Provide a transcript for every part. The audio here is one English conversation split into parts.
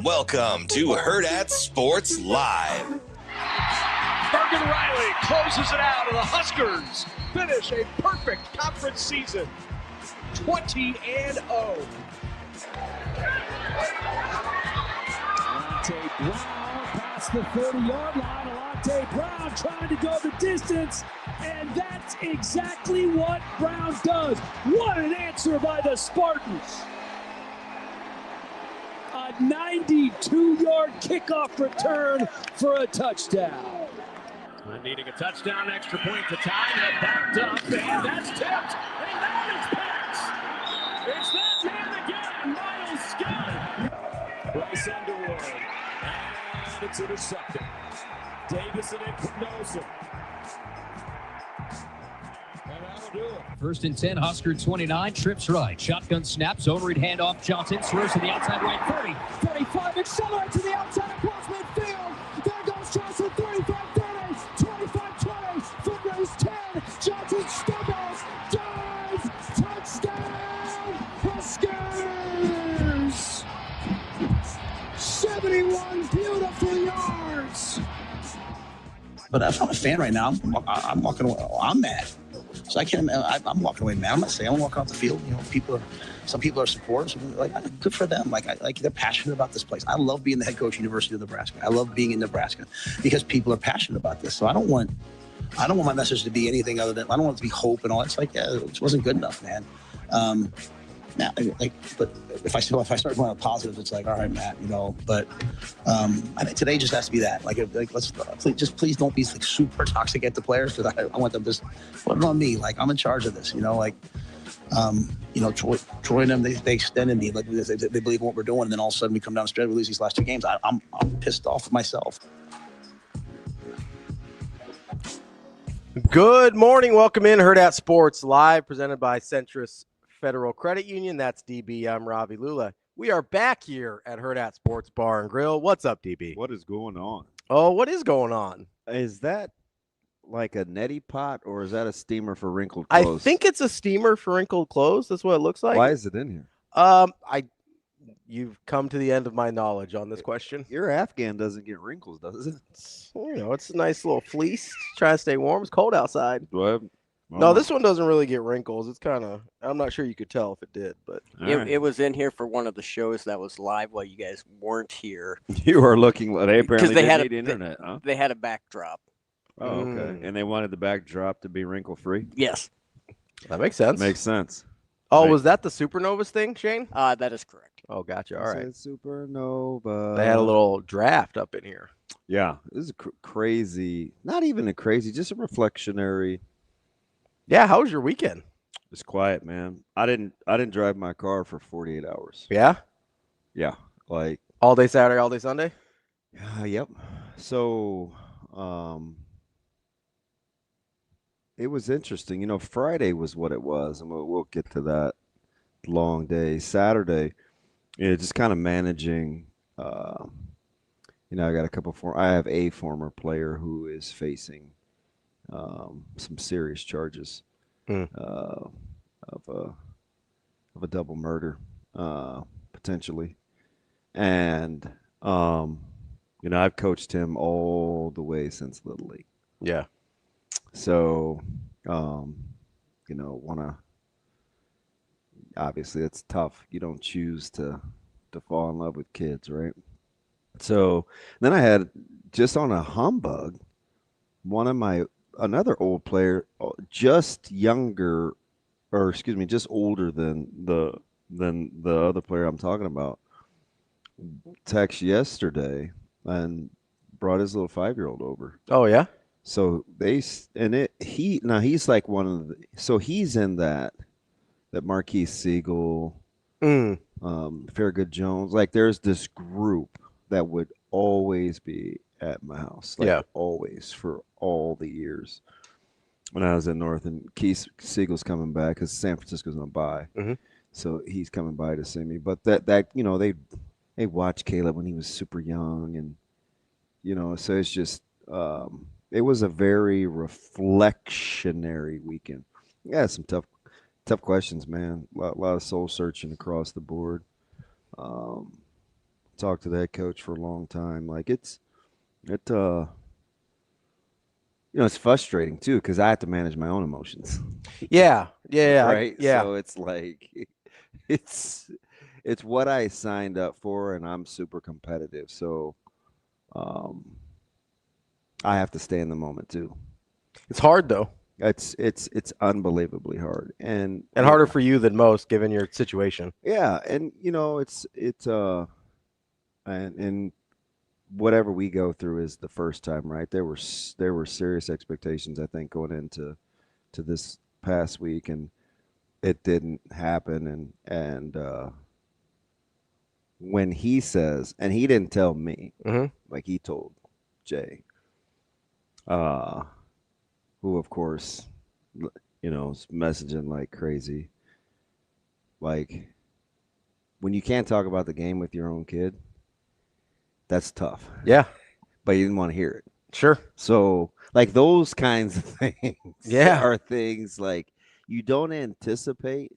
Welcome to Hurrdat Sports Live. Bergen Riley closes it out, and the Huskers finish a perfect conference season, 20-0. Lateef Brown past the 30-yard line. Lateef Brown trying to go the distance, and that's exactly what Brown does. What an answer by the Spartans. A 92-yard kickoff return for a touchdown. Needing a touchdown, extra point to tie, and backed up, and that's tipped, and now it's pass. It's that man again, Miles Scott. Bryce Underwood, and it's intercepted. Davison in Prognosis. And that'll do it. 1st and 10, Husker 29, trips right. Shotgun snap, zone read handoff. Johnson swerves to the outside right, 30, 35, accelerate to the outside across midfield. There goes Johnson, 35, 30, 25, 20, foot race 10. Johnson stumbles, dives, touchdown, Huskers! 71 beautiful yards. But if I'm a fan right now, I'm walking away. I'm mad. So I can't. I'm walking away mad. I'm not saying I'm walking off the field. You know, some people are supporters. Like, good for them. Like they're passionate about this place. I love being the head coach of University of Nebraska. I love being in Nebraska because people are passionate about this. So I don't want my message to be anything other than, I don't want it to be hope and all. It's like, yeah, it wasn't good enough, man. But if I start going on positives, it's like, all right, Matt, you know. But I think today just has to be that. Please don't be like super toxic at the players, because I want them to just put it on me. Like, I'm in charge of this, you know. Like, Troy and them, they extended me, like they believe in what we're doing, and then all of a sudden we come down the stretch, we lose these last two games. I'm pissed off at myself. Good morning, welcome in Hurrdat Sports Live, presented by Centris Federal Credit Union. That's DB. I'm Ravi Lulla. We are back here at Hurrdat Sports Bar and Grill. What's up, DB? What is going on? Oh, what is going on? Is that like a neti pot, or is that a steamer for wrinkled clothes? I think it's a steamer for wrinkled clothes. That's what it looks like. Why is it in here? You've come to the end of my knowledge on this question. Your Afghan doesn't get wrinkles, does it? It's a nice little fleece. Trying to stay warm. It's cold outside. Well, no, this one doesn't really get wrinkles. It's kind of, I'm not sure you could tell if it did, but it was in here for one of the shows that was live while you guys weren't here. You were looking. They apparently they had need internet, huh? They had a backdrop. Oh, okay. And they wanted the backdrop to be wrinkle free. Yes, that makes sense. Makes sense. Oh, was that the Supernovas thing, Shane? That is correct. Oh, gotcha. All right. Supernova. They had a little draft up in here. Yeah, this is a crazy. Not even a crazy, just a reflectionary. Yeah, how was your weekend? It's quiet, man. I didn't drive my car for 48 hours. Yeah? Yeah, like all day Saturday, all day Sunday? Yep. So, it was interesting. You know, Friday was what it was, and we'll get to that long day. Saturday, just kind of managing. I got I have a former player who is facing some serious charges of a double murder, potentially, and I've coached him all the way since Little League. Yeah. So, obviously it's tough. You don't choose to fall in love with kids, right? So then I had, just on a humbug, another old player, just older than the other player I'm talking about, text yesterday and brought his little 5-year-old over. Oh yeah. So he's like one of the, so he's in that Marquise Siegel, Fairgood Jones. Like, there's this group that would always be at my house. Like, always, for all the years when I was in North. And Keith Siegel's coming back because San Francisco's on bye. Mm-hmm. So he's coming by to see me. But that they watched Caleb when he was super young, and so it's just it was a very reflectionary weekend. Yeah, some tough questions, man. A lot of soul searching across the board. Talked to the head coach for a long time. Like it's frustrating too because I have to manage my own emotions. Yeah. Right. Yeah. So it's like it's what I signed up for, and I'm super competitive. So I have to stay in the moment too. It's hard though. It's unbelievably hard, and harder for you than most given your situation. Yeah, and and whatever we go through is the first time, right? There were serious expectations, I think, going into this past week, and it didn't happen. And when he says, and he didn't tell me, like he told Jay, who of course, is messaging like crazy. Like when you can't talk about the game with your own kid, that's tough. Yeah. But you didn't want to hear it. Sure. So like those kinds of things are things like you don't anticipate.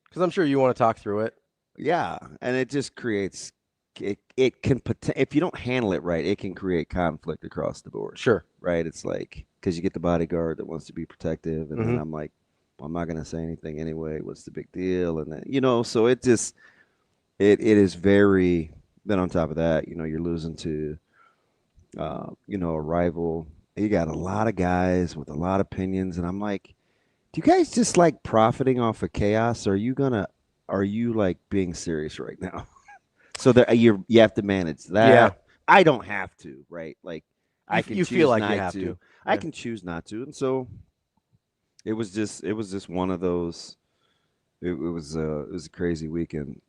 Because I'm sure you want to talk through it. Yeah. And it just creates it can if you don't handle it right, it can create conflict across the board. Sure. Right. It's like because you get the bodyguard that wants to be protective, and then I'm like, well, I'm not going to say anything anyway. What's the big deal? And then so it just it is very. Then on top of that, you're losing to, a rival. You got a lot of guys with a lot of opinions, and I'm like, do you guys just like profiting off of chaos? Or are you like being serious right now? So that you have to manage that. Yeah. I don't have to, right? Like I can. You feel like you have to. I can choose not to, and so it was just one of those. It was a crazy weekend.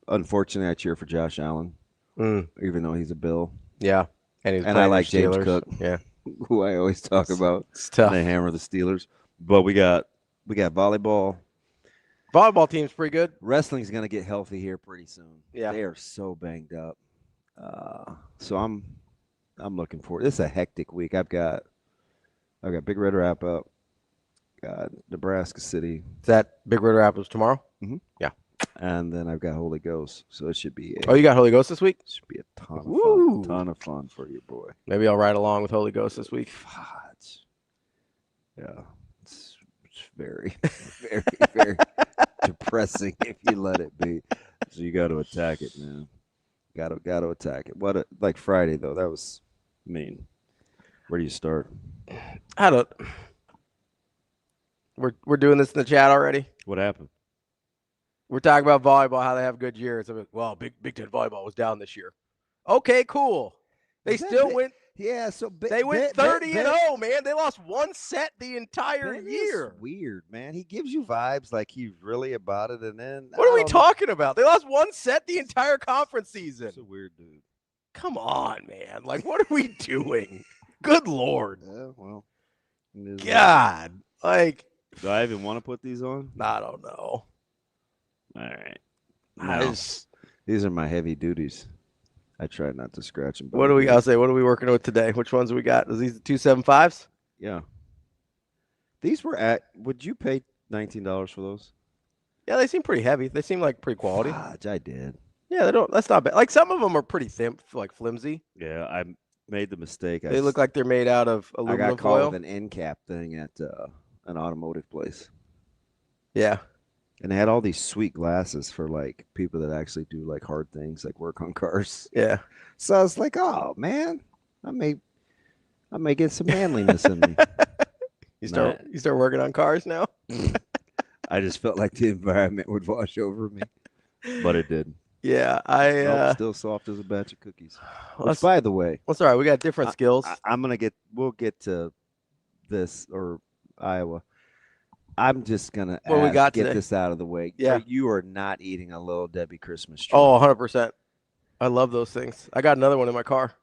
Unfortunately, I cheer for Josh Allen, even though he's a Bill. Yeah, and I like James Cook, who I always talk about. It's tough. They hammer the Steelers, but we got volleyball. Volleyball team's pretty good. Wrestling's gonna get healthy here pretty soon. Yeah, they are so banged up. So I'm looking forward. This is a hectic week. I've got Big Red Wrap Up. Got Nebraska City. Is that Big Red Wrap Up tomorrow? Mm-hmm. Yeah. And then I've got Holy Ghost, so it should be. Oh, you got Holy Ghost this week? Should be a ton of fun for you, boy. Maybe I'll ride along with Holy Ghost this week. It's very, very, very depressing if you let it be. So you got to attack it, man. Got to attack it. Like Friday though, that was mean. Where do you start? We're doing this in the chat already. What happened? We're talking about volleyball, how they have good years. I'm like, well, Big Ten volleyball was down this year. Okay, cool. They still went. Yeah, so they went 30-0, man. They lost one set the entire year. Weird, man. He gives you vibes like he's really about it, and then what are we talking about? They lost one set the entire conference season. That's a weird dude. Come on, man. Like, what are we doing? Good Lord. Yeah, well, God, like. Do I even want to put these on? I don't know. All right. No. These are my heavy duties. I try not to scratch them. What do we? I'll say. What are we working with today? Which ones do we got? Are these the 275s? Yeah. These were at. Would you pay $19 for those? Yeah, they seem pretty heavy. They seem like pretty quality. I did. Yeah, they don't. That's not bad. Like some of them are pretty thin, like flimsy. Yeah, I made the mistake. They look like they're made out of aluminum foil. I got called with an end cap thing at an automotive place. Yeah. And they had all these sweet glasses for like people that actually do like hard things, like work on cars. Yeah. So I was like, oh man, I may get some manliness in me. You start working on cars now? I just felt like the environment would wash over me. But it did. Yeah. Still soft as a batch of cookies. Which, by the way. Well, sorry, we got different skills. We'll get to this or Iowa. I'm just going to get this out of the way. Yeah. You are not eating a Little Debbie Christmas tree. Oh, 100%. I love those things. I got another one in my car.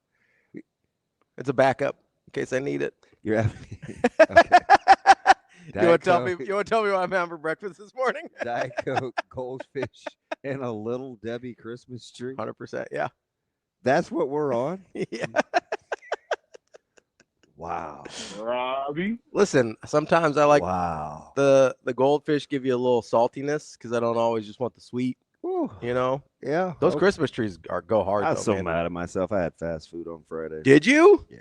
It's a backup in case I need it. You're having okay. You want to tell me what I'm having for breakfast this morning? Diet Coke, goldfish, and a Little Debbie Christmas tree. 100%, yeah. That's what we're on? Yeah. Wow. Ravi. Listen, sometimes I like wow. the goldfish give you a little saltiness because I don't always just want the sweet. Ooh. You know, Yeah. those Christmas trees go hard. I was though, so man. mad at myself. I had fast food on Friday. Did you? Yeah.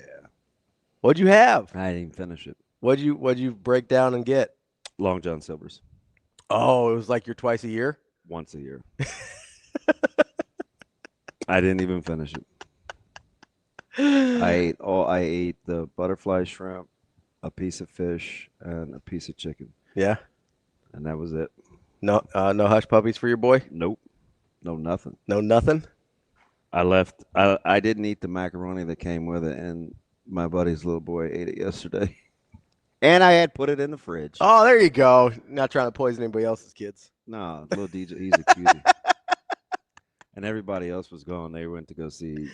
What'd you have? I didn't even finish it. What'd you break down and get? Long John Silver's. Oh, it was like your twice a year? Once a year. I didn't even finish it. I ate the butterfly shrimp, a piece of fish, and a piece of chicken. Yeah. And that was it. No hush puppies for your boy? Nope. No nothing. No nothing? I left. I didn't eat the macaroni that came with it, and my buddy's little boy ate it yesterday. And I had put it in the fridge. Oh, there you go. Not trying to poison anybody else's kids. No, little DJ, he's a cutie. And everybody else was gone. They went to go see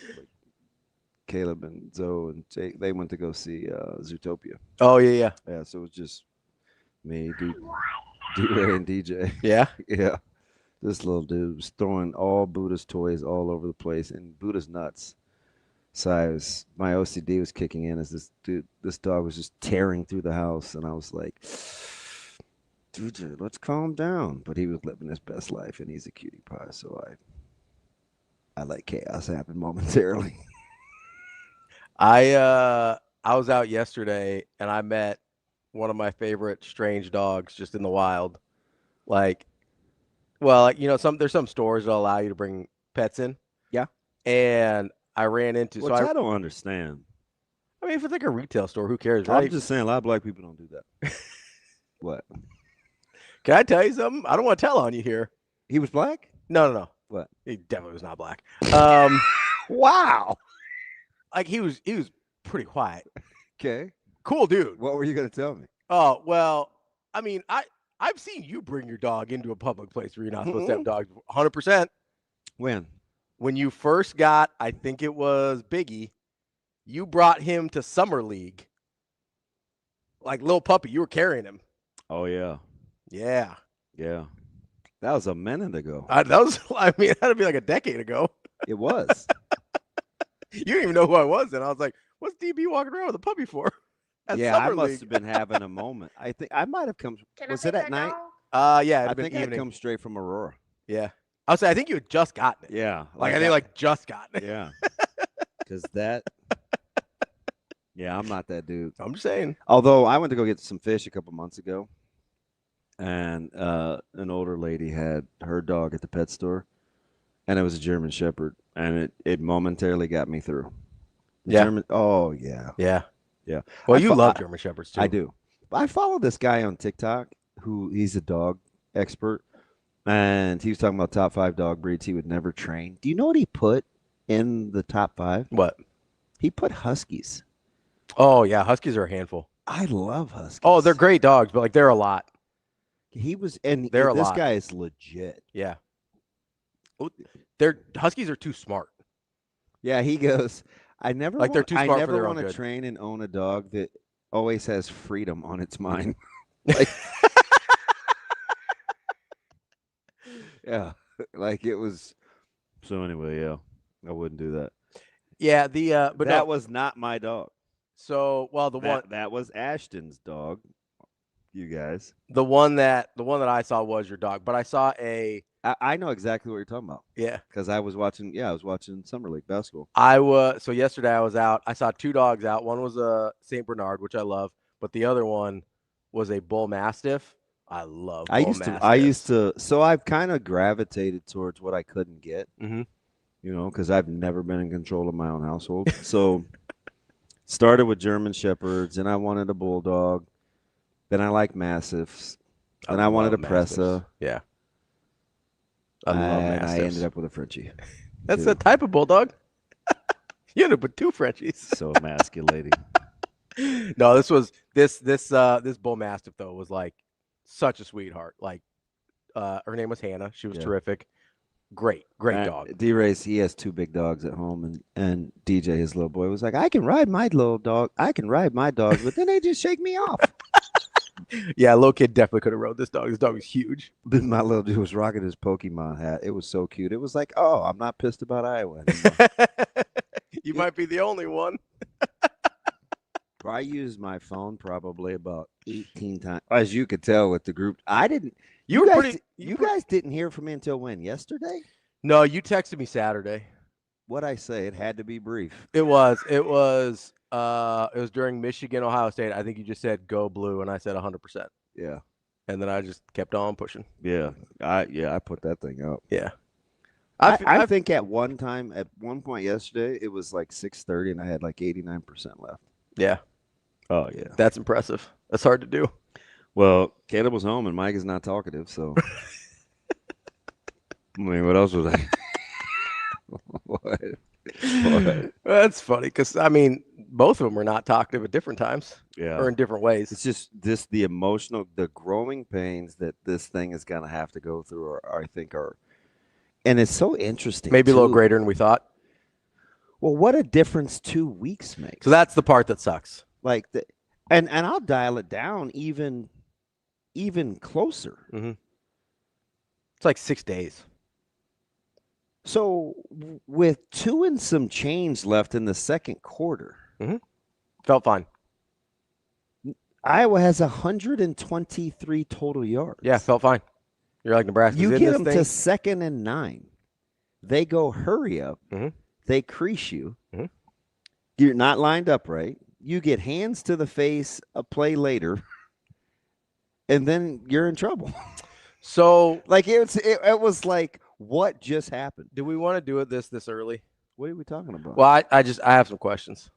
Caleb and Zoe and Jake. They went to go see Zootopia. Oh, yeah. Yeah, so it was just me, D-Ray, and DJ. Yeah? Yeah. This little dude was throwing all Buddha's toys all over the place, and Buddha's nuts. So my OCD was kicking in as this dog was just tearing through the house, and I was like, dude, let's calm down. But he was living his best life, and he's a cutie pie, so I let chaos happen momentarily. I was out yesterday, and I met one of my favorite strange dogs just in the wild. There's some stores that allow you to bring pets in. Yeah. And I ran into Which I don't understand. I mean, if it's like a retail store, who cares, I'm right? just saying a lot of black people don't do that. What? Can I tell you something? I don't want to tell on you here. He was black? No. What? He definitely was not black. Wow. Like he was pretty quiet. Okay. Cool dude. What were you going to tell me? Oh, well, I mean, I've seen you bring your dog into a public place where you're not supposed to have dogs. 100%. When you first got, I think it was Biggie, you brought him to Summer League. Like little puppy, you were carrying him. Oh, yeah. Yeah. Yeah. That was a minute ago. That'd be like a decade ago. It was. You didn't even know who I was then. I was like, what's DB walking around with a puppy for? Yeah, I must have been having a moment. I think I might have come. Was it at night? Yeah. I think I come straight from Aurora. Yeah. I'll say I think you had just gotten it. Yeah. I think just gotten it. Yeah. Because that. Yeah, I'm not that dude. I'm just saying. Although I went to go get some fish a couple months ago, and an older lady had her dog at the pet store, and it was a German Shepherd, and it momentarily got me through. Oh yeah. Yeah. Yeah. Well, you love German Shepherds too. I do. I follow this guy on TikTok he's a dog expert, and he was talking about top 5 dog breeds he would never train. Do you know what he put in the top 5? What? He put Huskies. Oh yeah, Huskies are a handful. I love Huskies. Oh, they're great dogs, but they're a lot. This guy is legit. Yeah. Huskies are too smart. Yeah, he goes, they're too smart. I never want to train and own a dog that always has freedom on its mind. Yeah, like it was. So anyway, yeah, I wouldn't do that. Yeah, but that was not my dog. So, well, that was Ashton's dog. You guys, the one that I saw was your dog, but I saw I know exactly what you're talking about. Yeah, because I was watching Summer League basketball. So yesterday I was out. I saw 2 dogs out. One was a Saint Bernard, which I love, but the other one was a Bull Mastiff. I love. I used to. So I've kind of gravitated towards what I couldn't get. Mm-hmm. You know, because I've never been in control of my own household. So started with German Shepherds, and I wanted a Bulldog. Then I like Mastiffs. And I wanted a Pressa. Yeah. And I ended up with a Frenchie. That's the type of Bulldog. You ended up with 2 Frenchies. So emasculating. No, this Bull Mastiff though was like such a sweetheart. Like her name was Hannah. She was terrific. Great dog. D-Ray's, he has 2 big dogs at home, and DJ, his little boy, was like, I can ride my dog, but then they just shake me off. Yeah, little kid definitely could have rode this dog. This dog was huge. My little dude was rocking his Pokemon hat. It was so cute. It was like, oh, I'm not pissed about Iowa anymore. You might be the only one. I used my phone probably about 18 times, as you could tell with the group. I didn't. You guys didn't hear from me until when? Yesterday? No, you texted me Saturday. What'd I say? It had to be brief. It was during Michigan, Ohio State. I think you just said go blue, and I said 100%. Yeah. And then I just kept on pushing. Yeah. I put that thing up. Yeah. I think at one point yesterday, it was like 6:30, and I had like 89% left. Yeah. Oh, yeah. That's impressive. That's hard to do. Well, Caleb was home, and Mike is not talkative, so. I mean, what else was I? What? That's funny because, I mean, both of them were not talkative at different times. Yeah. Or in different ways. It's just the emotional, the growing pains that this thing is going to have to go through I think are, and it's so interesting. Maybe a little greater than we thought. Well, what a difference 2 weeks makes. So that's the part that sucks. Like, and I'll dial it down even closer. Mm-hmm. It's like 6 days. So with 2 and some change left in the second quarter. Mm-hmm. Felt fine. Iowa has 123 total yards. Yeah, felt fine. You're like Nebraska. You get them to 2nd and 9. They go hurry up. Mm-hmm. They crease you. Mm-hmm. You're not lined up right. You get hands to the face a play later, and then you're in trouble. So, like it was like, what just happened? Do we want to do it this early? What are we talking about? Well, I have some questions.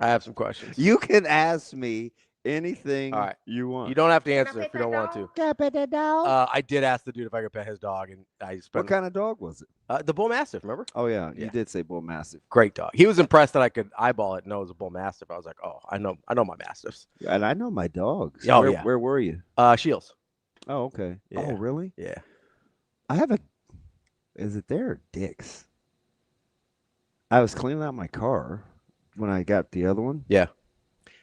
I have some questions. You can ask me anything you want. You don't have to answer if you don't want to. I did ask the dude if I could pet his dog, and What kind of dog was it? The Bull Mastiff, remember? Oh, yeah. You did say Bull Mastiff. Great dog. He was impressed that I could eyeball it and know it was a Bull Mastiff. I was like, oh, I know my Mastiffs. And I know my dogs. Oh, yeah. Where were you? Shields. Oh, okay. Yeah. Oh, really? Yeah. I have is it there or Dick's? I was cleaning out my car when I got the other one. Yeah.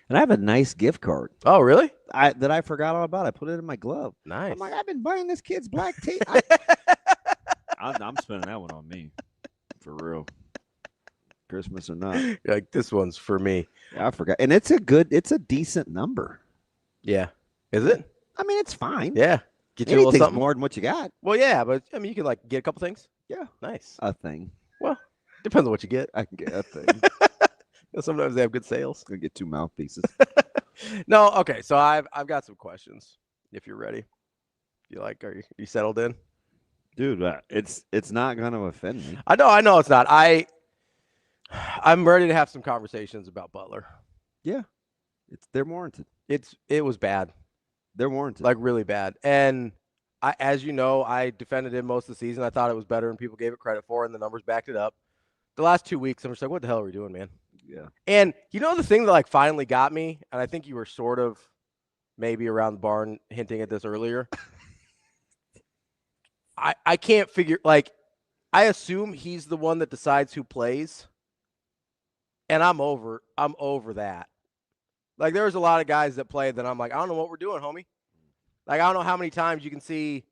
And I have a nice gift card. Oh, really? That I forgot all about. I put it in my glove. Nice. I'm like, I've been buying this kid's black tea. I'm spending that one on me. For real. Christmas or not. You're like, this one's for me. I forgot. And it's a decent number. Yeah. Is it? I mean, it's fine. Yeah. Get you a little something more than what you got. Well, yeah, but I mean, you can like get a couple things. Yeah. Nice. A thing. Well, depends on what you get. I can get a thing. Sometimes they have good sales. I'm gonna get 2 mouthpieces. No, okay. So I've got some questions. If you're ready, are you settled in, dude? It's not gonna offend me. I know it's not. I'm ready to have some conversations about Butler. Yeah, they're warranted. It was bad. They're warranted, like really bad. And as you know, I defended him most of the season. I thought it was better than people gave it credit for, and the numbers backed it up. The last 2 weeks, I'm just like, what the hell are we doing, man? Yeah. And you know the thing that like finally got me, and I think you were sort of maybe around the barn hinting at this earlier. I can't figure, like, I assume he's the one that decides who plays. And I'm over that. Like, there's a lot of guys that play that I'm like, I don't know what we're doing, homie. Like, I don't know how many times you can see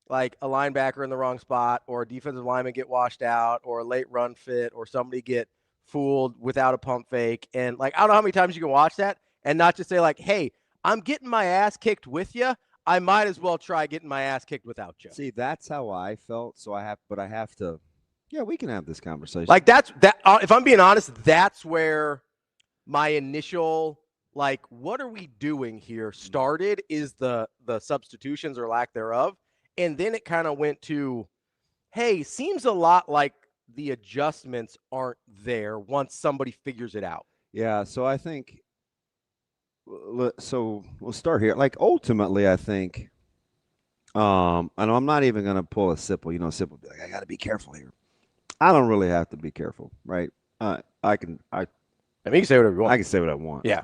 like a linebacker in the wrong spot, or a defensive lineman get washed out, or a late run fit, or somebody get fooled without a pump fake. And like, I don't know how many times you can watch that and not just say like, hey, I'm getting my ass kicked with you. I might as well try getting my ass kicked without you. See, that's how I felt. So I have to, yeah, we can have this conversation. Like that, if I'm being honest, that's where my initial, like, what are we doing here started, is the substitutions or lack thereof. And then it kind of went to, hey, seems a lot like the adjustments aren't there once somebody figures it out. Yeah, so I think, so we'll start here. Like, ultimately, I think, and I'm not even going to pull a Sipple. You know, Sipple be like, I got to be careful here. I don't really have to be careful, right? I mean, you can say whatever you want. I can say what I want. Yeah.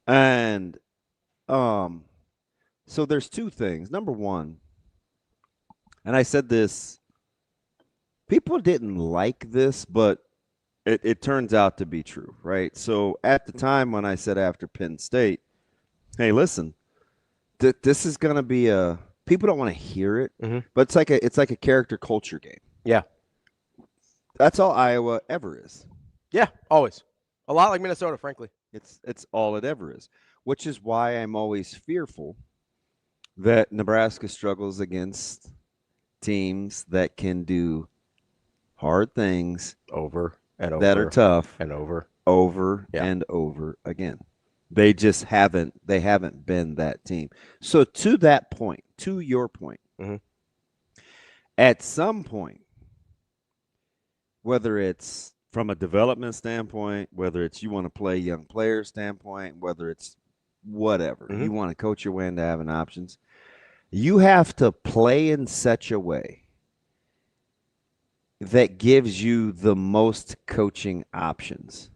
And so there's 2 things. Number one, and I said this, people didn't like this, but it turns out to be true, right? So at the time when I said after Penn State, hey, listen, this is going to be people don't want to hear it, but it's like a character culture game. Yeah. That's all Iowa ever is. Yeah, always. A lot like Minnesota, frankly. It's all it ever is, which is why I'm always fearful that Nebraska struggles against teams that can do hard things Over and over. that are tough and over and over again. They just haven't been that team. So to that point, to your point, at some point, whether it's from a development standpoint, whether it's you want to play young player standpoint, whether it's whatever, you want to coach your way into having options, you have to play in such a way that gives you the most coaching options.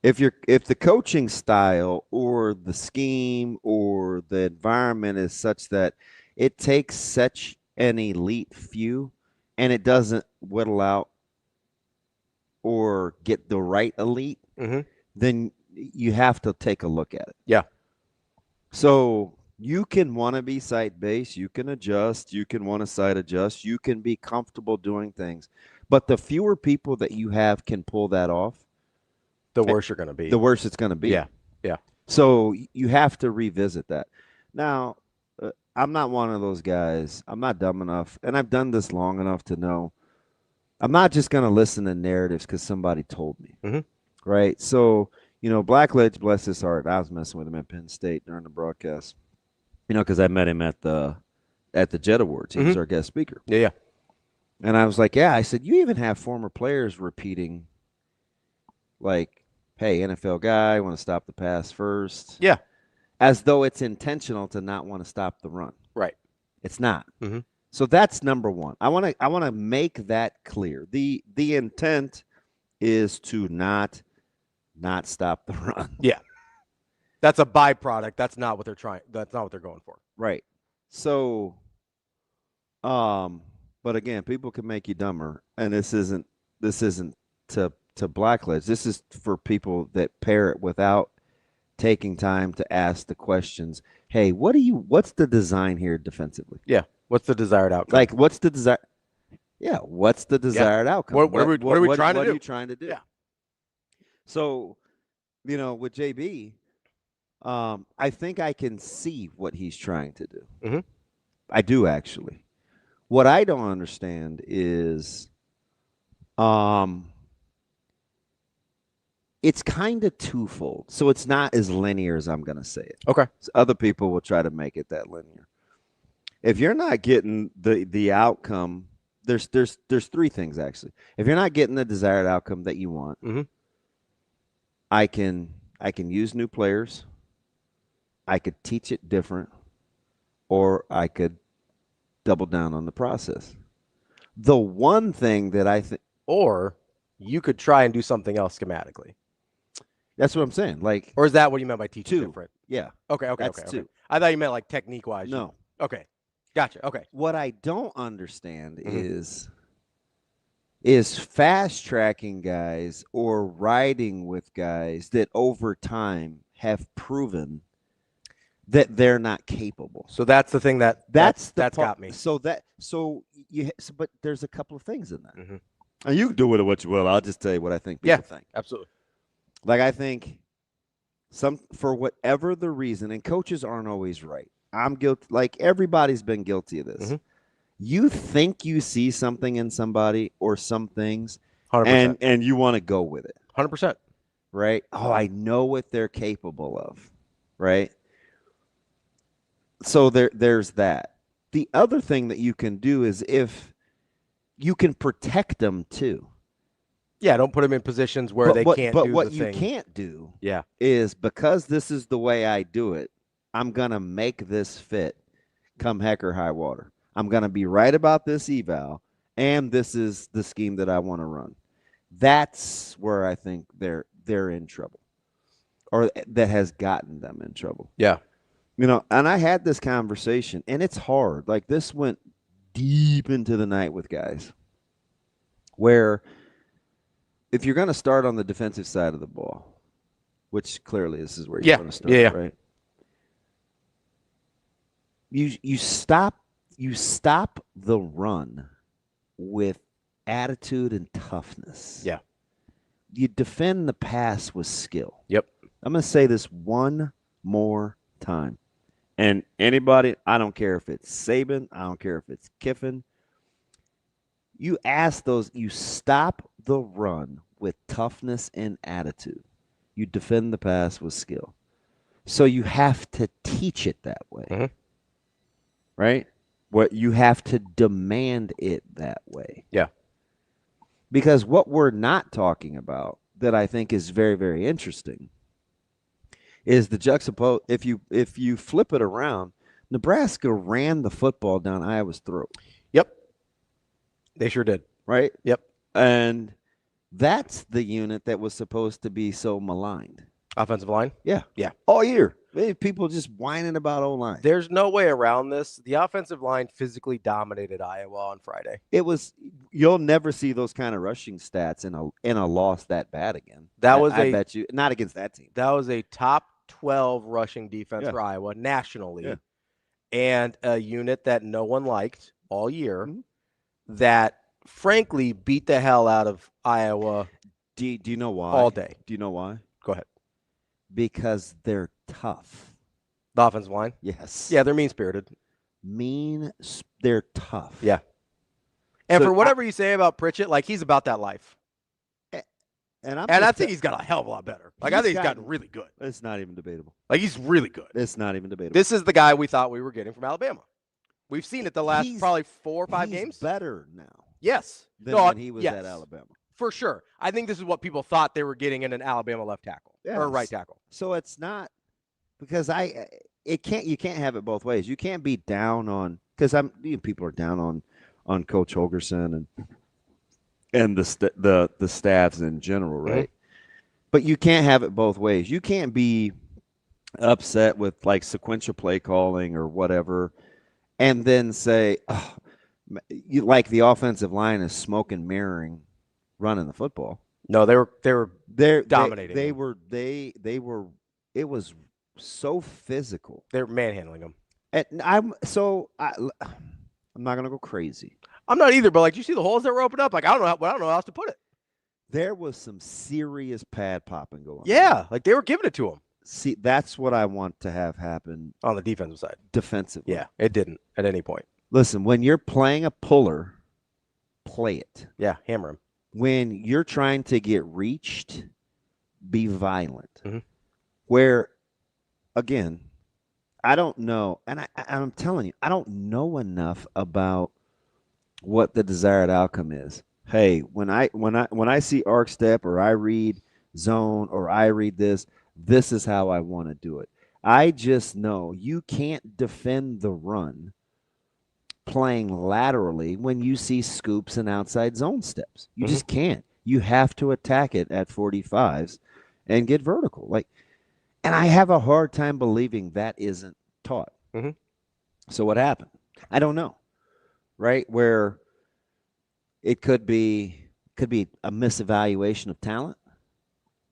If the coaching style or the scheme or the environment is such that it takes such an elite few and it doesn't whittle out or get the right elite, then you have to take a look at it. Yeah. So you can want to be site-based, you can adjust, you can want to site adjust, you can be comfortable doing things. But the fewer people that you have can pull that off, the worse you're going to be. The worse it's going to be. Yeah. So you have to revisit that. Now, I'm not one of those guys. I'm not dumb enough, and I've done this long enough to know I'm not just going to listen to narratives because somebody told me, right? So, Blackledge, bless his heart, I was messing with him at Penn State during the broadcast, because I met him at the Jet Awards. He was our guest speaker. Yeah. And I was like, I said, you even have former players repeating, like, hey, NFL guy, want to stop the pass first. Yeah. As though it's intentional to not want to stop the run. Right. It's not. So that's number one. I want to make that clear. The intent is to not stop the run. Yeah. That's a byproduct. That's not what they're trying. That's not what they're going for. Right. So, but again, people can make you dumber, and this isn't to Blackledge. This is for people that pair it without taking time to ask the questions. Hey, what's the design here defensively? Yeah. What's the desired outcome? Like, what's the desire? Yeah. What's the desired outcome? What are we trying to do? What are you trying to do? Yeah. So, with JB, I think I can see what he's trying to do. I do, actually. What I don't understand is it's kind of twofold. So it's not as linear as I'm going to say it. Okay. So other people will try to make it that linear. If you're not getting the outcome, there's three things, actually. If you're not getting the desired outcome that you want, I can use new players. I could teach it different, or I could double down on the process. The one thing that I think, or you could try and do something else schematically. That's what I'm saying. Like, or is that what you meant by teaching different? Yeah. Okay. That's Okay. two. I thought you meant like technique wise. No. Okay. Gotcha. Okay. What I don't understand is fast tracking guys or riding with guys that over time have proven that they're not capable. So that's the thing that's got me. But there's a couple of things in that. And you can do with it what you will. I'll just tell you what I think people think. Absolutely. Like, I think for whatever the reason, and coaches aren't always right. I'm guilty. Like, everybody's been guilty of this. You think you see something in somebody or some things, 100%. and you want to go with it. 100%. Right? Oh, I know what they're capable of. Right? So there's that. The other thing that you can do is if you can protect them too. Yeah, don't put them in positions where they can't do the thing. But what you can't do is, because this is the way I do it, I'm going to make this fit come heck or high water. I'm going to be right about this eval, and this is the scheme that I want to run. That's where I think they're in trouble, or that has gotten them in trouble. Yeah. And I had this conversation, and it's hard. Like, this went deep into the night with guys, where if you're going to start on the defensive side of the ball, which clearly this is where you're going to start, right? You stop the run with attitude and toughness. Yeah. you defend the pass with skill. Yep. I'm going to say this one more time. And anybody, I don't care if it's Saban, I don't care if it's Kiffin, you stop the run with toughness and attitude. You defend the pass with skill. So you have to teach it that way, right? What you have to demand it that way. Yeah. Because what we're not talking about that I think is very, very interesting is the juxtapose. If you flip it around, Nebraska ran the football down Iowa's throat. Yep. They sure did. Right? Yep. And that's the unit that was supposed to be so maligned. Offensive line? Yeah. Yeah. All year. People just whining about O-line. There's no way around this. The offensive line physically dominated Iowa on Friday. You'll never see those kind of rushing stats in a loss that bad again. I bet you. Not against that team. That was a top 12 rushing defense for Iowa nationally. Yeah. And a unit that no one liked all year that frankly beat the hell out of Iowa. Do you know why? All day. Do you know why? Go ahead. Because they're tough. The offensive line? Yes. Yeah, they're mean-spirited. They're tough. Yeah. And for whatever you say about Pritchett, like, he's about that life. And I think he's got a hell of a lot better. Like, I think he's gotten really good. It's not even debatable. Like, he's really good. It's not even debatable. This is the guy we thought we were getting from Alabama. We've seen it the last probably 4 or 5 games. He's better now. Yes. Than when he was at Alabama. For sure. I think this is what people thought they were getting in an Alabama left tackle or right tackle. So it's not because you can't have it both ways. You can't be down on because people are down on Coach Holgorsen and the staffs in general, right? But you can't have it both ways. You can't be upset with like sequential play calling or whatever, and then say, like the offensive line is smoke and mirroring running the football. No, they were dominating. They were. It was so physical. They're manhandling them. And I'm not gonna go crazy. I'm not either. But like, you see the holes that were opened up. Like, I don't know how else to put it. There was some serious pad popping going on. Yeah, like they were giving it to him. See, that's what I want to have happen on the defensive side. Defensively. Yeah, it didn't at any point. Listen, when you're playing a puller, play it. Yeah, hammer him. When you're trying to get reached, be violent. Where, again, I don't know, and I'm telling you, I don't know enough about what the desired outcome is. Hey, when I see arc step or I read zone or I read this is how I want to do it. I just know you can't defend the run playing laterally when you see scoops and outside zone steps. You just can't. You have to attack it at 45s and get vertical. And I have a hard time believing that isn't taught. So what happened? I don't know. Right? Where it could be a misevaluation of talent.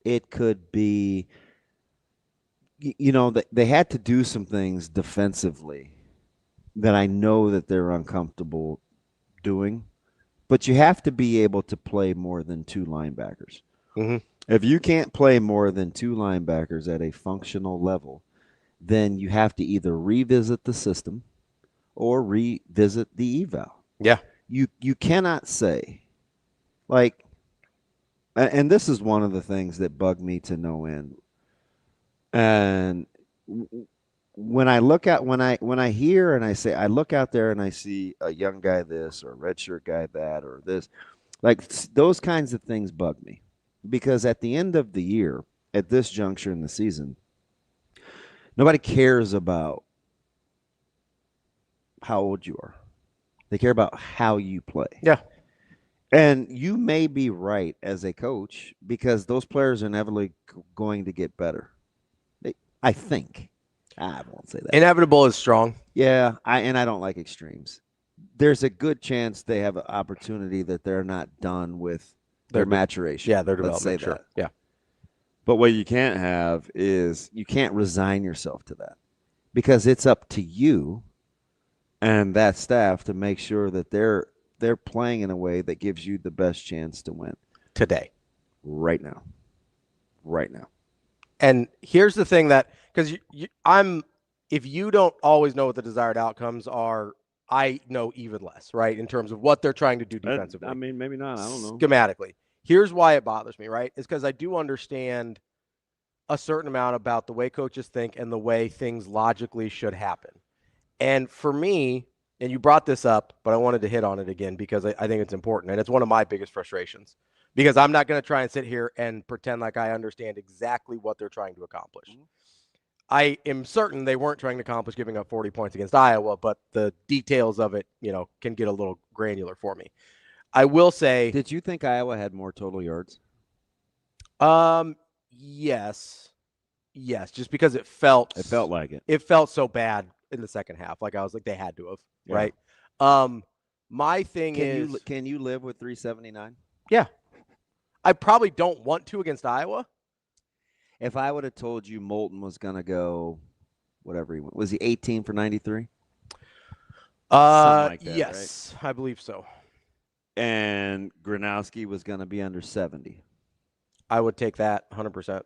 It could be, they had to do some things defensively that I know that they're uncomfortable doing, but you have to be able to play more than 2 linebackers. If you can't play more than 2 linebackers at a functional level, then you have to either revisit the system or revisit the eval. Yeah. You cannot say, and this is one of the things that bug me to no end. And when I look at when I hear and I say I look out there and I see a young guy this or a redshirt guy that or this, those kinds of things bug me, because at the end of the year, at this juncture in the season, nobody cares about how old you are. They care about how you play. Yeah. And you may be right as a coach, because those players are inevitably going to get better. I think. I won't say that. Inevitable is strong. Yeah, I don't like extremes. There's a good chance they have an opportunity that they're not done with their maturation. Yeah, their development. Sure. Yeah. But what you can't have is you can't resign yourself to that, because it's up to you and that staff to make sure that they're playing in a way that gives you the best chance to win today. right now. Right now. And here's the thing that, because if you don't always know what the desired outcomes are, I know even less, right, in terms of what they're trying to do defensively. I mean, maybe not. I don't know. Schematically. Here's why it bothers me, right, is because I do understand a certain amount about the way coaches think and the way things logically should happen. And for me, and you brought this up, but I wanted to hit on it again because I think it's important. And it's one of my biggest frustrations because I'm not going to try and sit here and pretend like I understand exactly what they're trying to accomplish. Mm-hmm. I am certain they weren't trying to accomplish giving up 40 points against Iowa, but the details of it, can get a little granular for me. I will say. Did you think Iowa had more total yards? Yes, just because it felt like it. It felt so bad in the second half. Like I was like, they had to have, right? My thing is, can you live with 379? Yeah, I probably don't want to against Iowa. If I would have told you Moulton was going to go, whatever he went, was he 18 for 93? Like that, yes, right? I believe so. And Gronowski was going to be under 70. I would take that 100%.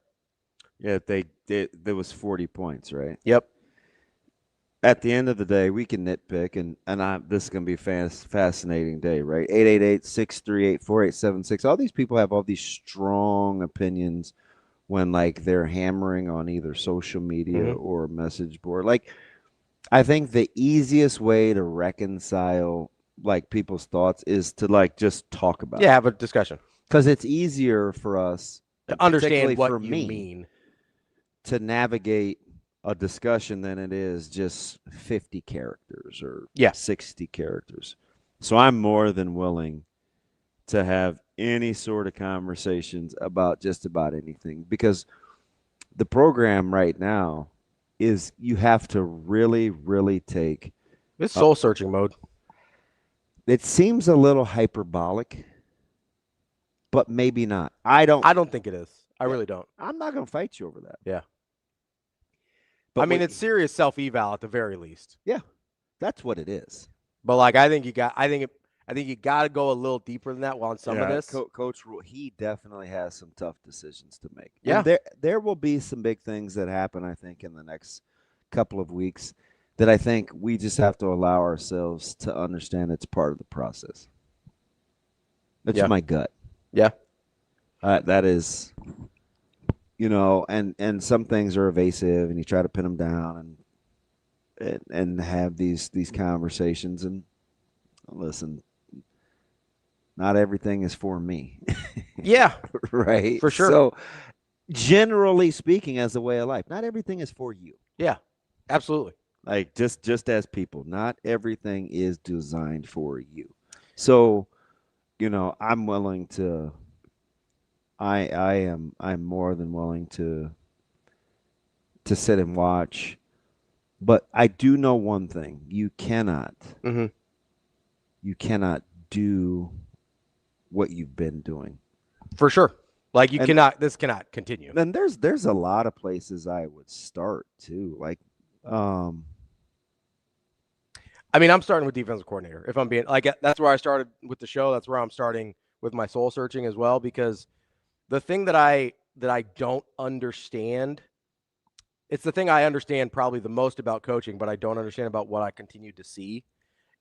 Yeah, there was 40 points, right? Yep. At the end of the day, we can nitpick, and this is going to be a fascinating day, right? 888-638-4876. All these people have all these strong opinions when, like, they're hammering on either social media or message board. Like, I think the easiest way to reconcile, like, people's thoughts is to, like, just talk about it. Yeah, have a discussion. Because it's easier for us to understand what you mean to navigate a discussion than it is just 50 characters or 60 characters. So I'm more than willing to have any sort of conversations about just about anything, because the program right now is, you have to really, really take. It's soul searching mode. It seems a little hyperbolic, but maybe not. I don't think it is. I really don't. I'm not going to fight you over that. Yeah. But I mean, it's serious self-eval at the very least. Yeah, that's what it is. But like, I think you got to go a little deeper than that on some of this. Coach Rule, he definitely has some tough decisions to make. Yeah. And there will be some big things that happen, I think, in the next couple of weeks that I think we just have to allow ourselves to understand it's part of the process. That's my gut. Yeah. That is, and some things are evasive, and you try to pin them down and have these conversations. And listen, not everything is for me. Yeah. Right. For sure. So generally speaking, as a way of life, not everything is for you. Yeah, absolutely. Like just as people, not everything is designed for you. So, I'm willing to, I'm more than willing to sit and watch. But I do know one thing. You cannot do what you've been doing. For sure. Like this cannot continue. And there's a lot of places I would start too. Like, I mean, I'm starting with defensive coordinator. If I'm being like, that's where I started with the show. That's where I'm starting with my soul searching as well, because the thing that I don't understand, it's the thing I understand probably the most about coaching, but I don't understand about what I continue to see,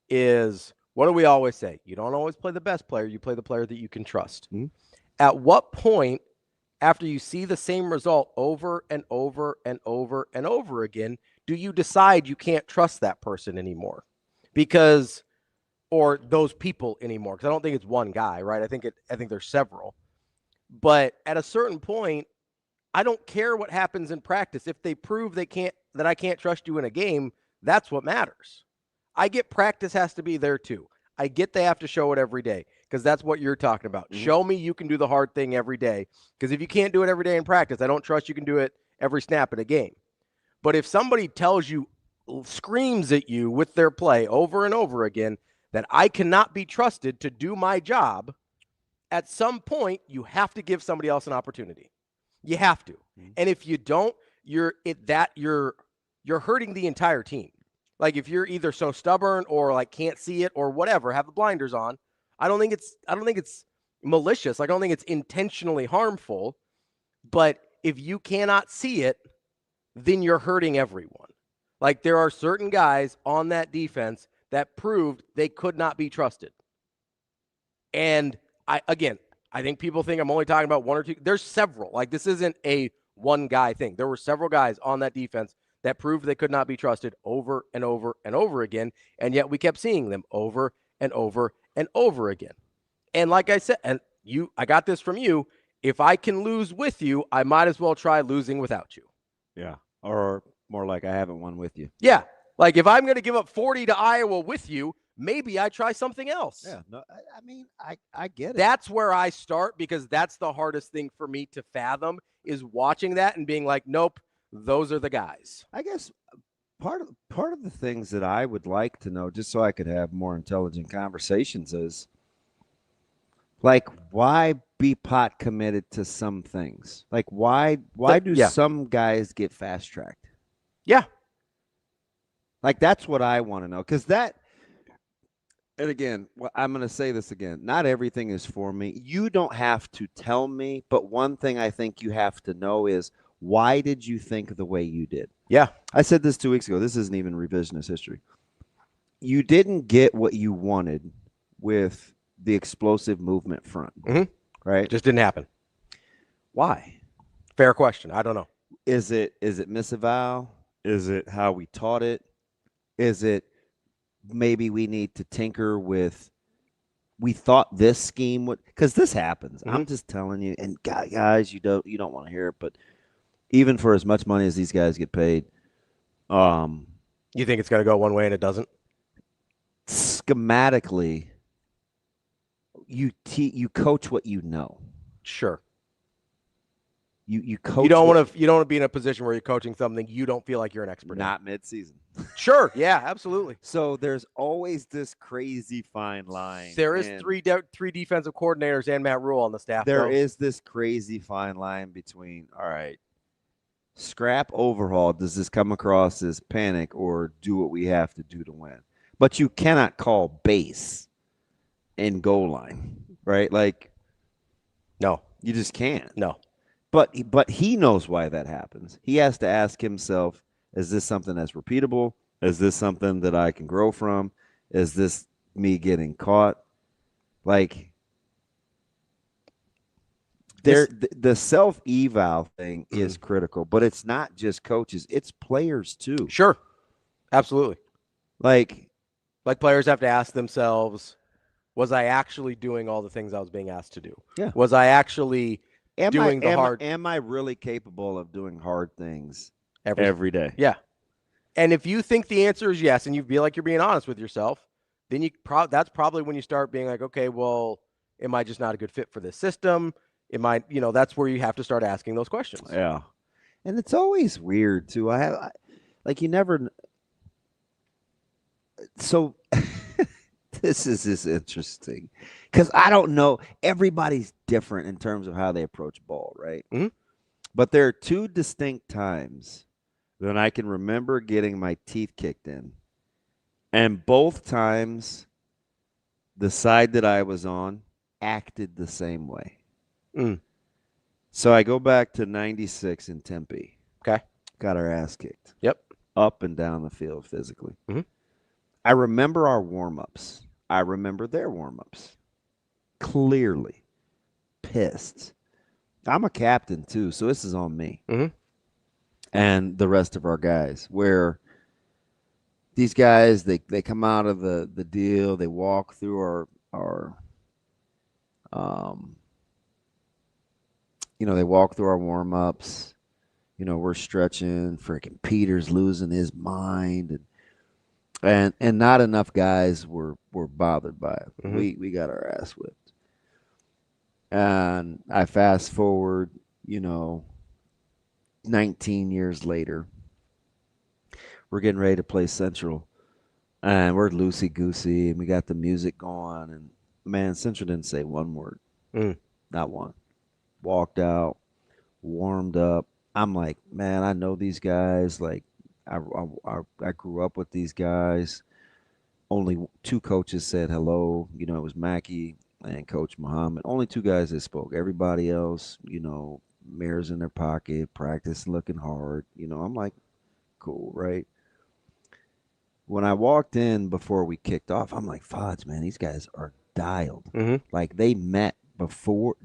is what do we always say? You don't always play the best player. You play the player that you can trust. Mm-hmm. At what point, after you see the same result over and over and over and over again, do you decide you can't trust that person anymore? Or those people anymore? Because I don't think it's one guy, right? I think there's several. But at a certain point, I don't care what happens in practice. If they prove that I can't trust you in a game, that's what matters. I get practice has to be there too. I get they have to show it every day, because that's what you're talking about. Mm-hmm. Show me you can do the hard thing every day, because if you can't do it every day in practice, I don't trust you can do it every snap in a game. But if somebody tells you, screams at you with their play over and over again that I cannot be trusted to do my job, at some point you have to give somebody else an opportunity. You have to. Mm-hmm. And if you don't, you're hurting the entire team. Like, if you're either so stubborn or like can't see it or whatever, have the blinders on, I don't think it's malicious. Like, I don't think it's intentionally harmful. But if you cannot see it, then you're hurting everyone. Like, there are certain guys on that defense that proved they could not be trusted. And I think people think I'm only talking about one or two. There's several. Like, this isn't a one guy thing. There were several guys on that defense that proved they could not be trusted over and over and over again. And yet we kept seeing them over and over and over again. And like I said, I got this from you. If I can lose with you, I might as well try losing without you. Yeah. Or more like I haven't won with you. Yeah. Like, if I'm going to give up 40 to Iowa with you, maybe I try something else. Yeah. No, I mean, I get it. That's where I start, because that's the hardest thing for me to fathom, is watching that and being like, nope, those are the guys. I guess part of the things that I would like to know, just so I could have more intelligent conversations, is like, why be pot committed to some things? Like, why do some guys get fast tracked? Yeah. Like, that's what I want to know. Because that, and again, I'm going to say this again, not everything is for me. You don't have to tell me, but one thing I think you have to know is, why did you think the way you did? Yeah. I said this 2 weeks ago. This isn't even revisionist history. You didn't get what you wanted with the explosive movement front, right? It just didn't happen. Why? Fair question. I don't know. Is it misavow? Is it how we taught it? Is it maybe we need to tinker with, we thought this scheme would, because this happens. I'm just telling you, and guys, you don't want to hear it, but even for as much money as these guys get paid, you think it's going to go one way and it doesn't? Schematically, you coach what you know. Sure. You coach. You don't want to be in a position where you're coaching something you don't feel like you're an expert not mid-season. Sure. Yeah, absolutely. So there's always this crazy fine line. There is three defensive coordinators and Matt Rule on the staff. There is this crazy fine line between, all right, scrap overhaul. Does this come across as panic, or do what we have to do to win? But you cannot call base and goal line, right? Like, no, you just can't. No. But he knows why that happens. He has to ask himself, is this something that's repeatable? Is this something that I can grow from? Is this me getting caught? Like, the self-eval thing is critical, but it's not just coaches. It's players too. Sure. Absolutely. Like players have to ask themselves, was I actually doing all the things I was being asked to do? Yeah. Was I actually Am I really capable of doing hard things every day? Yeah. And if you think the answer is yes, and you feel like you're being honest with yourself, then that's probably when you start being like, okay, well, am I just not a good fit for this system? Am I, that's where you have to start asking those questions. Yeah. And it's always weird too. You never. So this is interesting, because I don't know. Everybody's different in terms of how they approach ball, right? Mm-hmm. But there are two distinct times that I can remember getting my teeth kicked in. And both times, the side that I was on acted the same way. So I go back to 96 in Tempe. Okay. Got our ass kicked. Yep. Up and down the field physically. Mm-hmm. I remember our warm-ups. I remember their warm-ups. Clearly. Pissed. I'm a captain too, so this is on me. Mm-hmm. And the rest of our guys, where these guys, they come out of the deal, they walk through our they walk through our warm-ups. We're stretching. Freaking Peter's losing his mind, and not enough guys were bothered by it. Mm-hmm. We got our ass whipped. And I fast forward, 19 years later, we're getting ready to play Central, and we're loosey-goosey, and we got the music going, and man, Central didn't say one word. Not one. Walked out, warmed up. I'm like, man, I know these guys. Like, I grew up with these guys. Only two coaches said hello. It was Mackey and Coach Muhammad. Only two guys that spoke. Everybody else, mirrors in their pocket, practice looking hard. I'm like, cool, right? When I walked in before we kicked off, I'm like, fudge, man, these guys are dialed. Like they met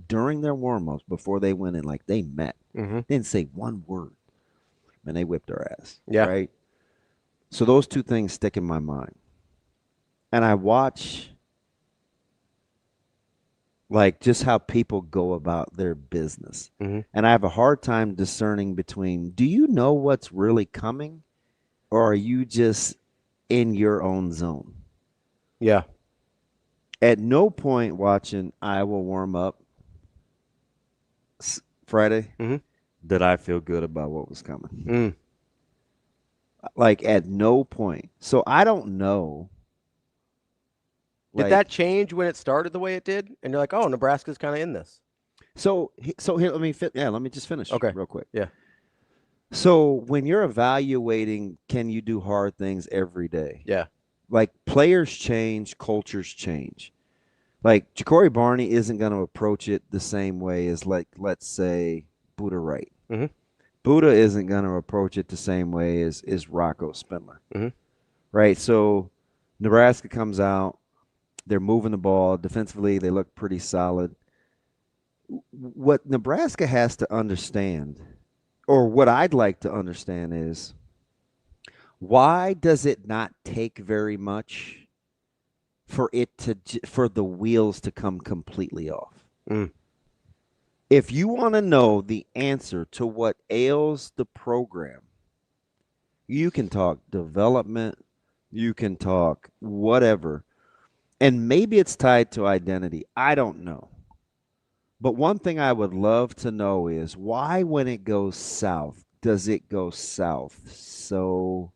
during their warm-ups, before they went in, like they met. They didn't say one word. And they whipped our ass. Yeah. Right? So those two things stick in my mind. And I watch like just how people go about their business. And I have a hard time discerning between, do you know what's really coming, or are you just in your own zone? Yeah. At no point watching Iowa warm up Friday did I feel good about what was coming. Like at no point. So I don't know. Did that change when it started the way it did? And you're like, oh, Nebraska's kind of in this. So here, let me just finish real quick. Yeah. So when you're evaluating, can you do hard things every day? Yeah. Like players change, cultures change. Like Ja'Cory Barney isn't going to approach it the same way as, like, let's say Buddha Wright. Buddha isn't going to approach it the same way as Rocco Spindler. Right? So Nebraska comes out. They're moving the ball. Defensively, they look pretty solid. What Nebraska has to understand, or what I'd like to understand, is why does it not take very much for the wheels to come completely off? If you want to know the answer to what ails the program, you can talk development, you can talk whatever, and maybe it's tied to identity. I don't know. But one thing I would love to know is why, when it goes south, does it go south so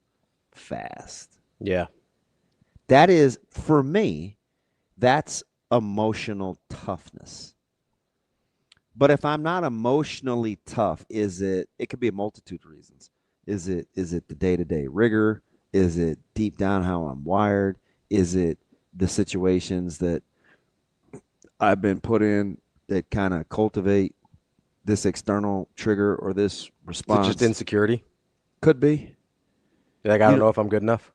fast? Yeah. That is, for me, that's emotional toughness. But if I'm not emotionally tough, it could be a multitude of reasons. Is it the day-to-day rigor? Is it deep down how I'm wired? Is it the situations that I've been put in that kind of cultivate this external trigger or this response? Is it just insecurity? Could be. Like, I don't know if I'm good enough.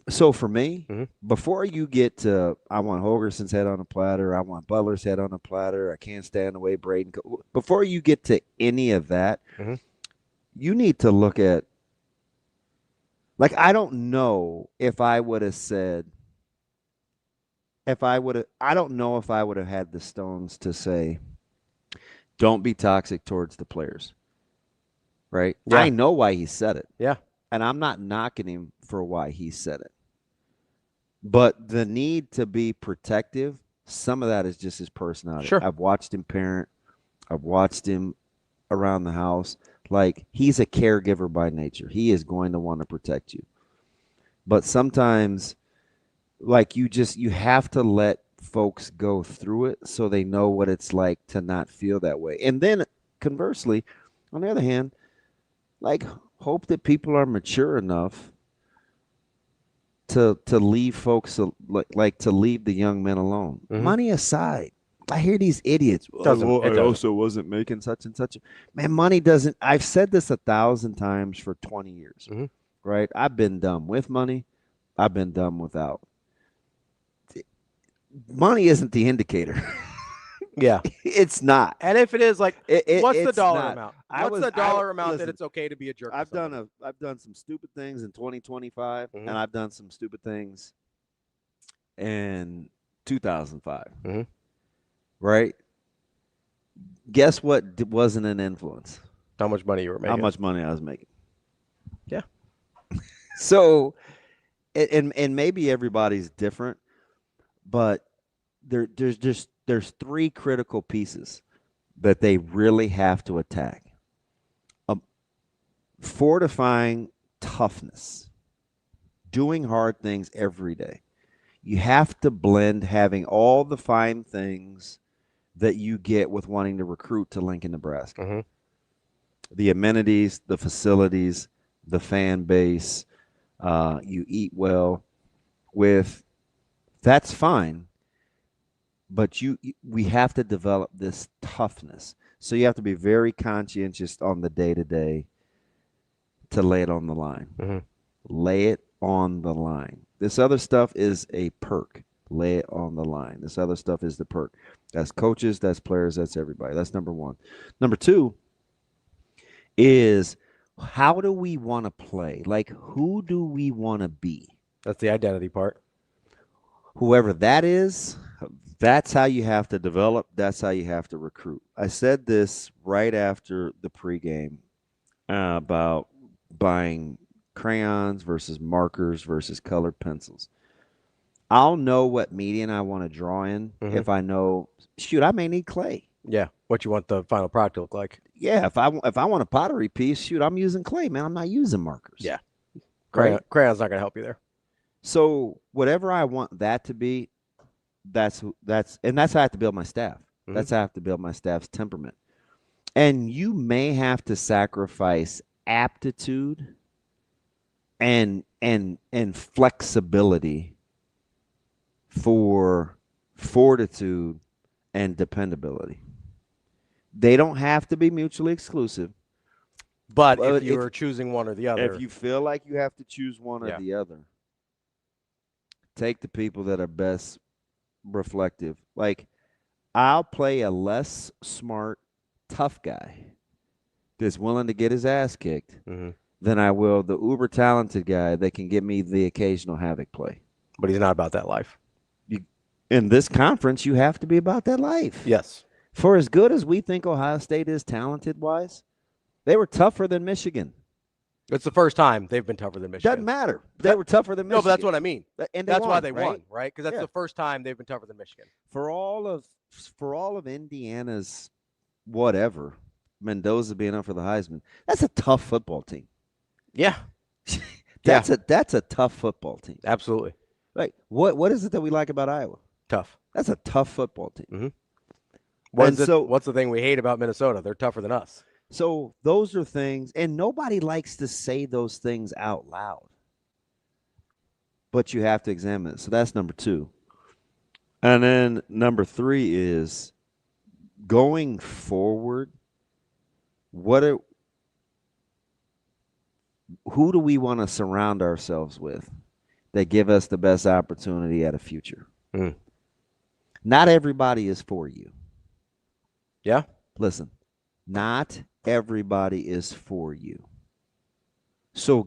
So for me, before you get to, I want Holgerson's head on a platter, I want Butler's head on a platter, I can't stand the way Brady, before you get to any of that, you need to look at, like, I don't know if I would have said, I don't know if I would have had the stones to say, don't be toxic towards the players. Right? Yeah. I know why he said it. Yeah. And I'm not knocking him for why he said it. But the need to be protective, some of that is just his personality. Sure. I've watched him parent. I've watched him around the house. Like, he's a caregiver by nature. He is going to want to protect you. But sometimes, like, you have to let folks go through it so they know what it's like to not feel that way. And then conversely, on the other hand, like, hope that people are mature enough to leave folks, like to leave the young men alone. Money aside, I hear these idiots. I also wasn't making such and such. Man, money doesn't. I've said this 1,000 times for 20 years, right? I've been dumb with money. I've been dumb without. Money isn't the indicator. Yeah, it's not. And if it is, like, what's the dollar not. amount? What's the dollar amount that it's okay to be a jerk? I've done some stupid things in 2025, and I've done some stupid things in 2005. Right? Guess what wasn't an influence? How much money you were making. How much money I was making. Yeah. So, and maybe everybody's different, but there's three critical pieces that they really have to attack. Fortifying toughness, doing hard things every day. You have to blend having all the fine things that you get with wanting to recruit to Lincoln, Nebraska. The amenities, the facilities, the fan base, you eat well with, that's fine. but we have to develop this toughness. So you have to be very conscientious on the day-to-day to lay it on the line. Mm-hmm. Lay it on the line. This other stuff is a perk. Lay it on the line. This other stuff is the perk. That's coaches, that's players, that's everybody. That's number one. Number two is, how do we want to play? Like, who do we want to be? That's the identity part. Whoever that is, that's how you have to develop. That's how you have to recruit. I said this right after the pregame about buying crayons versus markers versus colored pencils. I'll know what medium I want to draw in if I know, shoot, I may need clay. Yeah, what you want the final product to look like. Yeah, if I want a pottery piece, shoot, I'm using clay, man. I'm not using markers. Yeah, right? Crayon's not going to help you there. So whatever I want that to be, that's how I have to build my staff. That's how I have to build my staff's temperament. And you may have to sacrifice aptitude and flexibility for fortitude and dependability. They don't have to be mutually exclusive. But if you are choosing one or the other. If you feel like you have to choose one or the other, take the people that are best reflective. Like, I'll play a less smart, tough guy that's willing to get his ass kicked than I will the uber talented guy that can give me the occasional havoc play. But he's not about that life. In this conference, you have to be about that life. Yes. For as good as we think Ohio State is talented-wise, they were tougher than Michigan. It's the first time they've been tougher than Michigan. Doesn't matter. They were tougher than Michigan. No, but that's what I mean. And that's won, why they right? won, right? Because that's the first time they've been tougher than Michigan. For all of Indiana's whatever, Mendoza being up for the Heisman, that's a tough football team. Yeah. That's a tough football team. Absolutely. Right. What is it that we like about Iowa? Tough. That's a tough football team. What's the thing we hate about Minnesota? They're tougher than us. So those are things, and nobody likes to say those things out loud. But you have to examine it. So that's number two. And then number three is going forward, who do we want to surround ourselves with that give us the best opportunity at a future? Not everybody is for you. Yeah? Listen, not everybody is for you. So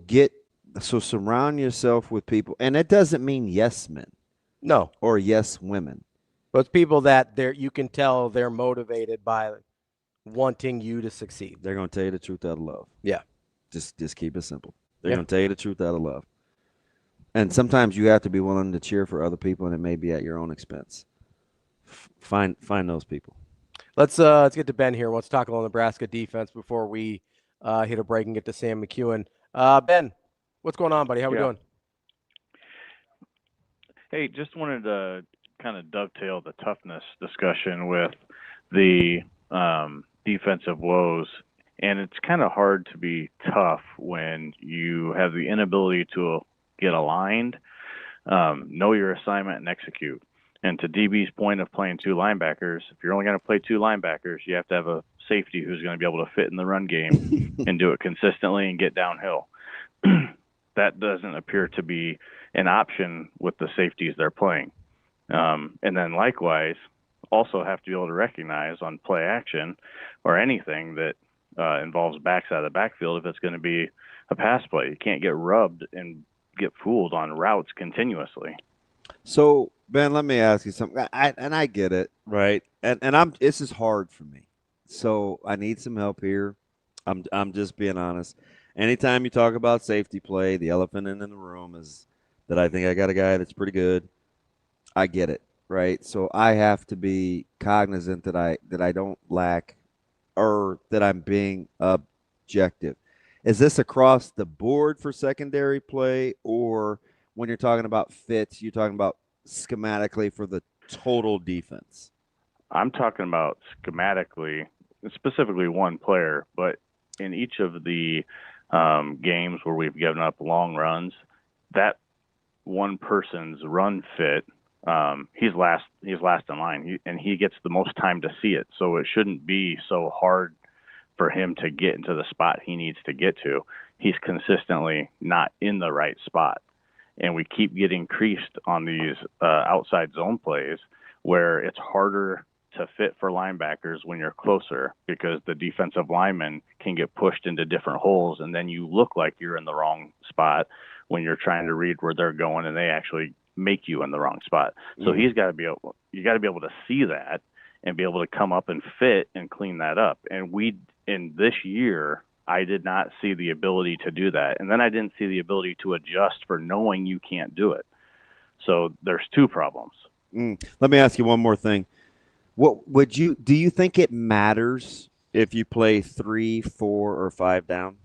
surround yourself with people, and it doesn't mean yes men. No. Or yes women. But it's people that you can tell they're motivated by wanting you to succeed. They're going to tell you the truth out of love. Yeah. Just keep it simple. They're going to tell you the truth out of love. And sometimes you have to be willing to cheer for other people, and it may be at your own expense. Find those people. Let's get to Ben here. Let's talk a little Nebraska defense before we hit a break and get to Sam McKEWON. Ben, what's going on, buddy? How we doing? Hey, just wanted to kind of dovetail the toughness discussion with the defensive woes. And it's kind of hard to be tough when you have the inability to get aligned, know your assignment, and execute. And to DB's point of playing two linebackers, if you're only going to play two linebackers, you have to have a safety who's going to be able to fit in the run game and do it consistently and get downhill. That doesn't appear to be an option with the safeties they're playing. And then likewise, also have to be able to recognize on play action or anything that involves backs out of the backfield if it's going to be a pass play. You can't get rubbed and get fooled on routes continuously. So, Ben, let me ask you something. I get it, right? And this is hard for me. So I need some help here. I'm just being honest. Anytime you talk about safety play, the elephant in the room is that I think I got a guy that's pretty good. I get it, right? So I have to be cognizant that I don't lack or that I'm being objective. Is this across the board for secondary play, or when you're talking about fits, you're talking about schematically for the total defense? I'm talking about schematically, specifically one player, but in each of the games where we've given up long runs, that one person's run fit he's last in line, and he gets the most time to see it. So it shouldn't be so hard for him to get into the spot he needs to get to. He's consistently not in the right spot. And we keep getting creased on these outside zone plays where it's harder to fit for linebackers when you're closer, because the defensive linemen can get pushed into different holes, and then you look like you're in the wrong spot when you're trying to read where they're going, and they actually make you in the wrong spot. So you got to be able to see that and be able to come up and fit and clean that up. And in this year, I did not see the ability to do that. And then I didn't see the ability to adjust for knowing you can't do it. So there's two problems. Let me ask you one more thing. Do you think it matters if you play 3, 4, or 5 down?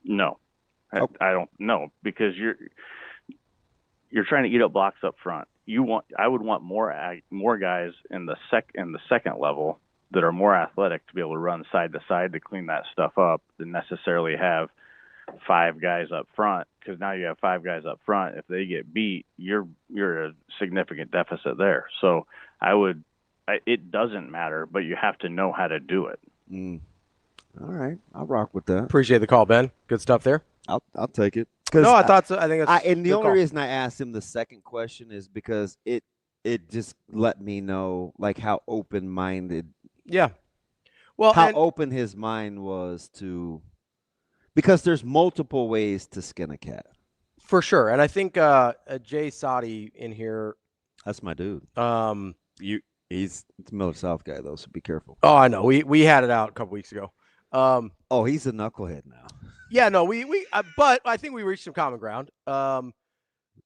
No, I don't know, because you're trying to eat up blocks up front. I would want more guys in the second level that are more athletic to be able to run side to side to clean that stuff up than necessarily have 5 guys up front, because now you have 5 guys up front. If they get beat, you're a significant deficit there. So it doesn't matter, but you have to know how to do it. All right, I'll rock with that. Appreciate the call, Ben. Good stuff there. I'll take it. No, I thought so. I think that's and the only call. reason I asked him the second question is because it just let me know like how open-minded. Yeah. Well, how open his mind was to, because there's multiple ways to skin a cat. For sure. And I think Jay Sadi in here. That's my dude. He's a Miller South guy though, so be careful. Oh, I know. We had it out a couple weeks ago. He's a knucklehead now. Yeah, no, but I think we reached some common ground.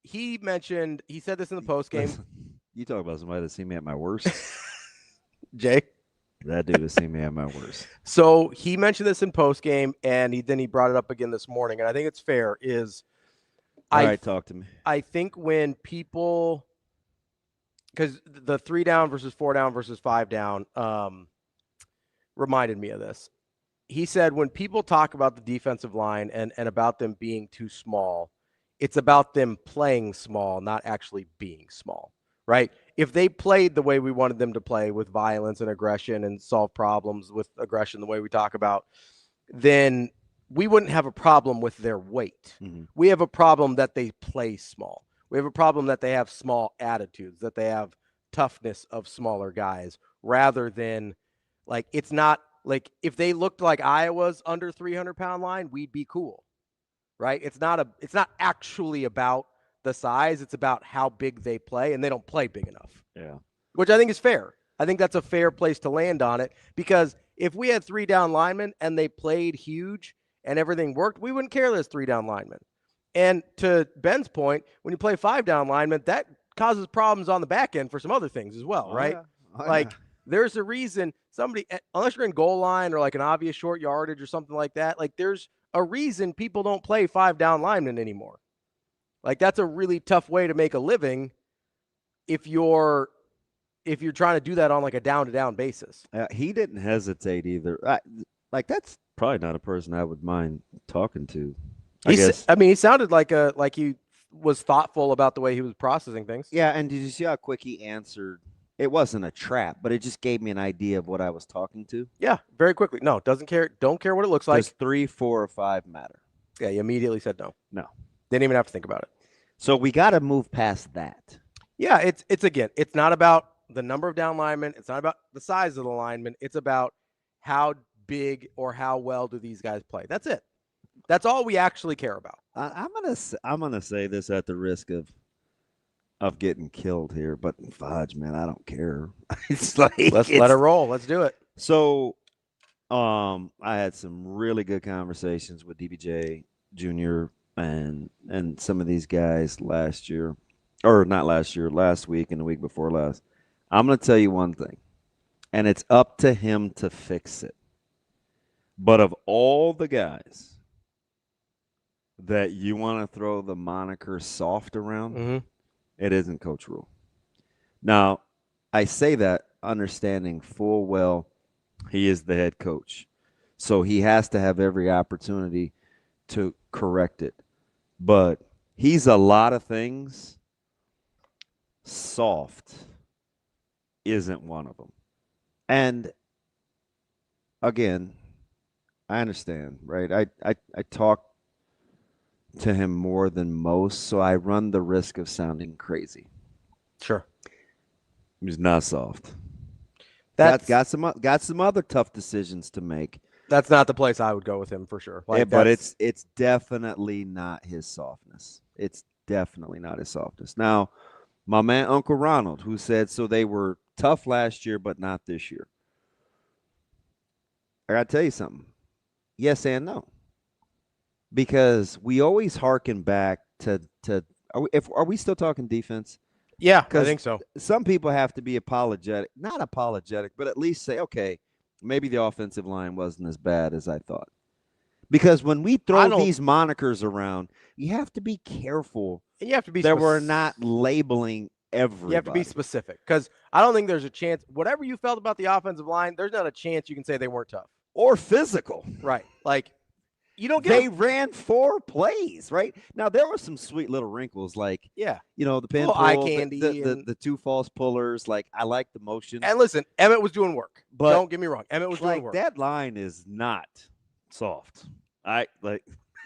He said this in the post game. You talk about somebody that's seen me at my worst. Jay? That dude has seen me at my worst. So he mentioned this in post game, and then he brought it up again this morning, and I think it's fair. All right, talk to me. I think when people, because the 3 down versus 4 down versus 5 down reminded me of this. He said when people talk about the defensive line and about them being too small, it's about them playing small, not actually being small, right? If they played the way we wanted them to play, with violence and aggression and solve problems with aggression the way we talk about, then we wouldn't have a problem with their weight. Mm-hmm. We have a problem that they play small. We have a problem that they have small attitudes, that they have toughness of smaller guys, rather than like, it's not like if they looked like Iowa's under 300-pound line, we'd be cool, right? It's not actually about the size. It's about how big they play, and they don't play big enough. Yeah. Which I think is fair. I think that's a fair place to land on it, because if we had 3 down linemen and they played huge and everything worked, we wouldn't care there's 3 down linemen. And to Ben's point, when you play 5 down linemen, that causes problems on the back end for some other things as well, right? Yeah. There's a reason somebody, unless you're in goal line or like an obvious short yardage or something like that, like there's a reason people don't play 5 down linemen anymore. Like that's a really tough way to make a living if you're trying to do that on like a down-to-down basis. He didn't hesitate either. That's probably not a person I would mind talking to. I guess. I mean, he sounded like he was thoughtful about the way he was processing things. Yeah, and did you see how quick he answered? It wasn't a trap, but it just gave me an idea of what I was talking to. Yeah, very quickly. No, don't care what it looks like. Does 3, 4, or 5 matter? Yeah, he immediately said no. No. Didn't even have to think about it. So we got to move past that. Yeah, it's not about the number of down linemen. It's not about the size of the linemen. It's about how big or how well do these guys play. That's it. That's all we actually care about. I'm gonna say this at the risk of getting killed here, but fudge, man, I don't care. It's like let's let it roll. Let's do it. So, I had some really good conversations with DBJ Jr. and some of these guys last week and the week before last. I'm gonna tell you one thing, and it's up to him to fix it. But of all the guys that you want to throw the moniker soft around, mm-hmm. It isn't Coach Rule. Now, I say that understanding full well he is the head coach. So he has to have every opportunity to correct it. But he's a lot of things soft isn't one of them. And again, I understand, right? I talk to him more than most, so I run the risk of sounding crazy. Sure. He's not soft. That's got some other tough decisions to make. That's not the place I would go with him for sure. But it's definitely not his softness. It's definitely not his softness. Now, my man Uncle Ronald, who said so they were tough last year, but not this year. I got to tell you something. Yes and no. Because we always hearken back to are we still talking defense? Yeah, I think so. Some people have to be apologetic, not apologetic, but at least say, okay, maybe the offensive line wasn't as bad as I thought. Because when we throw these monikers around, you have to be careful. And you have to be that we're not labeling everybody. You have to be specific because I don't think there's a chance. Whatever you felt about the offensive line, there's not a chance you can say they weren't tough or physical. Right? Like you don't get. They ran 4 plays. Right now, there were some sweet little wrinkles, like the pin pull, eye candy, the 2 false pullers. Like I like the motion. And listen, Emmett was doing work. But don't get me wrong, Emmett was doing work. That line is not soft.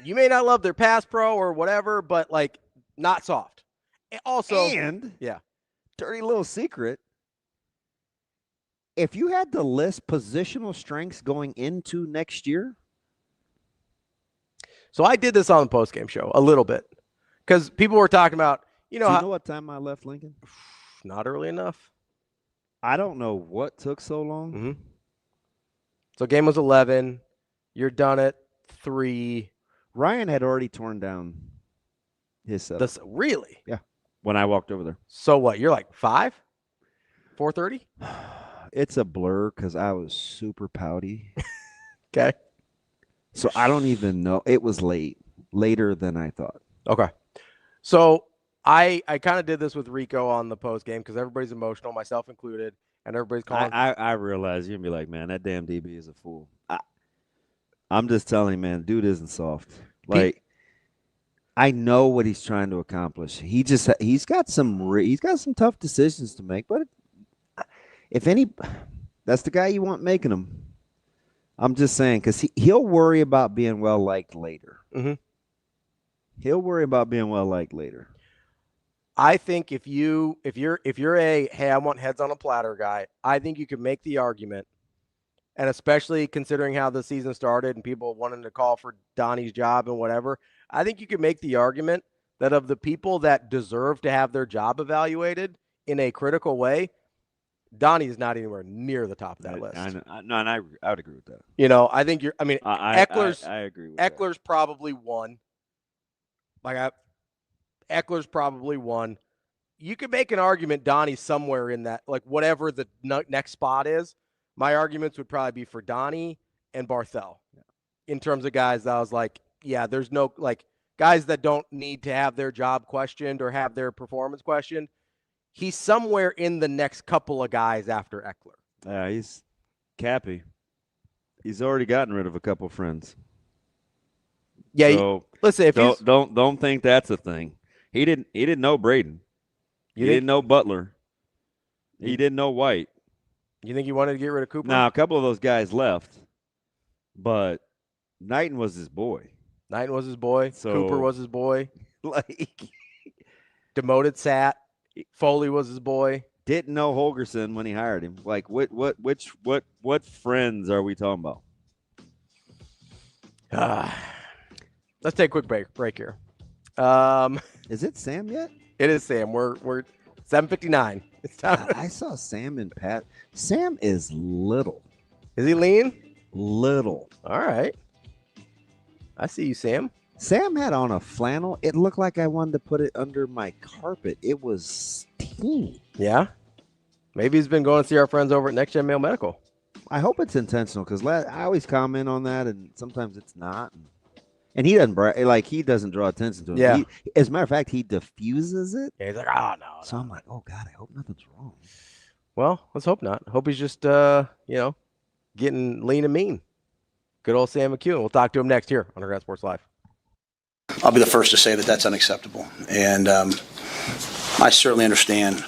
You may not love their pass pro or whatever, but like not soft. Also, dirty little secret. If you had to list positional strengths going into next year. So I did this on the postgame show a little bit because people were talking about, Do you know what time I left Lincoln? Not early enough. I don't know what took so long. Mm-hmm. So game was 11. You're done at 3. Ryan had already torn down his setup. Really? Yeah. When I walked over there. So what? You're like 5? 4:30? It's a blur because I was super pouty. Okay. So I don't even know. It was later than I thought. Okay. So I kind of did this with Rico on the post game because everybody's emotional, myself included, and everybody's calling. I realize you're going to be like, man, that damn DB is a fool. I'm just telling you, man, dude isn't soft. Like, I know what he's trying to accomplish. He's got some tough decisions to make, but that's the guy you want making them. I'm just saying, because he'll worry about being well liked later. Mm-hmm. He'll worry about being well liked later. I think if you're a hey, I want heads on a platter guy, I think you could make the argument, and especially considering how the season started and people wanting to call for Donnie's job and whatever, I think you could make the argument that of the people that deserve to have their job evaluated in a critical way, Donnie is not anywhere near the top of that list. I would agree with that. I think Eckler's. I agree with Eckler's probably 1. Eckler's probably 1. You could make an argument Donnie's somewhere in that, like whatever the next spot is. My arguments would probably be for Donnie and Barthel in terms of guys that I was like, yeah, there's no guys that don't need to have their job questioned or have their performance questioned. He's somewhere in the next couple of guys after Eckler. Yeah, he's Cappy. He's already gotten rid of a couple friends. Yeah, so listen. If don't think that's a thing. He didn't know Braden. He didn't know Butler. He didn't know White. You think he wanted to get rid of Cooper? Now a couple of those guys left, but Knighton was his boy. So, Cooper was his boy. Like demoted Sat. Foley was his boy. Didn't know Holgerson when he hired him. Like what friends are we talking about? Let's take a quick break here. Is it Sam yet? It is Sam. We're 7:59. It's time. I saw Sam and Pat. Sam is little. Is he lean? Little. All right. I see you, Sam. Sam had on a flannel. It looked like I wanted to put it under my carpet. It was teeny. Yeah. Maybe he's been going to see our friends over at Next Gen Male Medical. I hope it's intentional because I always comment on that, and sometimes it's not. And he doesn't he doesn't draw attention to it. Yeah. As a matter of fact, he diffuses it. Yeah, he's like, oh no. So I'm like, oh God, I hope nothing's wrong. Well, let's hope not. Hope he's just getting lean and mean. Good old Sam McKEWON. We'll talk to him next here on Hurrdat Sports Live. I'll be the first to say that that's unacceptable. And I certainly understand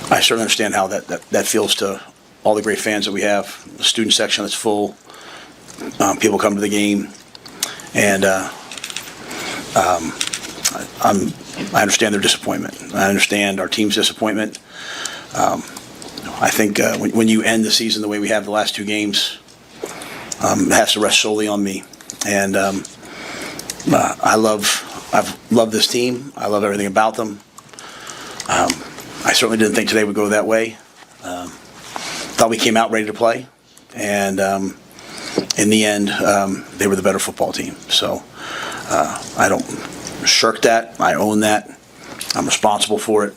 I certainly understand how that feels to all the great fans that we have. The student section that's full. People come to the game, and I understand their disappointment. I understand our team's disappointment. I think when you end the season the way we have the last two games, it has to rest solely on me. And I've loved this team. I love everything about them. I certainly didn't think today would go that way. Thought we came out ready to play, and in the end, they were the better football team. So I don't shirk that. I own that. I'm responsible for it.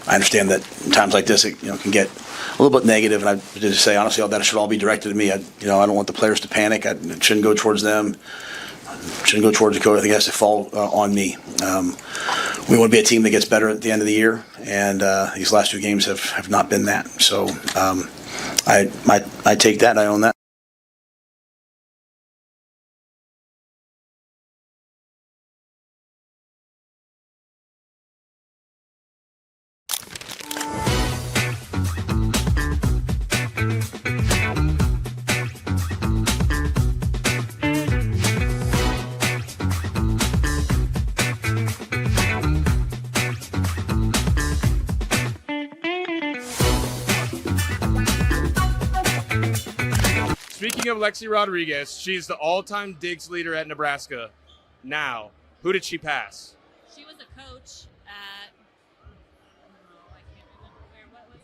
I understand that in times like this, it can get a little bit negative, and I just say honestly, all that should all be directed at me. I don't want the players to panic. It shouldn't go towards them. It shouldn't go towards the coach. I think it has to fall on me. We want to be a team that gets better at the end of the year, and these last two games have not been that. So I take that. I own that. Speaking of Lexi Rodriguez, she's the all-time digs leader at Nebraska. Now, who did she pass? She was a coach at, I can't remember what was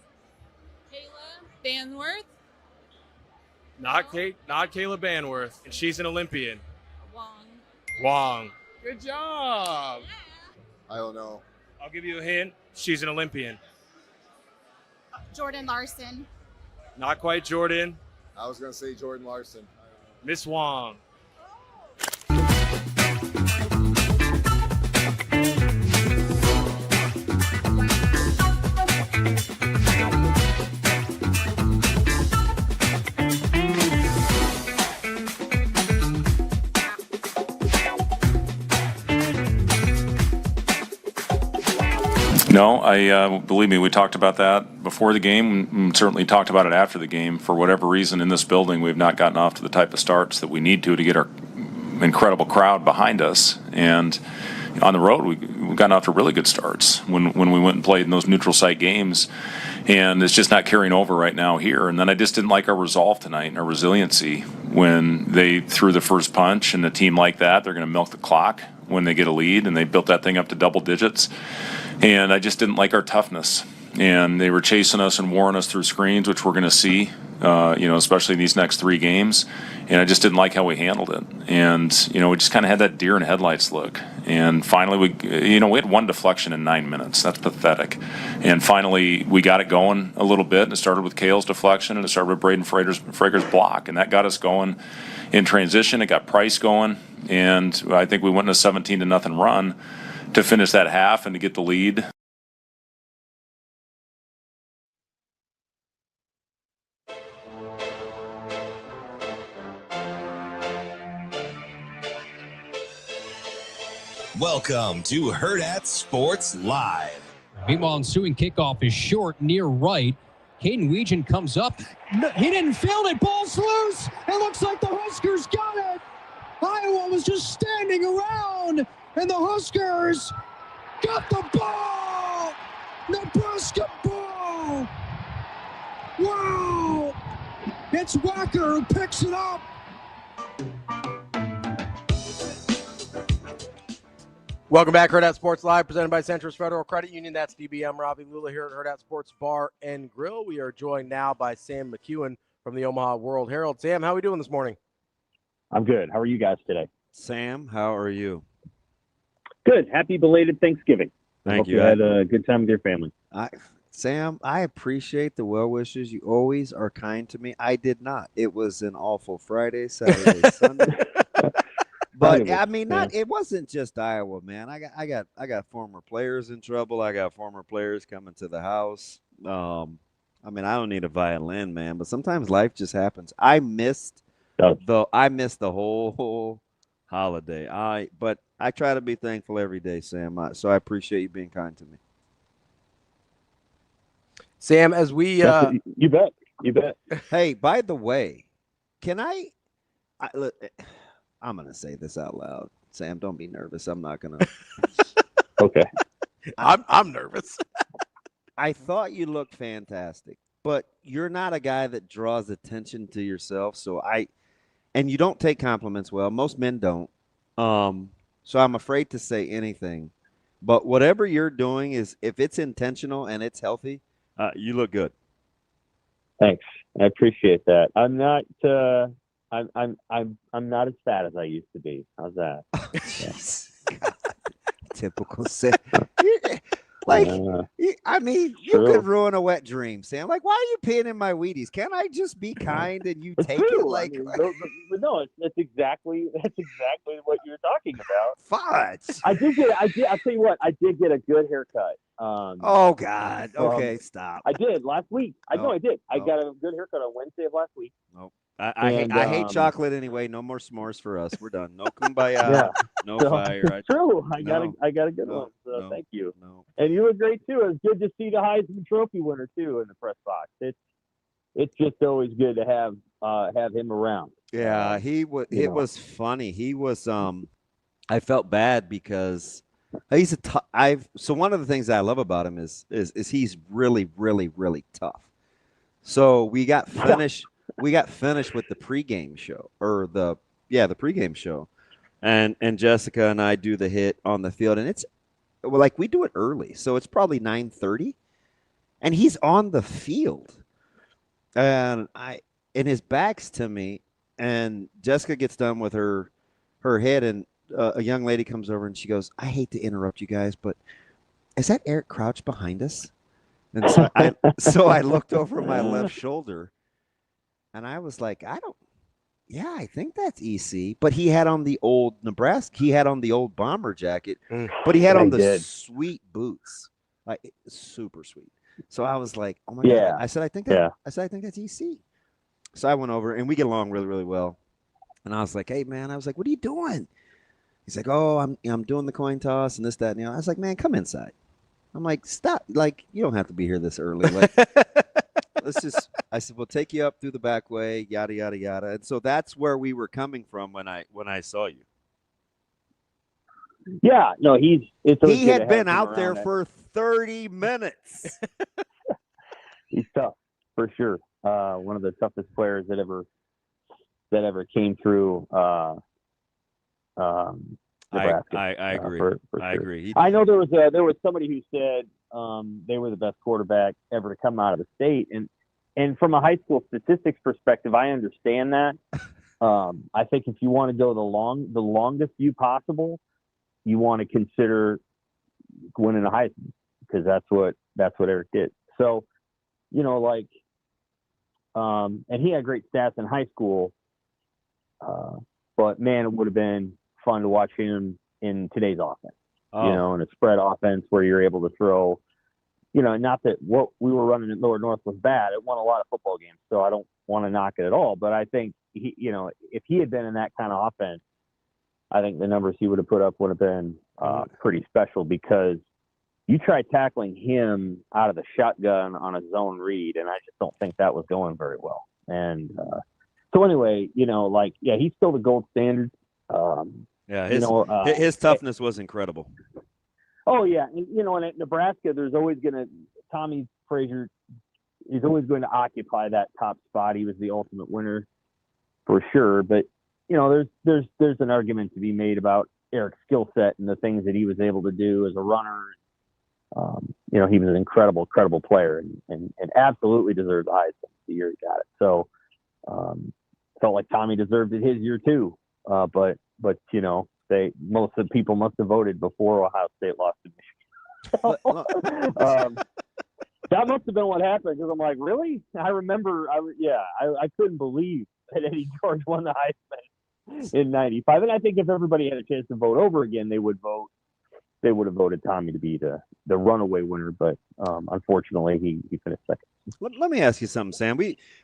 it? Kayla Banworth? Not Kayla Banworth, and she's an Olympian. Wong. Good job. Yeah. I don't know. I'll give you a hint. She's an Olympian. Jordan Larson. Not quite Jordan. I was going to say Jordan Larson. Miss Wong. No, believe me, we talked about that before the game, and certainly talked about it after the game. For whatever reason, in this building, we've not gotten off to the type of starts that we need to get our incredible crowd behind us. And on the road, we've gotten off to really good starts when we went and played in those neutral site games. And it's just not carrying over right now here. And then I just didn't like our resolve tonight and our resiliency when they threw the first punch. And a team like that, they're going to milk the clock when they get a lead, and they built that thing up to double digits. And I just didn't like our toughness. And they were chasing us and warring us through screens, which we're going to see, especially in these next three games. And I just didn't like how we handled it. And, we just kind of had that deer in headlights look. And finally, we had one deflection in 9 minutes. That's pathetic. And finally, we got it going a little bit. And it started with Kale's deflection, and it started with Braden Frager's block. And that got us going in transition. It got Price going. And I think we went in a 17-0 run to finish that half and to get the lead. Welcome to Hurrdat Sports Live. Meanwhile, ensuing kickoff is short, near right. Caden Weegan comes up. No, he didn't field it. Ball's loose. It looks like the Huskers got it. Iowa was just standing around, and the Huskers got the ball. Nebraska ball. Wow. It's Wacker who picks it up. Welcome back, Hurrdat Sports Live, presented by Centris Federal Credit Union. That's DBM Ravi Lulla here at Hurrdat Sports Bar and Grill. We are joined now by Sam McKEWON from the Omaha World Herald. Sam, how are we doing this morning? I'm good. How are you guys today? Sam, how are you? Good. Happy belated Thanksgiving. Thank you. Hope you had a good time with your family. Sam, I appreciate the well wishes. You always are kind to me. I did not. It was an awful Friday, Saturday, Sunday. But I mean, it wasn't just Iowa, man. I got former players in trouble. I got former players coming to the house. I mean, I don't need a violin, man, but sometimes life just happens. I missed the whole holiday. But I try to be thankful every day, Sam. So I appreciate you being kind to me. Sam, as we you bet. Hey, by the way, can look, I'm going to say this out loud. Sam, don't be nervous. I'm not going to. Okay. I'm nervous. I thought you looked fantastic, but you're not a guy that draws attention to yourself. And you don't take compliments well. Most men don't. So I'm afraid to say anything. But whatever you're doing is, if it's intentional and it's healthy, you look good. Thanks. I appreciate that. I'm not. I'm not as fat as I used to be. How's that? God, typical Sam. I mean, you could ruin a wet dream, Sam. Like, why are you peeing in my Wheaties? Can't I just be kind and you take it? Like, no, that's exactly what you're talking about. Fudge. I'll tell you what. I did get a good haircut. Oh God. Okay, stop. I did last week. I did. I got a good haircut on Wednesday of last week. Nope. I hate chocolate anyway. No more s'mores for us. We're done. No kumbaya. No fire. True. I got a good one. So thank you. No. And you were great too. It was good to see the Heisman Trophy winner too in the press box. It's just always good to have him around. Yeah, he was. It was funny. He was. I felt bad because he's So one of the things that I love about him is he's really, really, really tough. So we got finished. We got finished with the pregame show, or the pregame show, and Jessica and I do the hit on the field, and it's like we do it early, so it's probably 9:30, and he's on the field, and his back's to me, and Jessica gets done with her hit, and a young lady comes over and she goes, "I hate to interrupt you guys, but is that Eric Crouch behind us?" And so I looked over my left shoulder. And I was like, I think that's EC. But he had on the old Nebraska. He had on the old bomber jacket. But he had on the sweet boots. Like, super sweet. So I was like, oh my God. I said, I think that's EC. So I went over, and we get along really, really well. And I was like, hey, man. I was like, what are you doing? He's like, oh, I'm doing the coin toss and this, that, and the other. I was like, man, come inside. I'm like, stop. Like, you don't have to be here this early. Like, I said, we'll take you up through the back way, yada, yada, yada. And so that's where we were coming from when I saw you. Yeah, no, he had been out there for 30 minutes. He's tough, for sure. One of the toughest players that ever came through Nebraska. I agree. For I sure. agree. I know there was somebody who said they were the best quarterback ever to come out of the state, and from a high school statistics perspective, I understand that. I think if you want to go the longest view possible, you want to consider winning a Heisman, because that's what Eric did. So, and he had great stats in high school, but man, it would have been fun to watch him in today's offense. In a spread offense where you're able to throw, not that what we were running at Lower North was bad. It won a lot of football games, so I don't want to knock it at all. But I think if he had been in that kind of offense, I think the numbers he would have put up would have been pretty special, because you try tackling him out of the shotgun on a zone read, and I just don't think that was going very well. And so anyway, he's still the gold standard. His toughness was incredible. Oh yeah, and at Nebraska, there's always Tommy Frazier is always going to occupy that top spot. He was the ultimate winner for sure, but there's an argument to be made about Eric's skill set and the things that he was able to do as a runner. He was an incredible player and absolutely deserved the Heisman the year he got it. So felt like Tommy deserved it his year too. But most of the people must have voted before Ohio State lost to Michigan. That must have been what happened, because I'm like, really? I remember, I couldn't believe that Eddie George won the Heisman in '95. And I think if everybody had a chance to vote over again, they would have voted Tommy to be the the runaway winner, but unfortunately he finished second. Let me ask you something, Sam.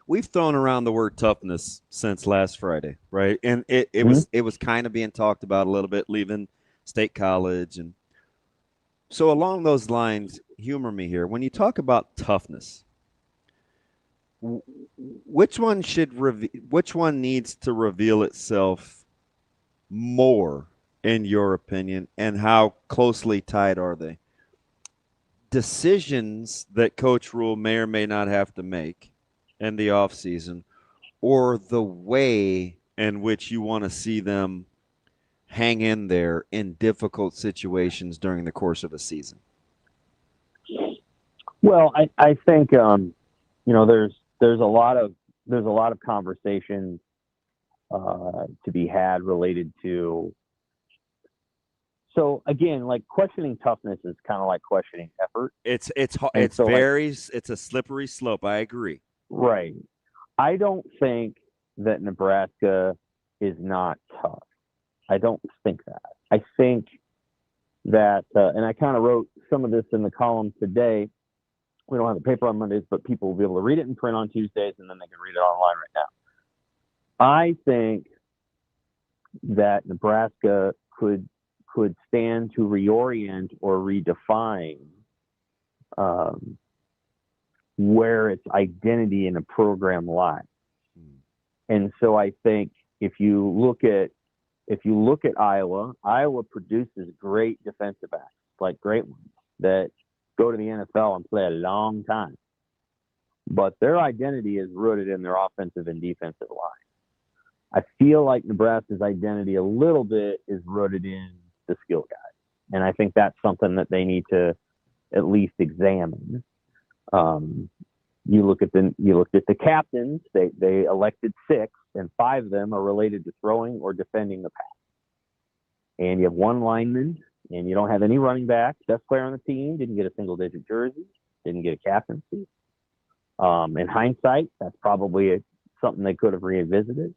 We've thrown around the word toughness since last Friday, right? And it was kind of being talked about a little bit, leaving State College, and so along those lines, humor me here. When you talk about toughness, which one needs to reveal itself more, in your opinion, and how closely tied are they? Decisions that Coach Rule may or may not have to make in the offseason, or the way in which you want to see them hang in there in difficult situations during the course of a season? Well, I think there's a lot of conversation to be had related to. So again, like, questioning toughness is kind of like questioning effort. It's a slippery slope. I agree. Right. I don't think that Nebraska is not tough. I don't think that. I think that, and I kind of wrote some of this in the column today. We don't have the paper on Mondays, but people will be able to read it in print on Tuesdays, and then they can read it online right now. I think that Nebraska could stand to reorient or redefine where its identity in a program lies. And so I think if you look at Iowa produces great defensive backs, like great ones that go to the NFL and play a long time. But their identity is rooted in their offensive and defensive line. I feel like Nebraska's identity a little bit is rooted in the skill guys. And I think that's something that they need to at least examine. You looked at the captains, they elected 6, and 5 of them are related to throwing or defending the pass. And you have 1 lineman, and you don't have any running backs. Best player on the team didn't get a single-digit jersey, didn't get a captaincy. In hindsight, that's probably something they could have revisited.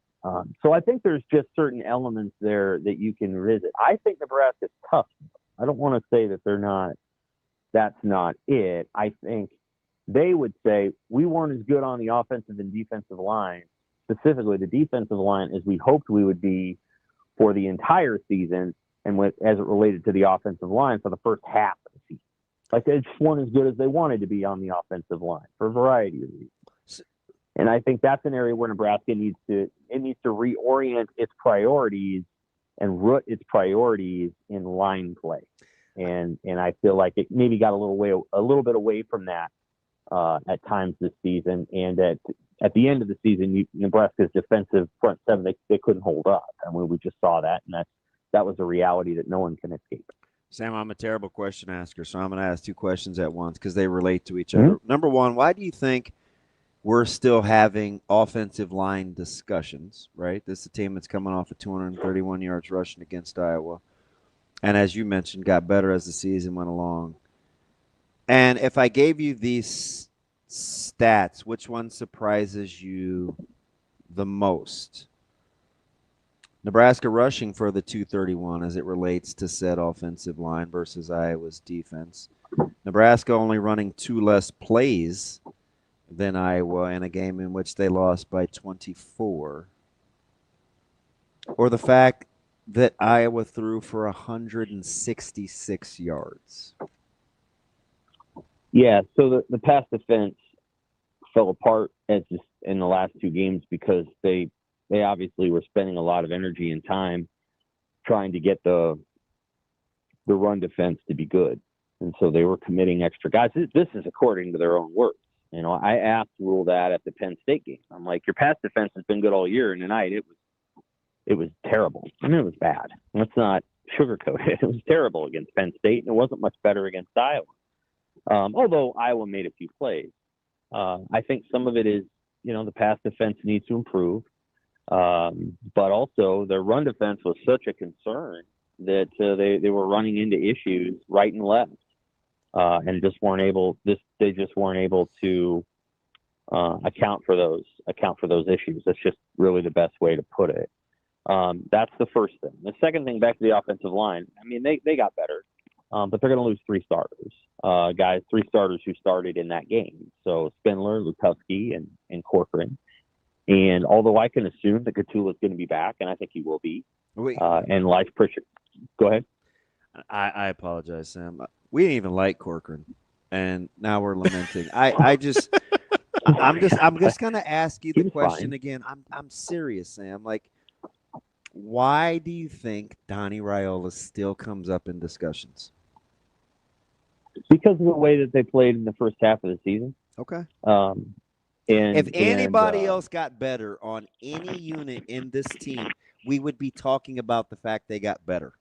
So I think there's just certain elements there that you can revisit. I think Nebraska's tough. I don't want to say that they're not. That's not it. I think they would say we weren't as good on the offensive and defensive line, specifically the defensive line, as we hoped we would be for the entire season, and as it related to the offensive line for the first half of the season. Like, they just weren't as good as they wanted to be on the offensive line for a variety of reasons. And I think that's an area where Nebraska needs to reorient its priorities and root its priorities in line play. And I feel like it maybe got a little bit away from that at times this season. And at the end of the season, Nebraska's defensive front seven, they couldn't hold up. I mean, we just saw that, and that was a reality that no one can escape. Sam, I'm a terrible question asker, so I'm going to ask 2 questions at once because they relate to each other. Number one, why do you think we're still having offensive line discussions, right? This is a team that's coming off of 231 yards rushing against Iowa. And as you mentioned, got better as the season went along. And if I gave you these stats, which one surprises you the most? Nebraska rushing for the 231 as it relates to said offensive line versus Iowa's defense. Nebraska only running 2 less plays than Iowa in a game in which they lost by 24. Or the fact that Iowa threw for 166 yards. Yeah, so the pass defense fell apart in the last 2 games because they obviously were spending a lot of energy and time trying to get the run defense to be good. And so they were committing extra guys. This is according to their own words. You know, I asked Rule that at the Penn State game. I'm like, your pass defense has been good all year, and tonight it was terrible. I mean, it was bad. Let's not sugarcoat it. It was terrible against Penn State, and it wasn't much better against Iowa. Although Iowa made a few plays. I think some of it is, the pass defense needs to improve. But also their run defense was such a concern that they were running into issues right and left. And just weren't able to account for those issues. That's just really the best way to put it. That's the first thing. The second thing, back to the offensive line. I mean, they got better. but they're going to lose 3 starters. Guys, 3 starters who started in that game. So Spindler, Lukowski, and Corcoran. And although I can assume that Gatula is going to be back, and I think he will be, and Life Pritchard. Go ahead. I apologize, Sam. We didn't even like Corcoran, and now we're lamenting. I'm just going to ask you the question again. I'm serious, Sam. Like, why do you think Donnie Raiola still comes up in discussions? Because of the way that they played in the first half of the season. Okay. If anybody else got better on any unit in this team, we would be talking about the fact they got better,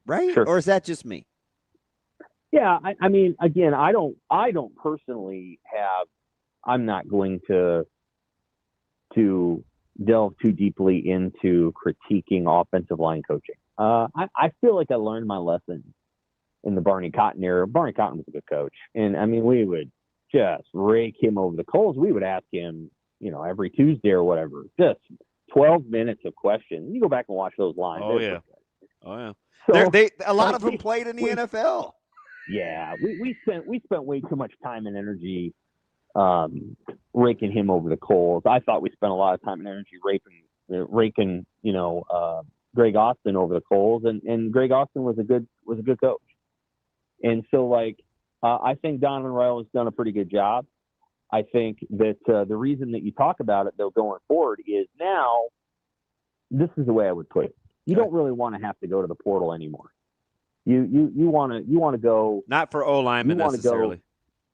right? Sure. Or is that just me? Yeah, I mean, again, I don't personally have. I'm not going to delve too deeply into critiquing offensive line coaching. I feel like I learned my lesson in the Barney Cotton era. Barney Cotton was a good coach, and I mean, we would just rake him over the coals. We would ask him, every Tuesday or whatever, just 12 minutes of questions. You go back and watch those lines. Oh yeah. So, a lot of them played in the NFL. Yeah, we spent way too much time and energy raking him over the coals. I thought we spent a lot of time and energy raking Greg Austin over the coals, and Greg Austin was a good coach. And so, I think Donovan Raiola has done a pretty good job. I think that the reason that you talk about it, though, going forward is now, this is the way I would put it. You don't really want to have to go to the portal anymore. You want to go, not for O-linemen necessarily.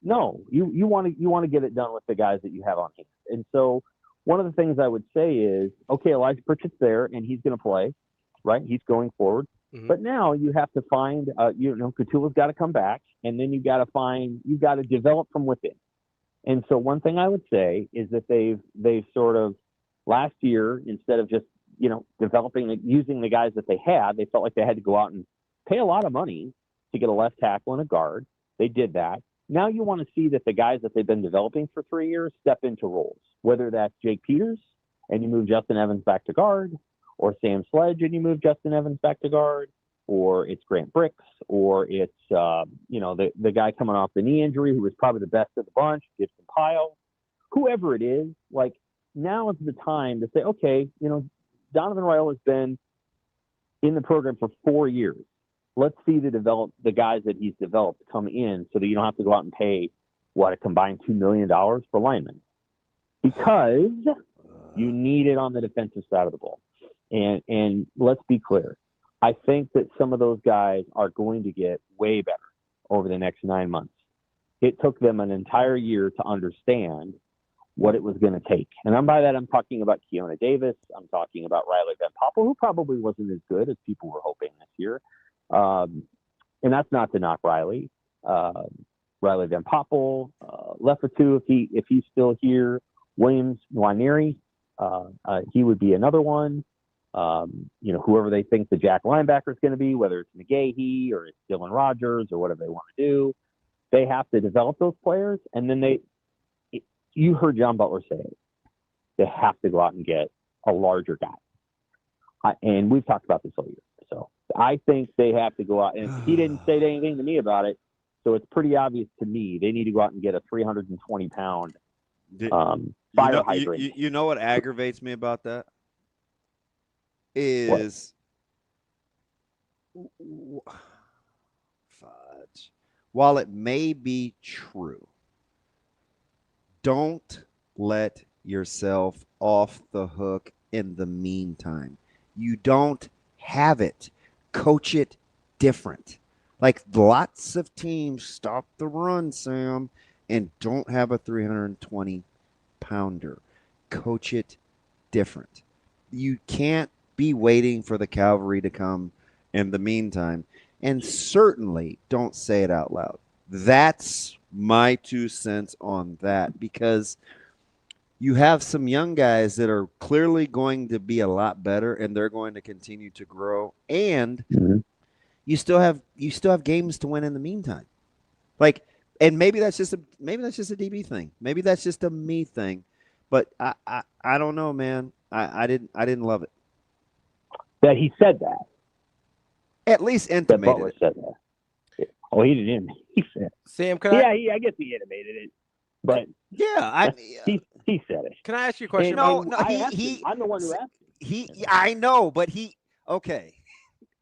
No, you want to get it done with the guys that you have on hand. And so one of the things I would say is, okay, Elijah Pritchett's there and he's going to play, right? He's going forward. Mm-hmm. But now you have to find, Gatula's got to come back, and then you've got to develop from within. And so one thing I would say is that they've sort of last year, instead of just, developing, using the guys that they had, they felt like they had to go out and pay a lot of money to get a left tackle and a guard. They did that. Now you want to see that the guys that they've been developing for 3 years step into roles, whether that's Jake Peters and you move Justin Evans back to guard, or Sam Sledge and you move Justin Evans back to guard, or it's Grant Bricks, or it's, the guy coming off the knee injury who was probably the best of the bunch, Gibson Pyle, whoever it is. Like, now is the time to say, okay, Donovan Raiola has been in the program for 4 years. Let's see the guys that he's developed come in so that you don't have to go out and pay a combined $2 million for linemen, because you need it on the defensive side of the ball. And let's be clear. I think that some of those guys are going to get way better over the next 9 months. It took them an entire year to understand what it was going to take. And by that, I'm talking about Keona Davis. I'm talking about Riley Van Poppel, who probably wasn't as good as people were hoping this year. And that's not to knock Riley. Riley Van Poppel, Lefatu, if he's still here, Williams Nwaneri, he would be another one. Whoever they think the jack linebacker is going to be, whether it's McGahee or it's Dylan Rogers or whatever they want to do, they have to develop those players. And then you heard John Butler say it, they have to go out and get a larger guy. And we've talked about this all year. So I think they have to go out, and he didn't say anything to me about it. So it's pretty obvious to me they need to go out and get a 320-pound fire hydrant. You know what aggravates me about that? Is fudge. While it may be true, don't let yourself off the hook in the meantime. You don't have it. Coach it different. Like, lots of teams stop the run, Sam, and don't have a 320-pounder. Coach it different. You can't be waiting for the cavalry to come in the meantime. And certainly don't say it out loud. That's my 2 cents on that, because you have some young guys that are clearly going to be a lot better, and they're going to continue to grow. And you still have games to win in the meantime. Like, and maybe that's just a DB thing. Maybe that's just a me thing. But I don't know, man. I didn't love it. That he said that. At least intimated. That Butler said that. Oh, he didn't. He said, Sam, I guess he intimated it, but he said it. Can I ask you a question? No, I'm the one who asked him. I know, but okay.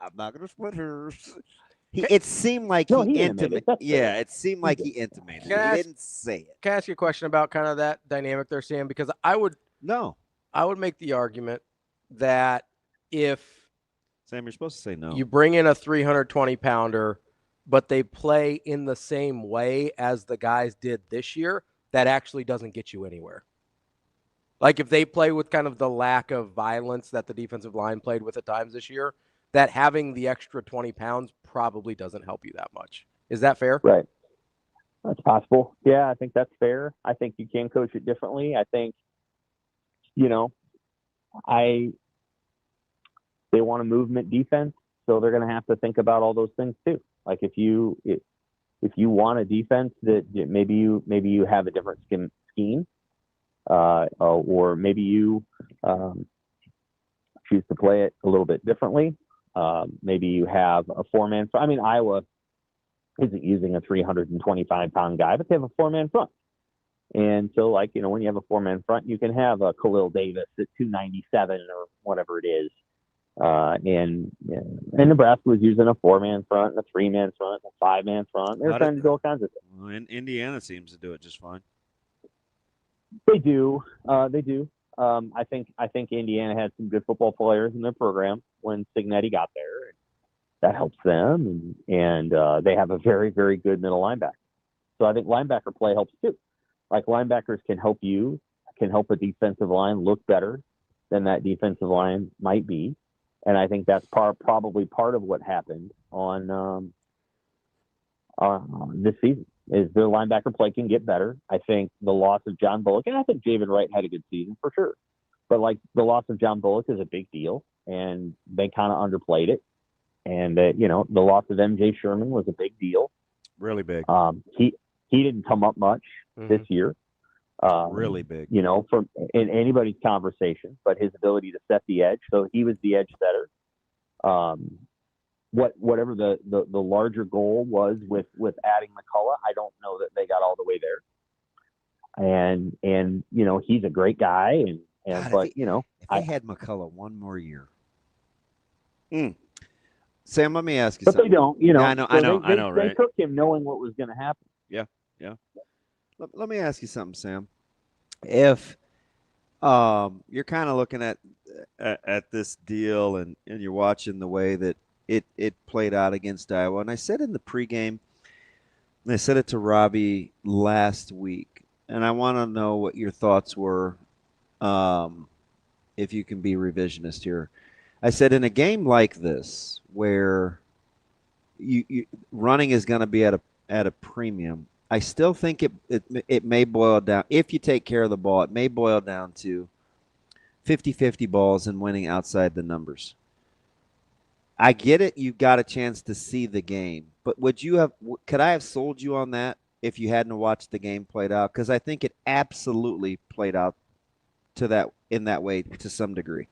I'm not going to split hairs. It seemed like he intimated. Yeah, it seemed like he intimated. He didn't say it. Can I ask you a question about kind of that dynamic there, Sam? Because I would make the argument that if Sam, you're supposed to say no. You bring in a 320-pounder, but they play in the same way as the guys did this year, that actually doesn't get you anywhere. Like if they play with kind of the lack of violence that the defensive line played with at times this year, that having the extra 20 pounds probably doesn't help you that much. Is that fair? Right. That's possible. Yeah, I think that's fair. I think you can coach it differently. I think, they want a movement defense, so they're going to have to think about all those things too. Like if you want a defense that maybe you have a different scheme, or maybe you choose to play it a little bit differently. Maybe you have a four-man. I mean, Iowa isn't using a 325-pound guy, but they have a four-man front. And so, when you have a four-man front, you can have a Khalil Davis at 297 or whatever it is. And Nebraska was using a four-man front, and a three-man front, and a five-man front. They're trying to do all kinds of things. Well, Indiana seems to do it just fine. They do. They do. I think Indiana had some good football players in their program when Cignetti got there. That helps them, and they have a very, very good middle linebacker. So I think linebacker play helps too. Like linebackers can help a defensive line look better than that defensive line might be, and I think that's probably part of what happened on this season. Is their linebacker play can get better. I think the loss of John Bullock, and I think Javen Wright had a good season for sure, but the loss of John Bullock is a big deal, and they kind of underplayed it. And the loss of MJ Sherman was a big deal, really big. He didn't come up much this year, really big. From in anybody's conversation, but his ability to set the edge. So he was the edge setter. Whatever the larger goal was with adding McCullough, I don't know that they got all the way there. And he's a great guy, God, if I had McCullough one more year. Sam, let me ask you but something. They don't, Yeah, I know, right? They took him knowing what was going to happen. Yeah. Let me ask you something, Sam. If you're kind of looking at this deal and you're watching the way that it played out against Iowa, and I said in the pregame, and I said it to Ravi last week, and I want to know what your thoughts were, if you can be revisionist here. I said in a game like this, where you running is going to be at a premium, I still think it may boil down, if you take care of the ball, it may boil down to 50-50 balls and winning outside the numbers. I get it. You got a chance to see the game, but could I have sold you on that if you hadn't watched the game played out? Because I think it absolutely played out in that way to some degree.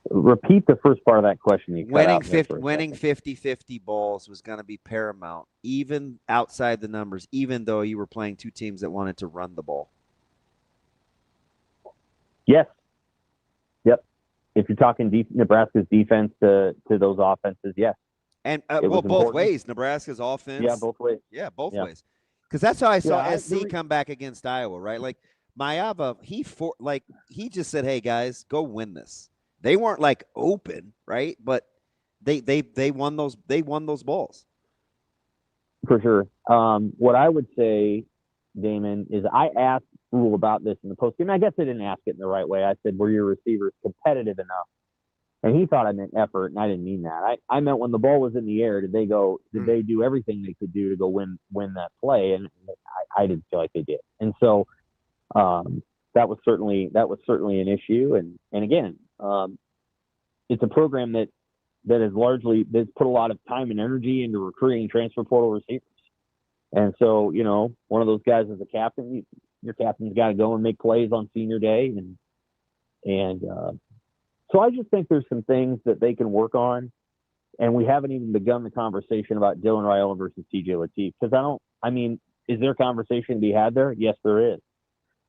Repeat the first part of that question. Winning 50-50 balls was going to be paramount, even outside the numbers, even though you were playing two teams that wanted to run the ball. Yes. Yep. If you're talking Nebraska's defense to those offenses, yes. And both ways. Nebraska's offense. Yeah, both ways. Yeah, both ways. Because that's how I saw SC come back against Iowa, right? Like Maeva, he just said, "Hey guys, go win this." They weren't open, right? But they won those balls. For sure. What I would say, Damon, is I asked Rule about this in the postgame. I guess I didn't ask it in the right way. I said, "Were your receivers competitive enough?" And he thought I meant effort, and I didn't mean that. I meant when the ball was in the air, did they do everything they could do to go win that play? And I didn't feel like they did. And so that was certainly an issue. And again, it's a program that has that's put a lot of time and energy into recruiting transfer portal receivers. And so, one of those guys as a captain, your captain's got to go and make plays on senior day. And so I just think there's some things that they can work on And we haven't even begun the conversation about Dylan Raiola versus TJ Lateef. Because is there a conversation to be had there? Yes, there is.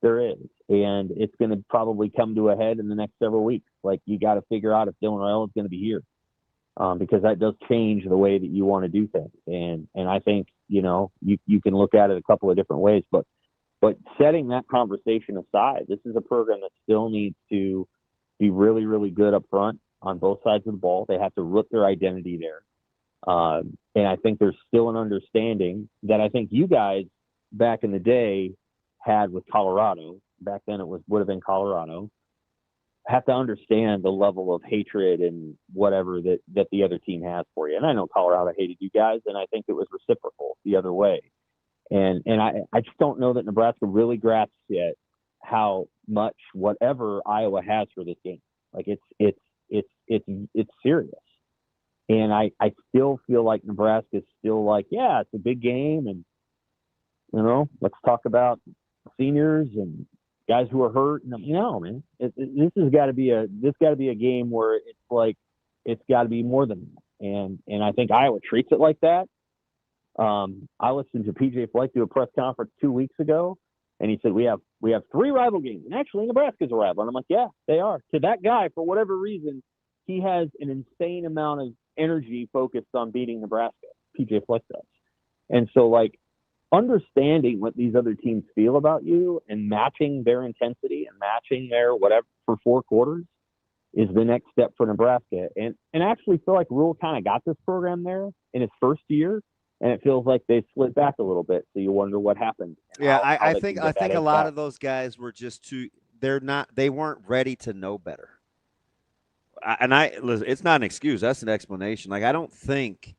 There is. And it's going to probably come to a head in the next several weeks. Like, you got to figure out if Dylan Raiola is going to be here. Because that does change the way that you want to do things. And I think, you can look at it a couple of different ways. But setting that conversation aside, this is a program that still needs to be really, really good up front on both sides of the ball. They have to root their identity there. And I think there's still an understanding that I think you guys back in the day had with Colorado. Back then it would have been Colorado. Have to understand the level of hatred and whatever that the other team has for you. And I know Colorado hated you guys, and I think it was reciprocal the other way. And I just don't know that Nebraska really grasps yet how much whatever Iowa has for this game. Like, it's serious. And I still feel like Nebraska is still like, yeah, it's a big game, and let's talk about seniors and guys who are hurt. No, man, this has got to be a game where it's like it's got to be more than that. And I think Iowa treats it like that. I listened to PJ Fleck do a press conference 2 weeks ago, and he said we have 3 rival games, and actually Nebraska's a rival. And I'm like, yeah, they are. To that guy, for whatever reason, he has an insane amount of energy focused on beating Nebraska. PJ Fleck does. And so, like, understanding what these other teams feel about you and matching their intensity and matching their whatever for 4 quarters is the next step for Nebraska. And I actually feel like Rule kind of got this program there in his first year, and it feels like they slid back a little bit. So you wonder what happened. Yeah, I think a lot of those guys were just they weren't ready to know better. Listen, it's not an excuse. That's an explanation. Like, I don't think,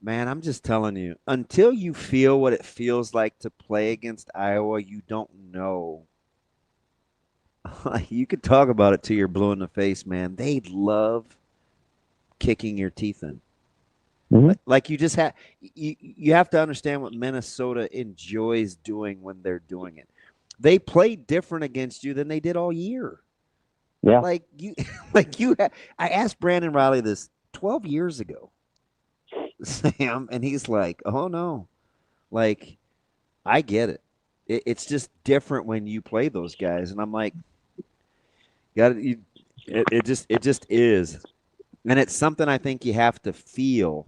man, I'm just telling you, until you feel what it feels like to play against Iowa, you don't know. You could talk about it till you're blue in the face, man. They love kicking your teeth in. Mm-hmm. Like, you just you have to understand what Minnesota enjoys doing when they're doing it. They play different against you than they did all year. Yeah. I asked Brandon Riley this 12 years ago, Sam, and he's like, "Oh no, like, I get it. It's just different when you play those guys." And I'm like, it just is, and it's something I think you have to feel,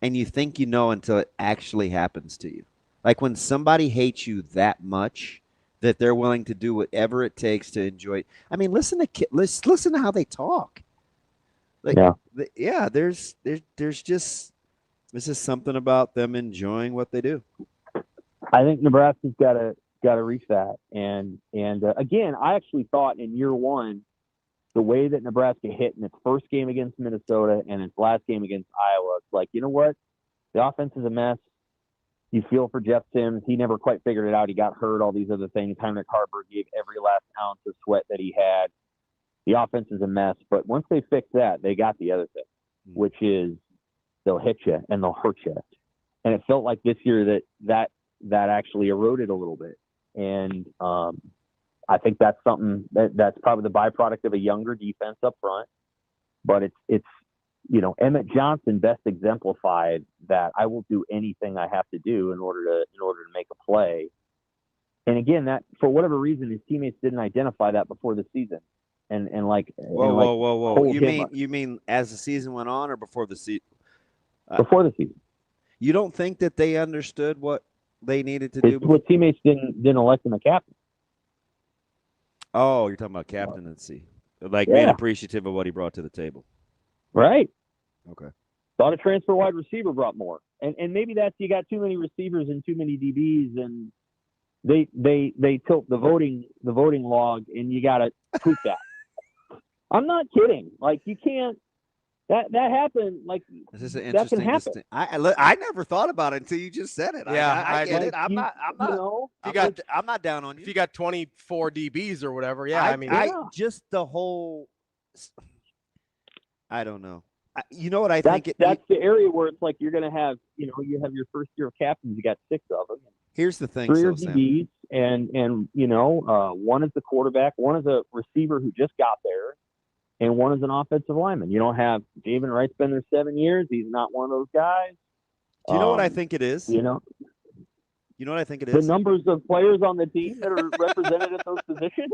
and you think you know until it actually happens to you. Like, when somebody hates you that much that they're willing to do whatever it takes to enjoy it. I mean, listen to how they talk. Like, there's just something about them enjoying what they do. I think Nebraska's got to reach that. And again, I actually thought in year one, the way that Nebraska hit in its first game against Minnesota and its last game against Iowa, it's like, you know what? The offense is a mess. You feel for Jeff Sims. He never quite figured it out. He got hurt, all these other things. Heinrich Harburg gave every last ounce of sweat that he had. The offense is a mess. But once they fix that, they got the other thing, which is they'll hit you and they'll hurt you. And it felt like this year that actually eroded a little bit. And I think that's something that's probably the byproduct of a younger defense up front. But it's Emmett Johnson best exemplified that I will do anything I have to do in order to make a play. And again, that for whatever reason, his teammates didn't identify that before the season. Whoa. You mean as the season went on or before the season? Before the season. You don't think that they understood what they needed to do? What teammates didn't elect him a captain. Oh, you're talking about captaincy. Being appreciative of what he brought to the table. Right. Okay. Thought a transfer wide receiver brought more. And maybe that's you got too many receivers and too many DBs, and they tilt the voting log, and you got to tweak that. I'm not kidding. Like, you can't. That happened. Like, this is an interesting. That can happen. I never thought about it until you just said it. Yeah, I get it. I'm not down on you. If you got 24 DBs or whatever, just the whole. I don't know. You know what I think? That's the area where it's like you're going to have, you have your first year of captains. You got 6 of them. Here's the thing. 3 are DBs, and one is the quarterback. One is a receiver who just got there. and one is an offensive lineman. You don't have David Wright's been there 7 years. He's not one of those guys. Do you know what I think it is? You know what I think it the is? numbers of players on the team that are represented at those positions.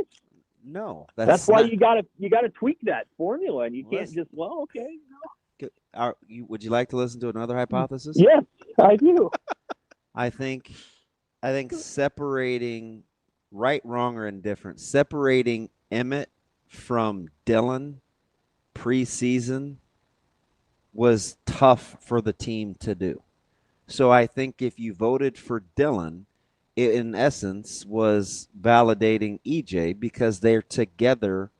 No, that's why you gotta tweak that formula, and you can't just okay. Would you like to listen to another hypothesis? Yes, I do. I think separating right, wrong, or indifferent, separating Emmett from Dylan preseason was tough for the team to do. So I think if you voted for Dylan, it in essence was validating EJ because they're together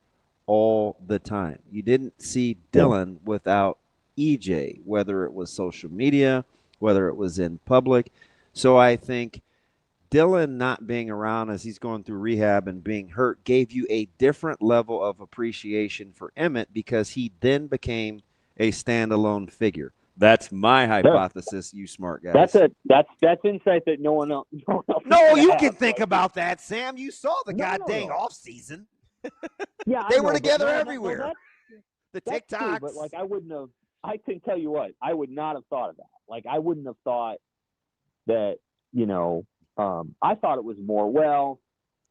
all the time. You didn't see Dylan without EJ, whether it was social media, whether it was in public. So I think Dylan not being around as he's going through rehab and being hurt gave you a different level of appreciation for Emmett because he then became a standalone figure. That's my hypothesis, you smart guys. That's insight that no one else. No, you can think about that, Sam. You saw the goddamn off season. Yeah, they were together everywhere. The TikToks, but like I wouldn't have. I can tell you what, I would not have thought of that. Like I wouldn't have thought that. I thought it was more. Well,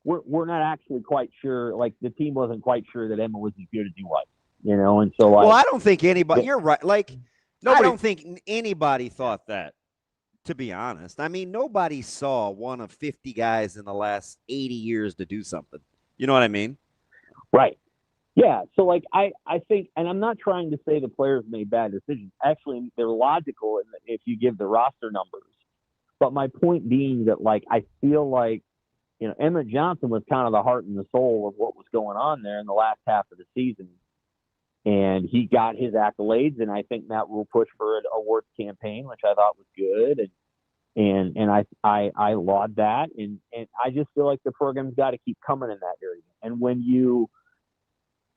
we're not actually quite sure. Like the team wasn't quite sure that Emma was as good as he was. And so like. Well, I don't think anybody. You're right. Like. I don't think anybody thought that, to be honest. I mean, nobody saw one of 50 guys in the last 80 years to do something. You know what I mean? Right. Yeah. So, like, I think, and I'm not trying to say the players made bad decisions. Actually, they're logical if you give the roster numbers. But my point being that, like, I feel like, Emmett Johnson was kind of the heart and the soul of what was going on there in the last half of the season. And he got his accolades, and I think Matt Rule pushed for an awards campaign, which I thought was good, and I laud that, and I just feel like the program's got to keep coming in that area. And when you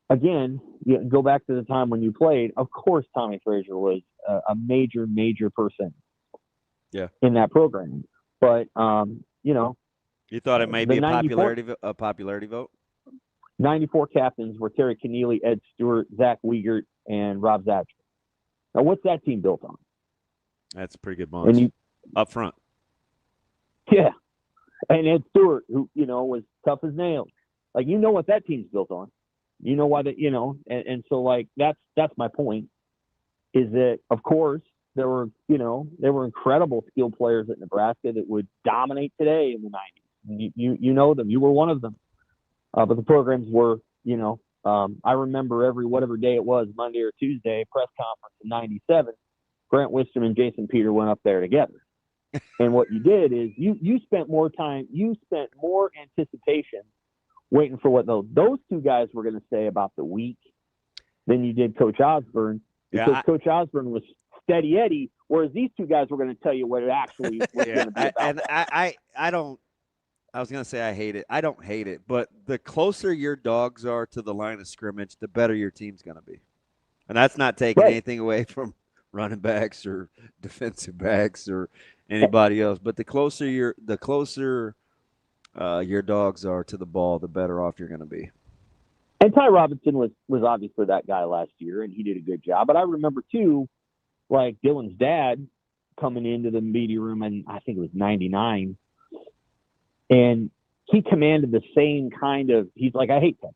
go back to the time when you played, of course Tommy Frazier was a major person, in that program. But you thought it may be a popularity vote. 94 captains were Terry Keneally, Ed Stewart, Zach Wiegert, and Rob Zatcher. Now, what's that team built on? That's a pretty good bunch. Up front. Yeah. And Ed Stewart, who, was tough as nails. Like, what that team's built on. You know why that, and so, like, that's my point, is that, of course, there were incredible skilled players at Nebraska that would dominate today in the 90s. You know them. You were one of them. But the programs were, I remember whatever day it was, Monday or Tuesday, press conference in 97, Grant Wisdom and Jason Peter went up there together. And what you did is you spent more anticipation waiting for what those two guys were going to say about the week than you did Coach Osborne, because Coach Osborne was steady Eddie, whereas these two guys were going to tell you what it actually was going to be about. And I was going to say I hate it. I don't hate it, but the closer your dogs are to the line of scrimmage, the better your team's going to be. And that's not taking anything away from running backs or defensive backs or anybody else. But the closer your dogs are to the ball, the better off you're going to be. And Ty Robinson was obviously that guy last year, and he did a good job. But I remember, too, like Dylan's dad coming into the media room, and I think it was 99, and he commanded the same kind of, he's like, I hate them,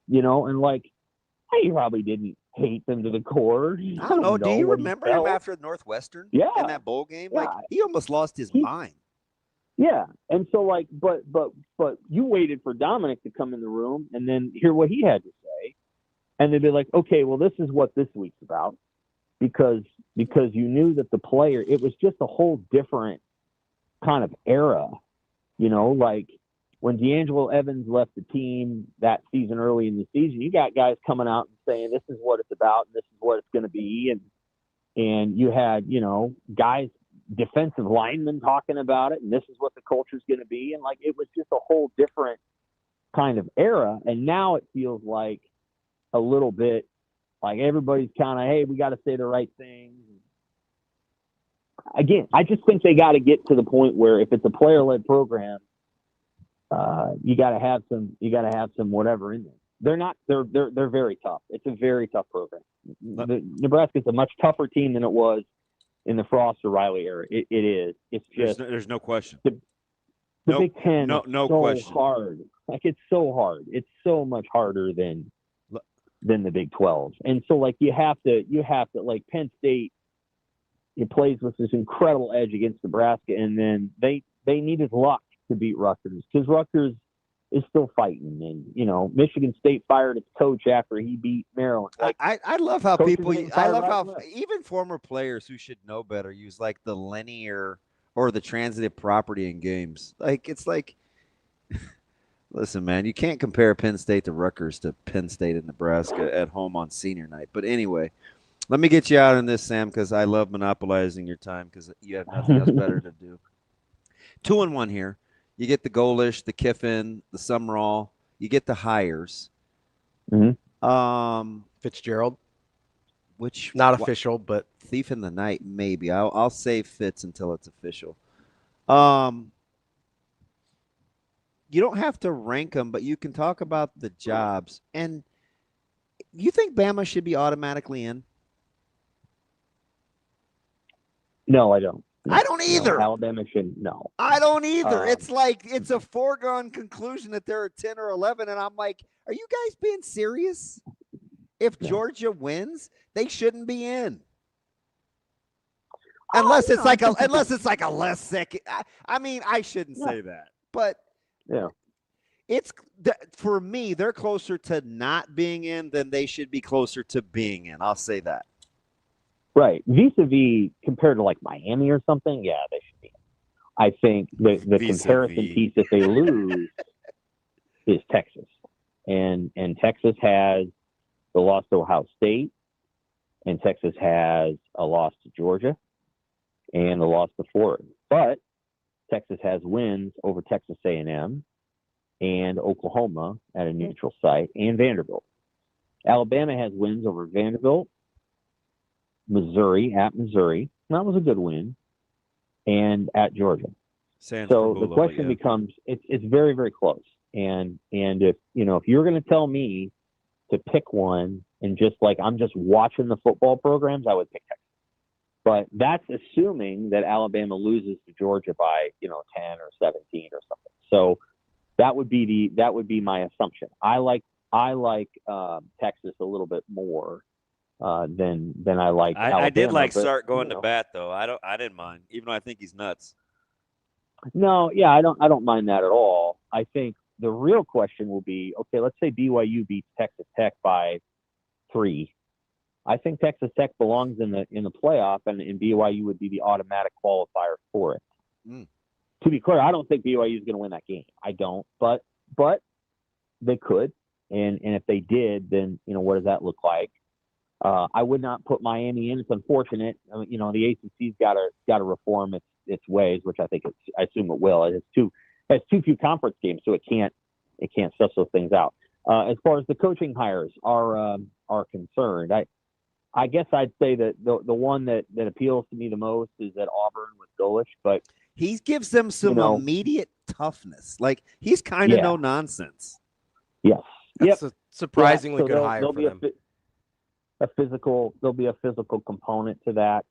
and like, he probably didn't hate them to the core. I don't know. Do you remember him after Northwestern? Yeah. In that bowl game? Yeah. Like, he almost lost his mind. Yeah. And so, like, but you waited for Dominic to come in the room and then hear what he had to say. And they'd be like, okay, well, this is what this week's about. Because you knew that the player, it was just a whole different kind of era. Like when D'Angelo Evans left the team that season, early in the season, you got guys coming out and saying, this is what it's about, and this is what it's going to be. And you had, guys, defensive linemen talking about it, and this is what the culture is going to be. And like, it was just a whole different kind of era. And now it feels like a little bit like everybody's kind of, hey, we got to say the right things. Again, I just think they got to get to the point where if it's a player-led program, you got to have some whatever in there. they're not. They're very tough. It's a very tough program. Nebraska's a much tougher team than it was in the Frost or Riley era. It is. It's just there's no question. The Big Ten is so question. hard. Like, it's so hard. It's so much harder than the Big 12. And so, like, you have to like Penn State. It plays with this incredible edge against Nebraska, and then they needed luck to beat Rutgers because Rutgers is still fighting. And, you know, Michigan State fired its coach after he beat Maryland. Like, I love how even former players who should know better use like the linear or the transitive property in games. Like, it's like, listen, man, you can't compare Penn State to Rutgers to Penn State and Nebraska at home on senior night. But anyway, let me get you out on this, Sam, because I love monopolizing your time because you have nothing else better to do. 2-1 here. You get the Golish, the Kiffin, the Summerall. You get the hires. Mm-hmm. Fitzgerald, which not official, but Thief in the Night maybe. I'll save Fitz until it's official. You don't have to rank them, but you can talk about the jobs. And you think Bama should be automatically in? No, I don't. I don't either. No, Alabama should no. I don't either. It's like it's a foregone conclusion that there are 10 or 11, and I'm like, are you guys being serious? If Georgia wins, they shouldn't be in. Unless it's like a less second. I mean, I shouldn't say that, but it's for me. They're closer to not being in than they should be closer to being in. I'll say that. Right. Vis-a-vis compared to like Miami or something, yeah, they should be. I think the comparison piece that they lose is Texas. And Texas has the loss to Ohio State, and Texas has a loss to Georgia and a loss to Florida. But Texas has wins over Texas A&M and Oklahoma at a neutral site and Vanderbilt. Alabama has wins over Vanderbilt, Missouri at Missouri. That was a good win. And at Georgia. So the question becomes, it's very, very close. And if you're going to tell me to pick one and just like I'm just watching the football programs, I would pick Texas. But that's assuming that Alabama loses to Georgia by 10 or 17 or something. So that would be my assumption. I like Texas a little bit more. Than I like. I did like Sark going to bat though. I didn't mind, even though I think he's nuts. No, yeah, I don't mind that at all. I think the real question will be, okay, let's say BYU beats Texas Tech by 3. I think Texas Tech belongs in the playoff, and BYU would be the automatic qualifier for it. To be clear, I don't think BYU is going to win that game. I don't, but they could, and if they did, then what does that look like? I would not put Miami in. It's unfortunate. The ACC's got to reform its ways, which I assume it will. It has too few conference games, so it can't suss those things out. As far as the coaching hires are concerned, I guess I'd say that the one that appeals to me the most is at Auburn with Golish, but he gives them some immediate toughness. Like he's kind of no nonsense. Yes, that's a surprisingly good hire for them. There'll be a physical component to that.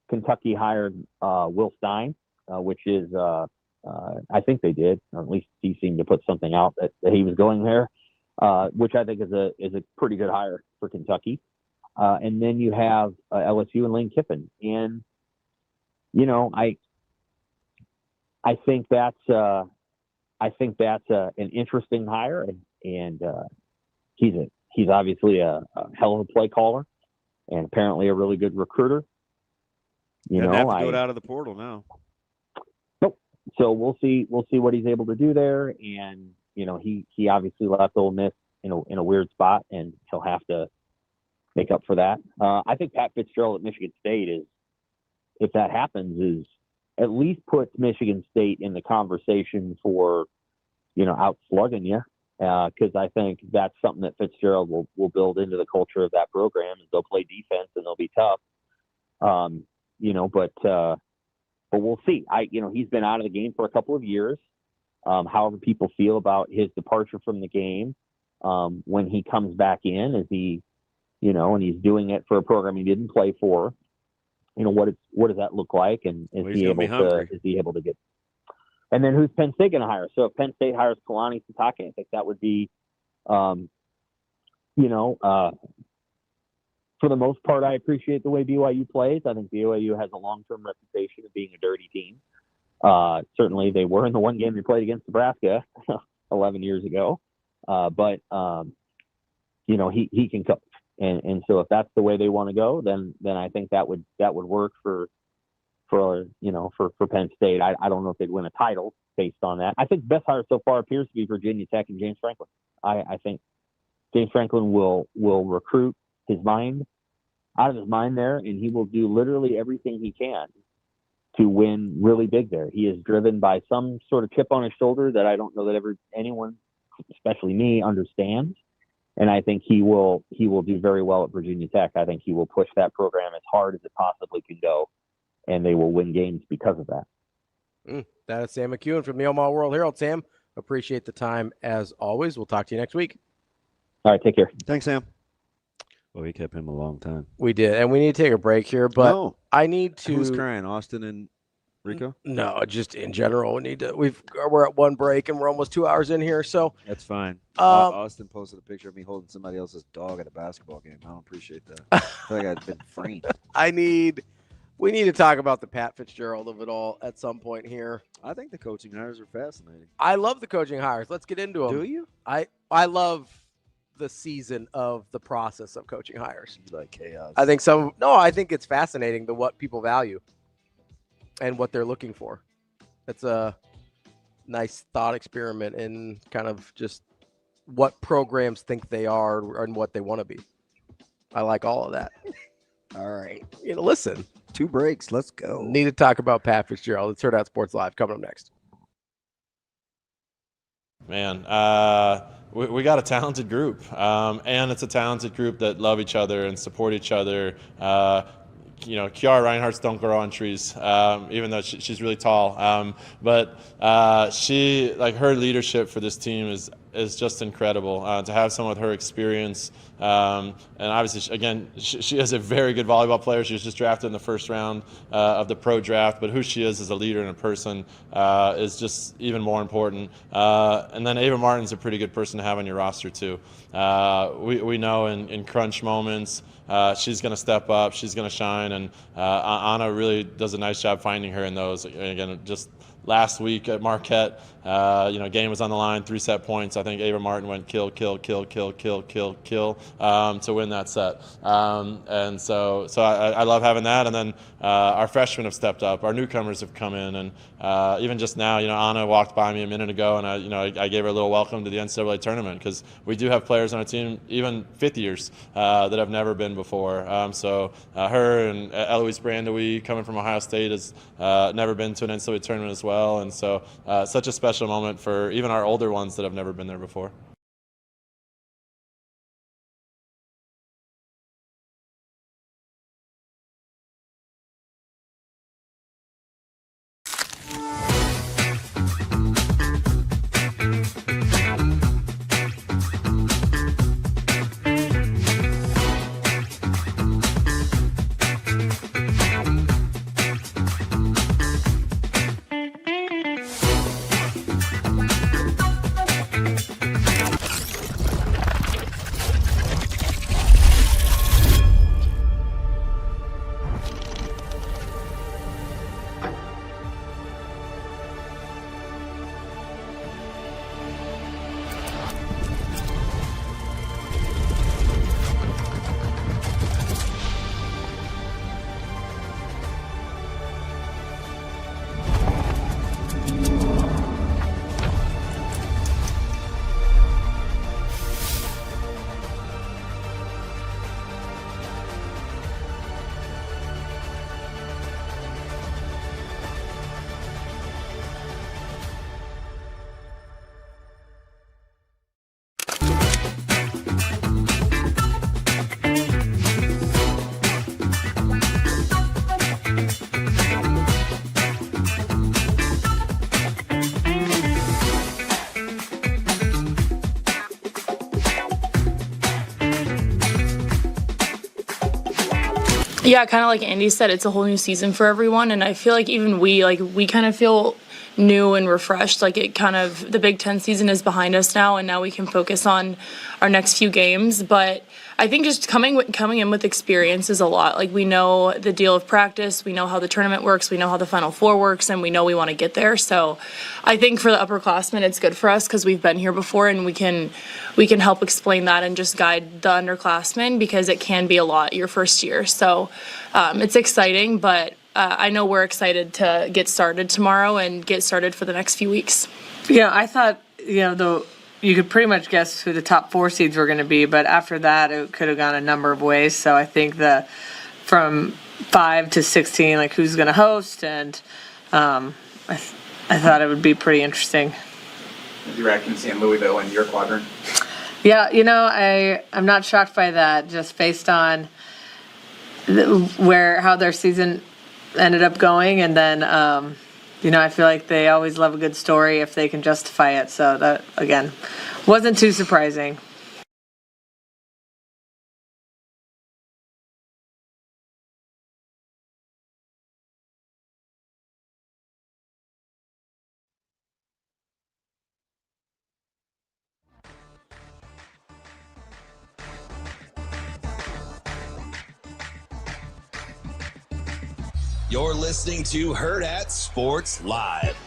Kentucky hired Will Stein, which is I think they did, or at least he seemed to put something out that he was going there, which I think is a pretty good hire for Kentucky. And then you have LSU and Lane Kiffin, and I think that's an interesting hire, and he's obviously a hell of a play caller, and apparently a really good recruiter. Doesn't have to do it out of the portal now. Nope. So we'll see what he's able to do there, and he obviously left Ole Miss in a weird spot, and he'll have to make up for that. I think Pat Fitzgerald at Michigan State if that happens, is at least puts Michigan State in the conversation for outslugging you. Because I think that's something that Fitzgerald will build into the culture of that program. Is they'll play defense and they'll be tough. But we'll see. He's been out of the game for a couple of years. However people feel about his departure from the game, when he comes back in? Is he, and he's doing it for a program he didn't play for? What does that look like? And is he able to get? And then who's Penn State going to hire? So if Penn State hires Kalani Sitake, I think that would be, for the most part, I appreciate the way BYU plays. I think BYU has a long-term reputation of being a dirty team. Certainly they were in the one game they played against Nebraska 11 years ago. But he can coach. And so if that's the way they want to go, then I think that would work for Penn State. I don't know if they'd win a title based on that. I think the best hire so far appears to be Virginia Tech and James Franklin. I think James Franklin will recruit his mind out of his mind there, and he will do literally everything he can to win really big there. He is driven by some sort of chip on his shoulder that I don't know that anyone, especially me, understands. And I think he will do very well at Virginia Tech. I think he will push that program as hard as it possibly can go, and they will win games because of that. That is Sam McKEWON from the Omaha World Herald. Sam, appreciate the time as always. We'll talk to you next week. All right, take care. Thanks, Sam. Well, we kept him a long time. We did, and we need to take a break here, but I need to. Who's crying, Austin and Rico? No, just in general. We're at one break, and we're almost 2 hours in here, so that's fine. Austin posted a picture of me holding somebody else's dog at a basketball game. I don't appreciate that. I feel like I've been framed. We need to talk about the Pat Fitzgerald of it all at some point here. I think the coaching hires are fascinating. I love the coaching hires. Let's get into them. Do you? I love the season of the process of coaching hires. You like chaos. I think it's fascinating what people value and what they're looking for. It's a nice thought experiment in kind of just what programs think they are and what they want to be. I like all of that. All right. Listen. 2 breaks. Let's go. Need to talk about Pat Fitzgerald. It's Hurrdat Sports Live coming up next. Man, we got a talented group, and it's a talented group that love each other and support each other. Kiara Reinhardt's don't grow on trees, even though she's really tall. But her leadership for this team is just incredible. To have someone with her experience, and obviously, she is a very good volleyball player. She was just drafted in the first round of the pro draft, but who she is as a leader and a person is just even more important. And then Ava Martin's a pretty good person to have on your roster too. We know in crunch moments, she's going to step up, she's going to shine, and Anna really does a nice job finding her in those. Again, just last week at Marquette, game was on the line, 3 set points. I think Ava Martin went kill to win that set. And so I love having that. And then our freshmen have stepped up. Our newcomers have come in, and even just now, Anna walked by me a minute ago, and I gave her a little welcome to the NCAA tournament, because we do have players on our team, even fifth years, that have never been before. So her and Eloise Brandewie, coming from Ohio State, has never been to an NCAA tournament as well. And so such a special moment for even our older ones that have never been there before. Yeah, kind of like Andy said, it's a whole new season for everyone, and I feel like even we kind of feel new and refreshed. Like the Big Ten season is behind us now, and now we can focus on our next few games. But I think just coming in with experience is a lot. Like, we know the deal of practice, we know how the tournament works, we know how the Final Four works, and we know we want to get there. So I think for the upperclassmen, it's good for us because we've been here before, and we can help explain that and just guide the underclassmen, because it can be a lot your first year. So it's exciting, but I know we're excited to get started tomorrow and get started for the next few weeks. Yeah, I thought, you could pretty much guess who the top 4 seeds were going to be, but after that, it could have gone a number of ways. So I think from 5 to 16, like who's going to host, and I thought it would be pretty interesting. Do you reckon seeing Louisville in your quadrant? Yeah, I'm not shocked by that, just based on how their season ended up going, and then I feel like they always love a good story if they can justify it. So that, again, wasn't too surprising. You're listening to Hurrdat Sports Live.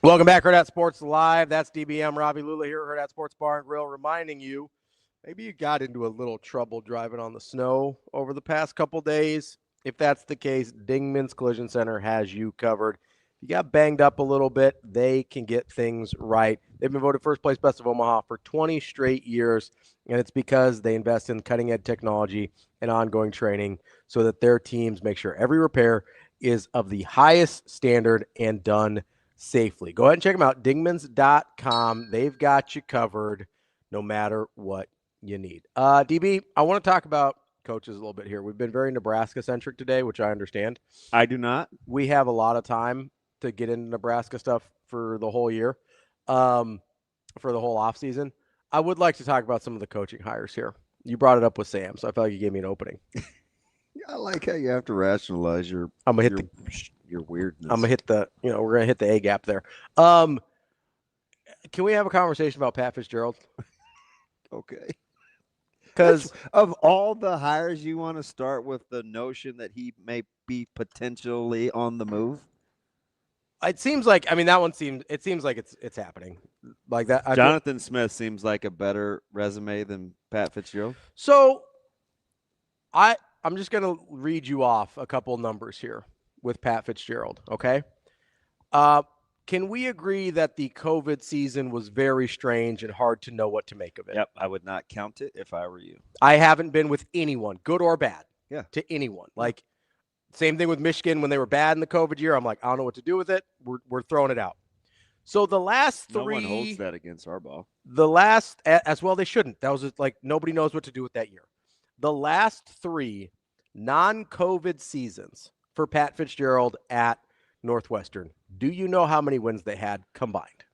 Welcome back, Hurrdat Sports Live. That's DBM Ravi Lulla here at Hurrdat Sports Bar and Grill, reminding you, maybe you got into a little trouble driving on the snow over the past couple days. If that's the case, Dingman's Collision Center has you covered. If you got banged up a little bit, they can get things right. They've been voted first place Best of Omaha for 20 straight years, and it's because they invest in cutting-edge technology and ongoing training so that their teams make sure every repair is of the highest standard and done safely. Go ahead and check them out, dingmans.com. They've got you covered no matter what you need. DB, I want to talk about coaches a little bit here. We've been very Nebraska-centric today, which I understand. I do not. We have a lot of time to get into Nebraska stuff for the whole year, for the whole offseason. I would like to talk about some of the coaching hires here. You brought it up with Sam, so I felt like you gave me an opening. I like how you have to rationalize your weirdness. I'm gonna hit the, we're gonna hit the A gap there. Can we have a conversation about Pat Fitzgerald? Okay. Because of all the hires, you want to start with the notion that he may be potentially on the move. It seems like, it seems like it's happening. Like that. Jonathan Smith seems like a better resume than Pat Fitzgerald. So I'm just going to read you off a couple numbers here with Pat Fitzgerald, okay? Can we agree that the COVID season was very strange and hard to know what to make of it? Yep, I would not count it if I were you. I haven't been with anyone, good or bad, to anyone. Like, same thing with Michigan when they were bad in the COVID year. I'm like, I don't know what to do with it. We're throwing it out. So the last three. No one holds that against Harbaugh. The last, as well, they shouldn't. That was just like nobody knows what to do with that year. The last 3 non-COVID seasons for Pat Fitzgerald at Northwestern. Do you know how many wins they had combined?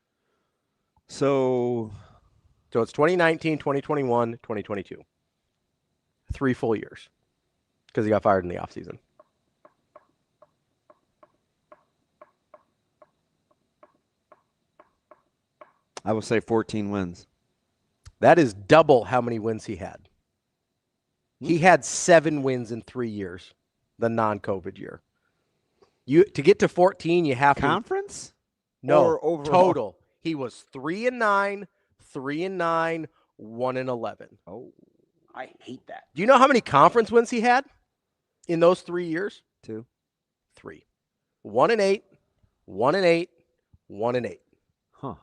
So it's 2019, 2021, 2022. 3 full years because he got fired in the offseason. I will say 14 wins. That is double how many wins he had. He had 7 wins in 3 years, the non-COVID year. To get to 14, you have conference? No, or overall? Total. He was 3-9, 3-9, 1-11. Oh, I hate that. Do you know how many conference wins he had in those 3 years? 2. 3. 1-8, 1-8, 1-8. Huh.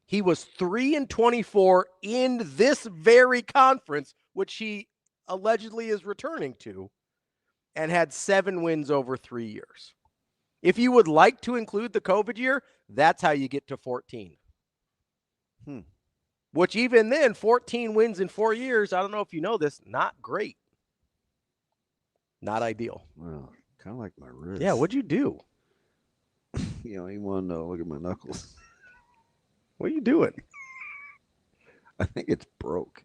He was 3-24 in this very conference, which he allegedly is returning to, and had 7 wins over 3 years. If you would like to include the COVID year, that's how you get to 14. Which even then, 14 wins in 4 years, I don't know if you know this, not great. Not ideal. Well, kind of like my wrist. Yeah, what'd you do? You want to look at my knuckles. What are you doing? I think it's broke.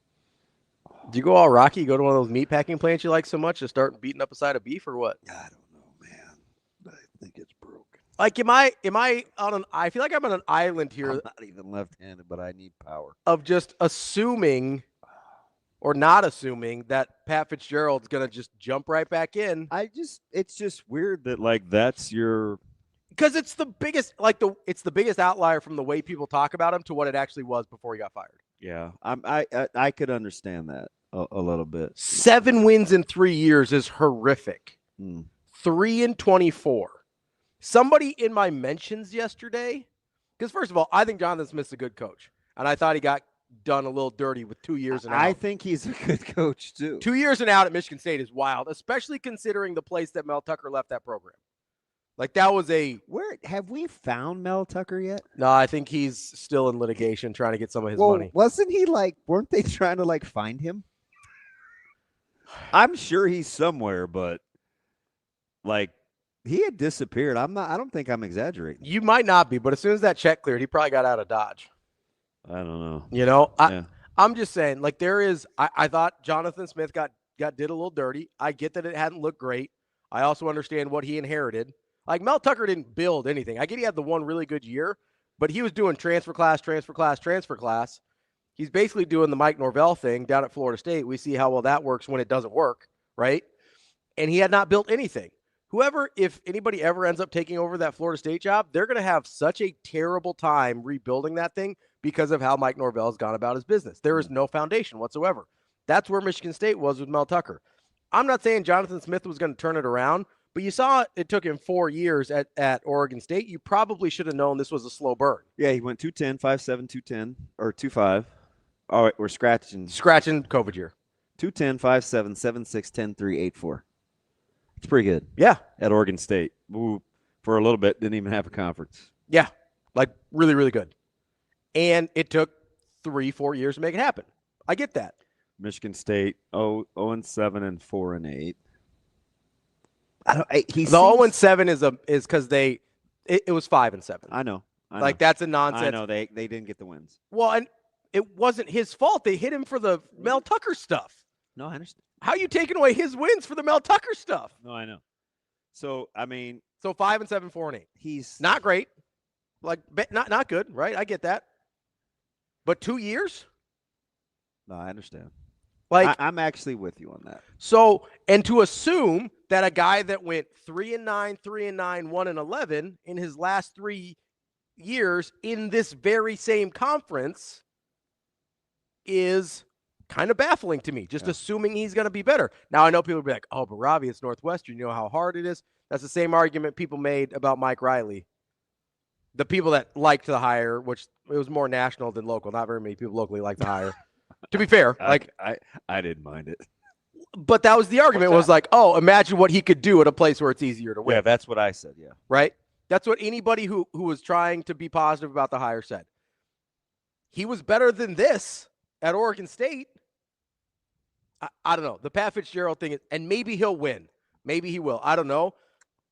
Do you go all Rocky? Go to one of those meat packing plants you like so much to start beating up a side of beef or what? I don't know, man. I think it's broke. Like, am I on an? I feel like I'm on an island here. I'm not even left-handed, but I need power. Of just assuming, or not assuming, that Pat Fitzgerald's gonna just jump right back in. It's just weird that like that's your. Because it's the biggest, it's the biggest outlier from the way people talk about him to what it actually was before he got fired. Yeah, I could understand that a little bit. 7 wins in 3 years is horrific. 3-24. Somebody in my mentions yesterday, because first of all, I think Jonathan Smith's a good coach, and I thought he got done a little dirty with 2 years and out. I think he's a good coach too. 2 years and out at Michigan State is wild, especially considering the place that Mel Tucker left that program. Like, that was Where have we found Mel Tucker yet? No, I think he's still in litigation trying to get some of his money. Wasn't he weren't they trying to find him? I'm sure he's somewhere, but he had disappeared. I don't think I'm exaggerating. You might not be, but as soon as that check cleared, he probably got out of Dodge. I don't know. I'm just saying, I thought Jonathan Smith did a little dirty. I get that it hadn't looked great. I also understand what he inherited. Like, Mel Tucker didn't build anything. I get he had the one really good year, but he was doing transfer class. He's basically doing the Mike Norvell thing down at Florida State. We see how well that works when it doesn't work, right? And he had not built anything. If anybody ever ends up taking over that Florida State job, they're going to have such a terrible time rebuilding that thing because of how Mike Norvell has gone about his business. There is no foundation whatsoever. That's where Michigan State was with Mel Tucker. I'm not saying Jonathan Smith was going to turn it around, but you saw it took him 4 years at Oregon State. You probably should have known this was a slow burn. Yeah, he went 210, 5'7", 210, or 2.5. All right, we're scratching COVID year. 210, 5'7", 7'6", 10'3", 8'4". It's pretty good. Yeah. At Oregon State. Ooh, for a little bit, didn't even have a conference. Yeah, really, really good. And it took 3-4 years to make it happen. I get that. Michigan State 0-7 and 4-8. The 0-7 is because it was 5-7. I know. That's a nonsense. I know they didn't get the wins. Well, and it wasn't his fault. They hit him for the Mel Tucker stuff. No, I understand. How are you taking away his wins for the Mel Tucker stuff? No, I know. So 5-7, 4-8. He's not great. Not good, right? I get that. But 2 years? No, I understand. I'm actually with you on that. So, and to assume that a guy that went 3-9, 3-9, 1-11 in his last 3 years in this very same conference is kind of baffling to me, assuming he's going to be better. Now, I know people will be like, oh, but Ravi, it's Northwestern. You know how hard it is? That's the same argument people made about Mike Riley. The people that liked the hire, which it was more national than local. Not very many people locally liked the hire. To be fair, I didn't mind it. But that was the argument, was imagine what he could do at a place where it's easier to win. Yeah, that's what I said, yeah. Right? That's what anybody who was trying to be positive about the hire said. He was better than this at Oregon State. I don't know. The Pat Fitzgerald thing, and maybe he'll win. Maybe he will. I don't know.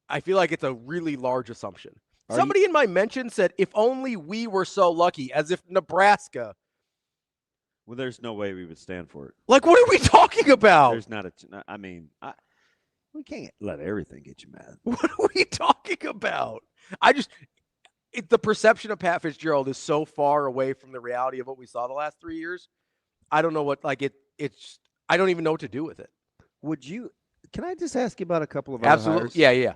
I feel like it's a really large assumption. Somebody in my mention said, if only we were so lucky, as if Nebraska. Well, there's no way we would stand for it. What are we talking about? There's not we can't let everything get you mad. What are we talking about? The perception of Pat Fitzgerald is so far away from the reality of what we saw the last 3 years. I don't know what, I don't even know what to do with it. Can I just ask you about a couple of other hires? Yeah.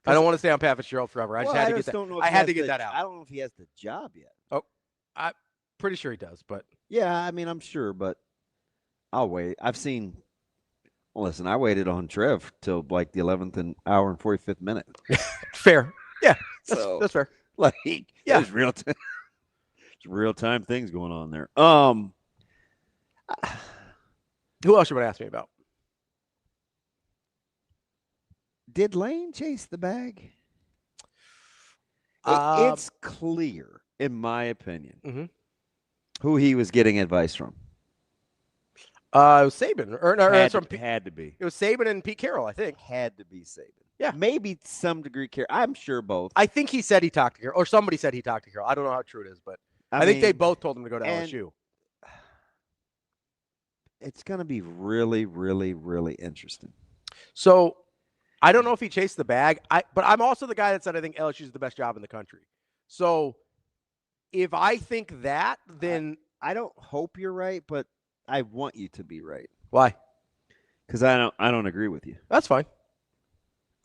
I don't want to stay on Pat Fitzgerald forever. I had to get that. I had to get that out. I don't know if he has the job yet. Oh, I'm pretty sure he does, but yeah, I'm sure, but I'll wait. Listen, I waited on Trev till the 11th and hour and 45th minute. Fair, yeah, that's fair. There's real time things going on there. Who else you want to ask me about? Did Lane chase the bag? It's clear, in my opinion, who he was getting advice from. It was Saban. Had to be. It was Saban and Pete Carroll, I think. Had to be Saban. Yeah. Maybe some degree Carroll. I'm sure both. I think he said he talked to Carroll, or somebody said he talked to Carroll. I don't know how true it is, but I think they both told him to go to LSU. it's going to be really, really, really interesting. So I don't know if he chased the bag. But I'm also the guy that said I think LSU is the best job in the country. So if I think that, then I don't hope you're right, but I want you to be right. Why? Because I don't agree with you. That's fine.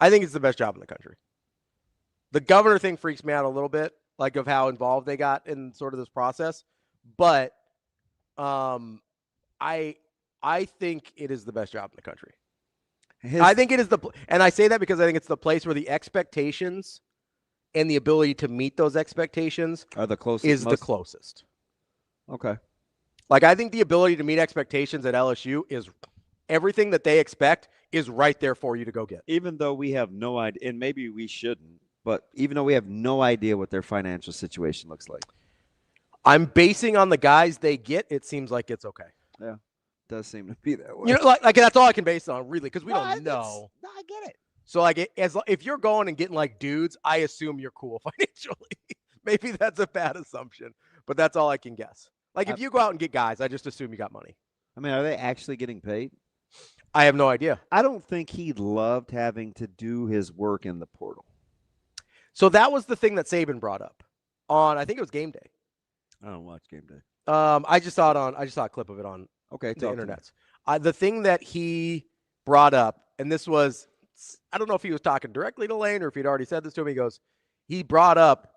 I think it's the best job in the country. The governor thing freaks me out a little bit, like of how involved they got in sort of this process. But I think it is the best job in the country. I think it is and I say that because I think it's the place where the expectations and the ability to meet those expectations are the closest. Is the closest. Okay. Like I think the ability to meet expectations at LSU is everything that they expect is right there for you to go get. Even though we have no idea, and maybe we shouldn't, but even though we have no idea what their financial situation looks like. I'm basing on the guys they get. It seems like it's okay. Yeah, it does seem to be that way. You know, like that's all I can base it on, really, because we don't know. No, I get it. So, like, if you're going and getting like dudes, I assume you're cool financially. Maybe that's a bad assumption, but that's all I can guess. Like, if you go out and get guys, I just assume you got money. I mean, are they actually getting paid? I have no idea. I don't think he loved having to do his work in the portal. So that was the thing that Saban brought up on, I think it was Game Day. I don't watch Game Day. I just saw a clip of it on the internet. The thing that he brought up, and this was, I don't know if he was talking directly to Lane or if he'd already said this to him. He brought up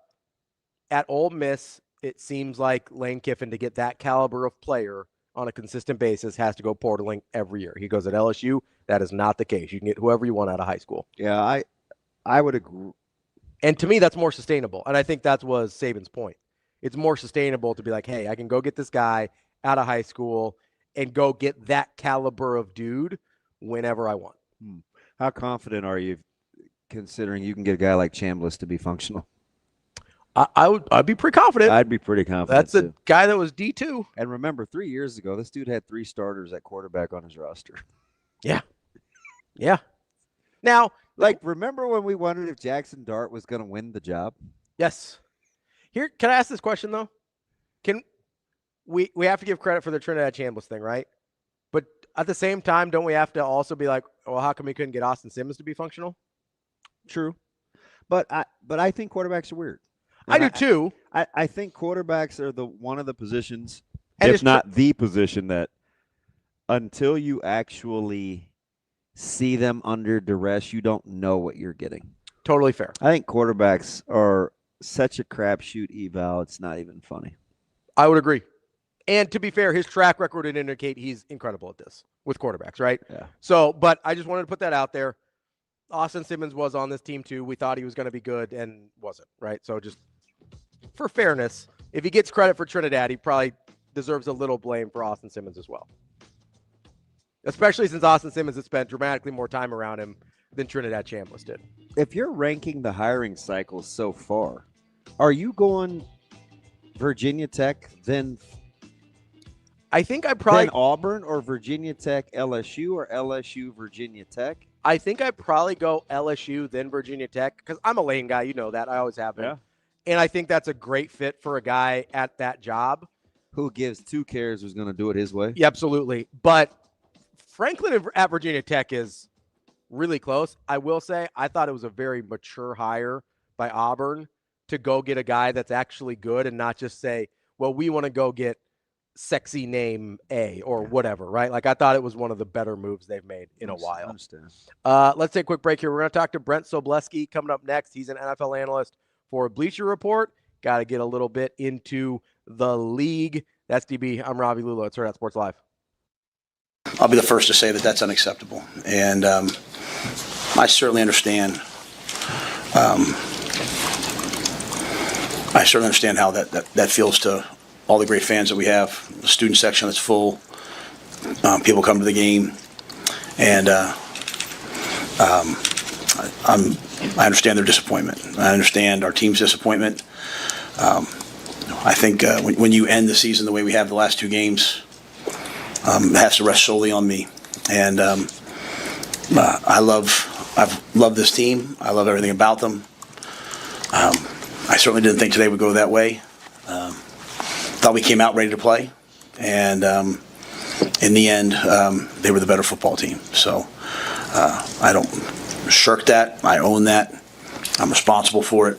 at Ole Miss, it seems like Lane Kiffin, to get that caliber of player on a consistent basis, has to go portaling every year. He goes at LSU, that is not the case. You can get whoever you want out of high school. Yeah, I would agree. And to me, that's more sustainable. And I think that was Saban's point. It's more sustainable to be like, hey, I can go get this guy out of high school and go get that caliber of dude whenever I want. How confident are you considering you can get a guy like Chambliss to be functional? I'd be pretty confident. I'd be pretty confident. That's a guy that was D2. And remember, 3 years ago, this dude had 3 starters at quarterback on his roster. Yeah. Yeah. Now, like, remember when we wondered if Jackson Dart was going to win the job? Yes. Here, can I ask this question, though? Can we have to give credit for the Trinidad Chambliss thing, right? But at the same time, don't we have to also be like, well, how come we couldn't get Austin Simmons to be functional? True. But I think quarterbacks are weird. I do too. I think quarterbacks are one of the positions, if not the position, that until you actually see them under duress, you don't know what you're getting. Totally fair. I think quarterbacks are such a crapshoot eval, it's not even funny. I would agree. And to be fair, his track record would indicate he's incredible at this with quarterbacks, right? Yeah. So, but I just wanted to put that out there. Austin Simmons was on this team too. We thought he was going to be good and wasn't, right? So just for fairness, if he gets credit for Trinidad, he probably deserves a little blame for Austin Simmons as well. Especially since Austin Simmons has spent dramatically more time around him than Trinidad Chambliss did. If you're ranking the hiring cycle so far, are you going Virginia Tech, then I think I probably Auburn, or Virginia Tech LSU, or LSU Virginia Tech? I think I probably go LSU, then Virginia Tech, because I'm a Lane guy. You know that. I always have been. Yeah. And I think that's a great fit for a guy at that job. Who gives 2 cares who's going to do it his way? Yeah, absolutely. But Franklin at Virginia Tech is really close. I will say I thought it was a very mature hire by Auburn to go get a guy that's actually good and not just say, well, we want to go get sexy name A or whatever, right? Like I thought it was one of the better moves they've made in a while. I understand. Let's take a quick break here. We're going to talk to Brent Sobleski coming up next. He's an NFL analyst for Bleacher Report. Got to get a little bit into the league. That's DB. I'm Ravi Lulla. It's Hurrdat Sports Live. I'll be the first to say that that's unacceptable. And I certainly understand. I certainly understand how that feels to all the great fans that we have. The student section that's full. People come to the game. And I understand their disappointment. I understand our team's disappointment. I think when you end the season the way we have the last 2 games, it has to rest solely on me. And I've loved this team. I love everything about them. I certainly didn't think today would go that way. Thought we came out ready to play. And in the end, they were the better football team. So I don't shirk that. I own that. I'm responsible for it.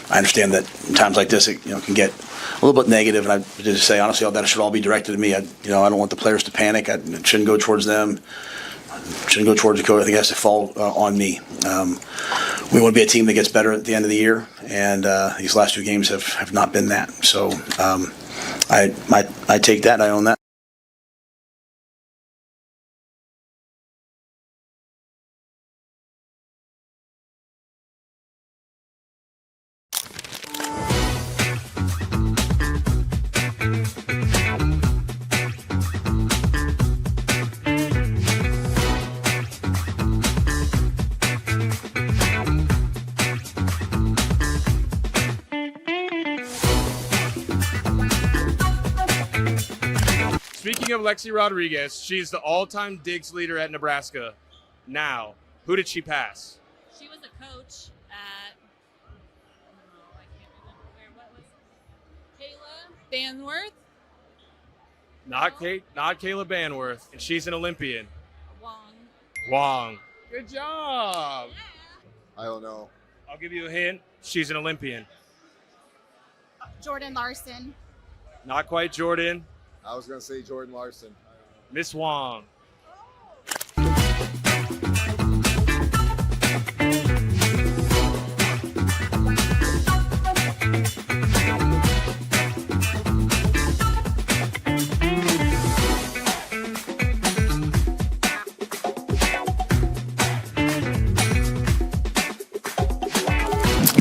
I understand that in times like this, it can get a little bit negative, and I just say honestly, all that should all be directed at me. I don't want the players to panic. It shouldn't go towards them. It shouldn't go towards the coach. I think it has to fall on me. We want to be a team that gets better at the end of the year, and these last 2 games have not been that. So I take that. I own that. Speaking of Lexi Rodriguez, she's the all-time digs leader at Nebraska. Now, who did she pass? She was a coach at, I can't remember what was it? Kayla Banworth? Not Kayla Banworth, and she's an Olympian. Wong. Good job. I don't know. I'll give you a hint. She's an Olympian. Jordan Larson. Not quite Jordan. I was going to say Jordan Larson. Miss Wong.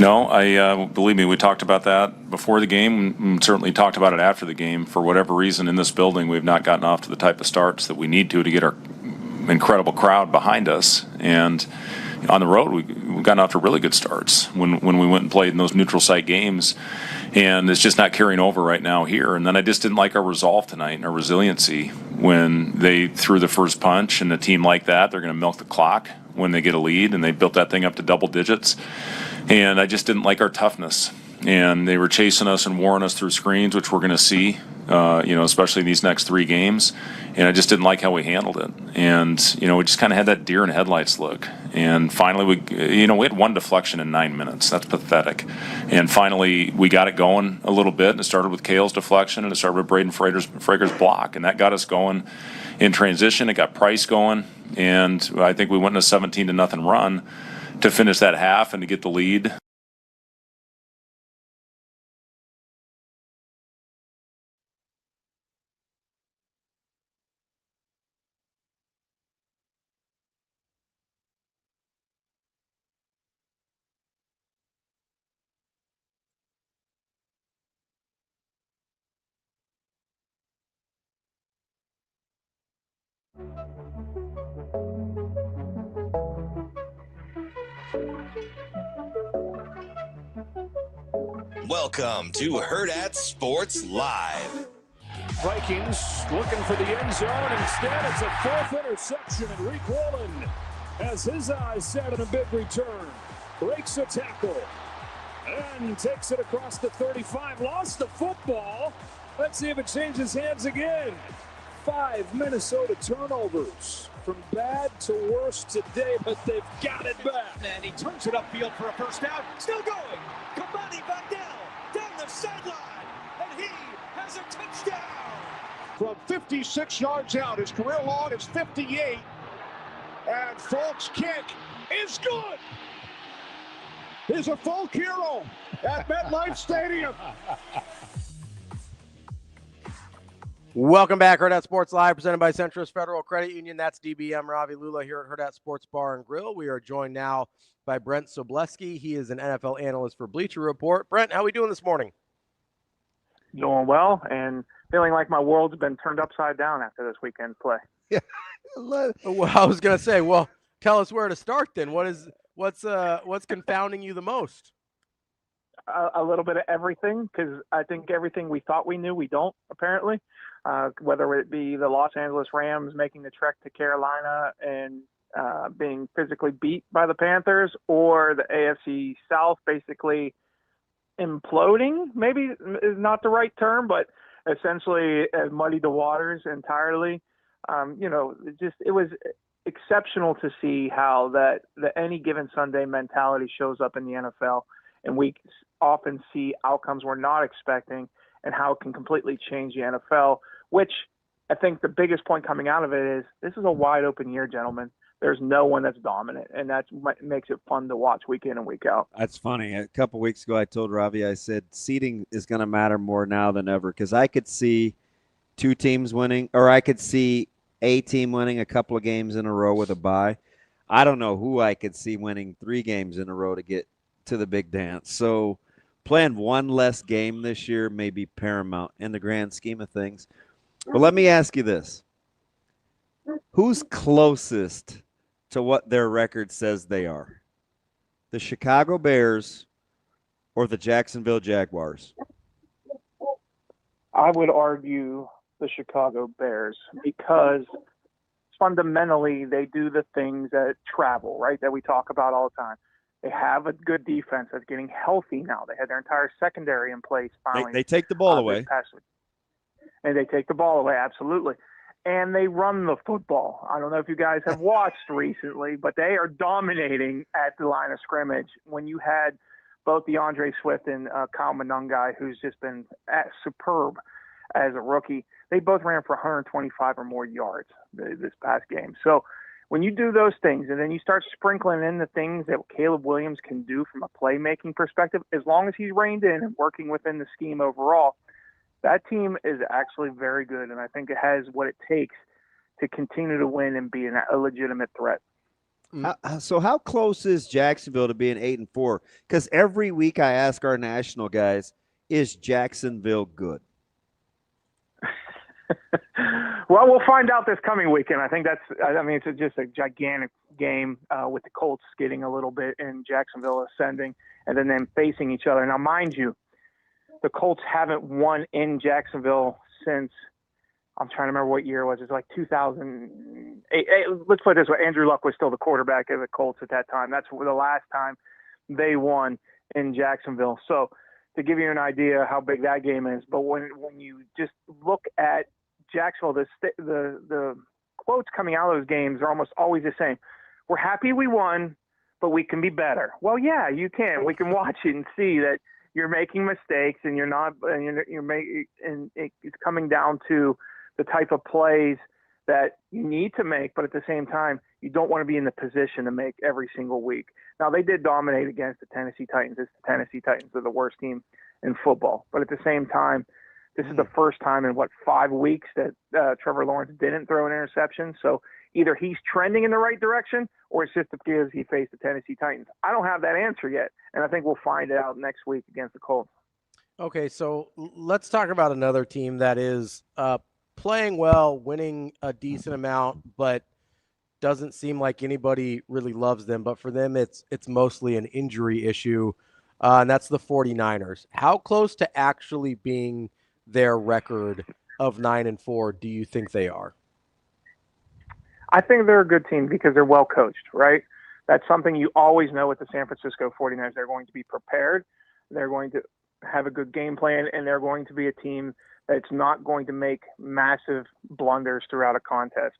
No, believe me, we talked about that before the game, and certainly talked about it after the game. For whatever reason, in this building, we've not gotten off to the type of starts that we need to get our incredible crowd behind us. And on the road, we've gotten off to really good starts when we went and played in those neutral site games. And it's just not carrying over right now here. And then I just didn't like our resolve tonight and our resiliency when they threw the first punch. And a team like that, they're going to milk the clock when they get a lead, and they built that thing up to double digits. And I just didn't like our toughness. And they were chasing us and warring us through screens, which we're going to see, especially in these next 3 games. And I just didn't like how we handled it. And, we just kind of had that deer in headlights look. And finally, we had 1 deflection in 9 minutes. That's pathetic. And finally, we got it going a little bit. And it started with Kale's deflection, and it started with Braden Frager's block. And that got us going in transition. It got Price going. And I think we went in a 17-0 run to finish that half and to get the lead. Welcome to Hurrdat Sports Live. Vikings looking for the end zone. Instead, it's a 4th interception, and Rick Wallen has his eyes set on a big return. Breaks a tackle and takes it across the 35. Lost the football. Let's see if it changes hands again. 5 Minnesota turnovers. From bad to worse today, but they've got it back. And he turns it upfield for a first down. Still going. Kamani back down the sideline, and he has a touchdown. From 56 yards out, his career long is 58. And Folk's kick is good. He's a folk hero at MetLife Stadium. Welcome back, Hurrdat Sports Live, presented by Centrist Federal Credit Union. That's DBM Ravi Lulla here at Hurrdat Sports Bar and Grill. We are joined now by Brent SOBLESKI. He is an NFL analyst for Bleacher Report. Brent, how are we doing this morning? Doing well, and feeling like my world's been turned upside down after this weekend's play. Yeah. Well, I was going to say, well, tell us where to start then. What's confounding you the most? A little bit of everything, because I think everything we thought we knew, we don't, apparently. Whether it be the Los Angeles Rams making the trek to Carolina and being physically beat by the Panthers, or the AFC South basically imploding, maybe is not the right term, but essentially muddied the waters entirely. It was exceptional to see how that the any given Sunday mentality shows up in the NFL, and we often see outcomes we're not expecting, and how it can completely change the NFL. Which I think the biggest point coming out of it is this is a wide open year, gentlemen. There's no one that's dominant, and that's what makes it fun to watch week in and week out. That's funny. A couple weeks ago, I told Ravi, I said seeding is going to matter more now than ever because I could see two teams winning, or I could see a team winning a couple of games in a row with a bye. I don't know who I could see winning 3 games in a row to get to the big dance. So playing one less game this year may be paramount in the grand scheme of things. But let me ask you this. Who's closest to what their record says they are? The Chicago Bears or the Jacksonville Jaguars? I would argue the Chicago Bears because fundamentally they do the things that travel, right, that we talk about all the time. They have a good defense that's getting healthy now. They had their entire secondary in place finally. They take the ball away. And they take the ball away, absolutely. And they run the football. I don't know if you guys have watched recently, but they are dominating at the line of scrimmage. When you had both DeAndre Swift and Kyle Monangai, who's just been superb as a rookie, they both ran for 125 or more yards this past game. So when you do those things and then you start sprinkling in the things that Caleb Williams can do from a playmaking perspective, as long as he's reined in and working within the scheme overall, that team is actually very good, and I think it has what it takes to continue to win and be a legitimate threat. So how close is Jacksonville to being 8-4? Because every week I ask our national guys, is Jacksonville good? Well, we'll find out this coming weekend. I think it's just a gigantic game with the Colts skidding a little bit and Jacksonville ascending and then them facing each other. Now, mind you, the Colts haven't won in Jacksonville since, I'm trying to remember what year it was. It's like 2008. Let's put it this way. Andrew Luck was still the quarterback of the Colts at that time. That's the last time they won in Jacksonville. So to give you an idea how big that game is, but when you just look at Jacksonville, the quotes coming out of those games are almost always the same. We're happy we won, but we can be better. Well, yeah, you can. We can watch it and see that you're making mistakes, and it's coming down to the type of plays that you need to make, but at the same time, you don't want to be in the position to make every single week. Now, they did dominate against the Tennessee Titans. The Tennessee Titans are the worst team in football, but at the same time, this is the first time in 5 weeks that Trevor Lawrence didn't throw an interception. So either he's trending in the right direction or it's just because he faced the Tennessee Titans. I don't have that answer yet, and I think we'll find it out next week against the Colts. Okay, so let's talk about another team that is playing well, winning a decent amount, but doesn't seem like anybody really loves them. But for them, it's mostly an injury issue, and that's the 49ers. How close to actually being their record of 9-4 do you think they are? I think they're a good team because they're well coached, right? That's something you always know with the San Francisco 49ers. They're going to be prepared. They're going to have a good game plan, and they're going to be a team that's not going to make massive blunders throughout a contest.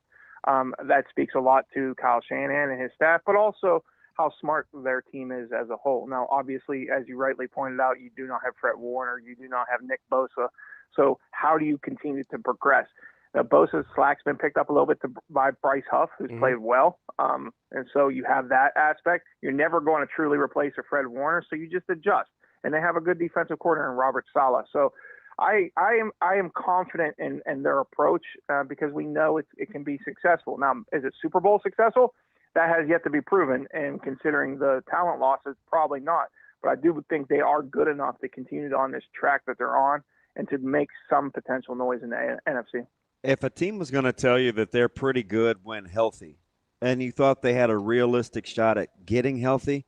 That speaks a lot to Kyle Shanahan and his staff, but also how smart their team is as a whole. Now, obviously, as you rightly pointed out, you do not have Fred Warner. You do not have Nick Bosa. So how do you continue to progress? Now, Bosa's slack's been picked up a little bit by Bryce Huff, who's played well. And so you have that aspect. You're never going to truly replace a Fred Warner, so you just adjust. And they have a good defensive coordinator in Robert Saleh. So I am confident in their approach because we know it can be successful. Now, is it Super Bowl successful? That has yet to be proven. And considering the talent losses, probably not. But I do think they are good enough to continue on this track that they're on and to make some potential noise in the NFC. If a team was going to tell you that they're pretty good when healthy and you thought they had a realistic shot at getting healthy,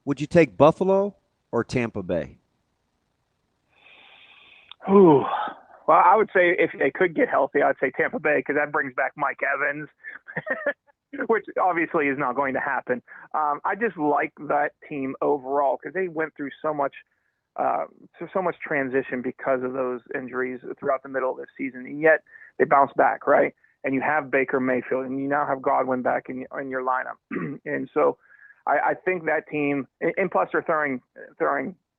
would you take Buffalo or Tampa Bay? Ooh. Well, I would say if they could get healthy, I'd say Tampa Bay because that brings back Mike Evans, which obviously is not going to happen. I just like that team overall because they went through so much transition because of those injuries throughout the middle of the season, and yet they bounced back, right? and you have Baker Mayfield, and you now have Godwin back in your lineup. And so I think that team, and plus they're throwing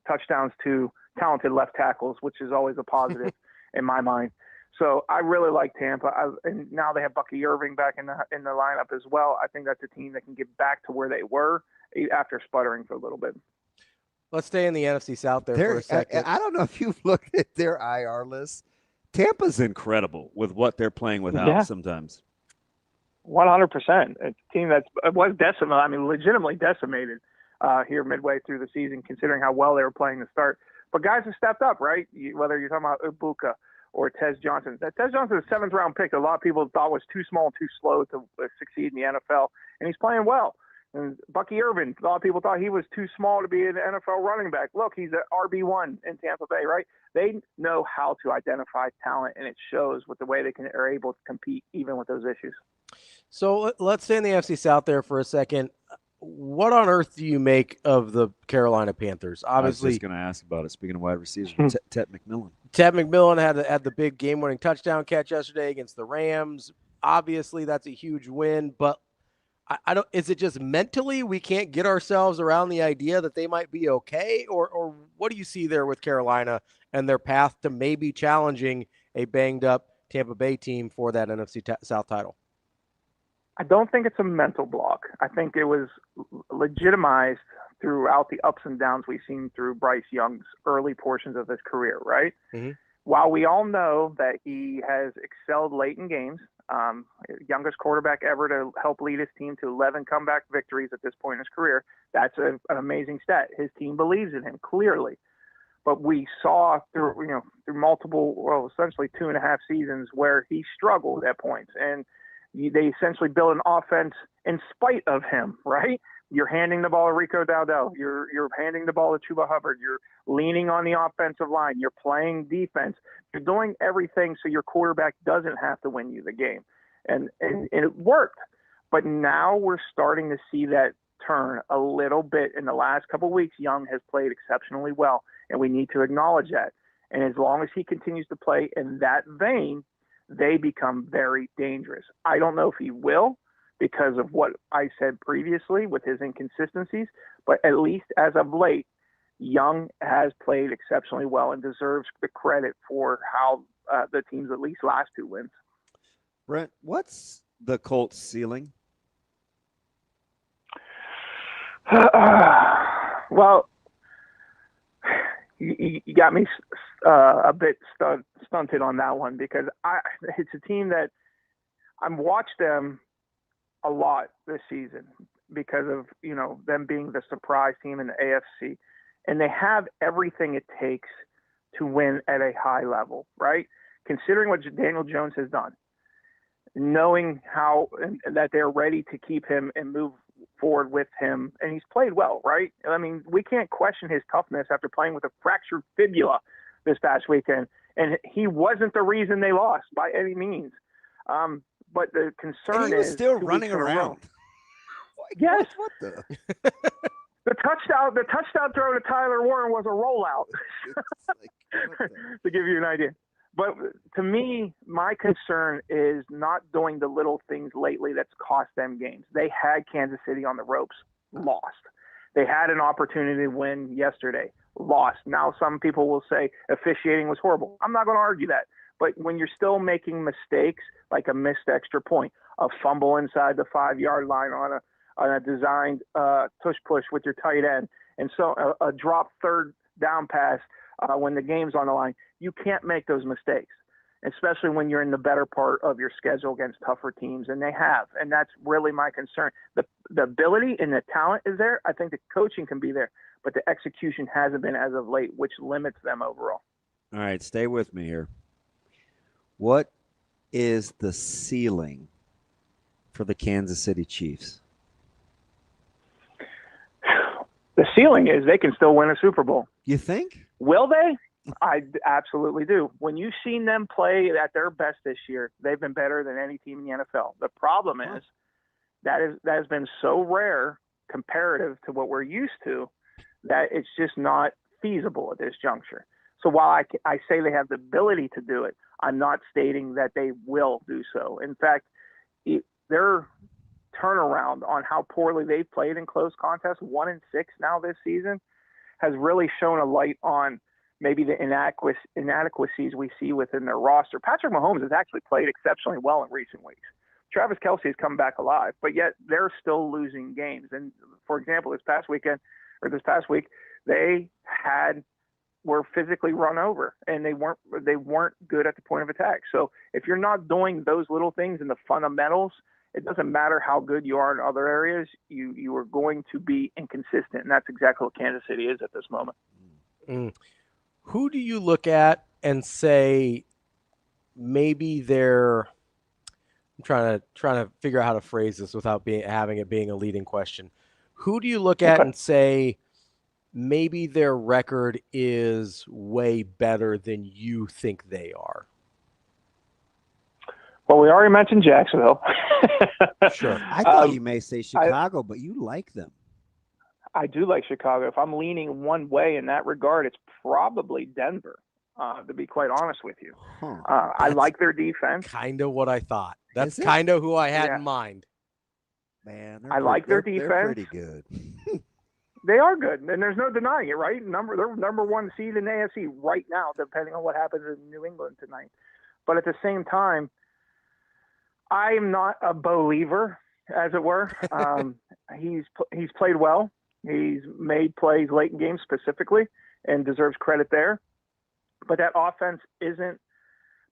touchdowns to talented left tackles, which is always a positive in my mind. So I really like Tampa, and now they have Bucky Irving back in the lineup as well. I think that's a team that can get back to where they were after sputtering for a little bit. Let's stay in the NFC South there for a second. I don't know if you've looked at their IR list. Tampa's incredible with what they're playing without sometimes. 100%. It's a team that was decimated. I mean, legitimately decimated here midway through the season, considering how well they were playing to start. But guys have stepped up, right? Whether you're talking about Ibuka or Tez Johnson. Tez Johnson is a 7th-round pick that a lot of people thought was too small and too slow to succeed in the NFL, and he's playing well. And Bucky Irving, a lot of people thought he was too small to be an NFL running back. Look, he's an RB1 in Tampa Bay, right? They know how to identify talent, and it shows with the way they are able to compete even with those issues. So let's stay in the NFC South there for a second. What on earth do you make of the Carolina Panthers? Obviously, I was just going to ask about it. Speaking of wide receivers, Ted McMillan. Ted McMillan had the big game-winning touchdown catch yesterday against the Rams. Obviously, that's a huge win, but I don't. Is it just mentally we can't get ourselves around the idea that they might be okay, or what do you see there with Carolina and their path to maybe challenging a banged-up Tampa Bay team for that NFC South title? I don't think it's a mental block. I think it was legitimized throughout the ups and downs we've seen through Bryce Young's early portions of his career, right? Mm-hmm. While we all know that he has excelled late in games, youngest quarterback ever to help lead his team to 11 comeback victories at this point in his career, that's an amazing stat. His team believes in him, clearly. But we saw through multiple, well, essentially 2.5 seasons where he struggled at points. And they essentially built an offense in spite of him, right? You're handing the ball to Rico Dowdell. You're handing the ball to Chuba Hubbard. You're leaning on the offensive line. You're playing defense. You're doing everything so your quarterback doesn't have to win you the game. And it worked. But now we're starting to see that turn a little bit in the last couple of weeks. Young has played exceptionally well, and we need to acknowledge that. And as long as he continues to play in that vein, they become very dangerous. I don't know if he will because of what I said previously with his inconsistencies, but at least as of late, Young has played exceptionally well and deserves the credit for how the team's at least last 2 wins. Brent, what's the Colts' ceiling? Well, you got me a bit stunted on that one because it's a team that I've watched them a lot this season because of them being the surprise team in the AFC, and they have everything it takes to win at a high level, right? Considering what Daniel Jones has done, knowing how that they're ready to keep him and move forward with him, and he's played well, right? I mean, we can't question his toughness after playing with a fractured fibula this past weekend, and he wasn't the reason they lost by any means. But the concern is still running around. Yes. What the? The touchdown throw to Tyler Warren was a rollout, to give you an idea. But to me, my concern is not doing the little things lately that's cost them games. They had Kansas City on the ropes, lost. They had an opportunity to win yesterday, lost. Now some people will say officiating was horrible. I'm not going to argue that. But when you're still making mistakes, like a missed extra point, a fumble inside the 5-yard line on a designed tush-push with your tight end, and so a drop third down pass when the game's on the line, you can't make those mistakes, especially when you're in the better part of your schedule against tougher teams, and they have. And that's really my concern. The ability and the talent is there. I think the coaching can be there, but the execution hasn't been as of late, which limits them overall. All right, stay with me here. What is the ceiling for the Kansas City Chiefs? The ceiling is they can still win a Super Bowl. You think? Will they? I absolutely do. When you've seen them play at their best this year, they've been better than any team in the NFL. The problem is that has been so rare comparative to what we're used to that it's just not feasible at this juncture. So while I say they have the ability to do it, I'm not stating that they will do so. In fact, their turnaround on how poorly they've played in close contests, 1-6 now this season, has really shown a light on maybe the inadequacies we see within their roster. Patrick Mahomes has actually played exceptionally well in recent weeks. Travis Kelce has come back alive, but yet they're still losing games. And for example, this past week, they were physically run over, and they weren't good at the point of attack. So if you're not doing those little things in the fundamentals, it doesn't matter how good you are in other areas, you are going to be inconsistent. And that's exactly what Kansas City is at this moment. Who do you look at and say maybe they're – I'm trying to figure out how to phrase this without having it being a leading question. Who do you look at and say maybe their record is way better than you think they are? Well, we already mentioned Jacksonville. Sure. I thought you may say Chicago, but you like them. I do like Chicago. If I'm leaning one way in that regard, it's probably Denver, to be quite honest with you. I like their defense. Kind of what I thought. That's kind of who I had in mind. Man, I like their defense. They're pretty good. They are good, and there's no denying it, right? They're number one seed in the AFC right now, depending on what happens in New England tonight. But at the same time, I am not a believer, as it were. He's played well. He's made plays late in games specifically and deserves credit there. But that offense isn't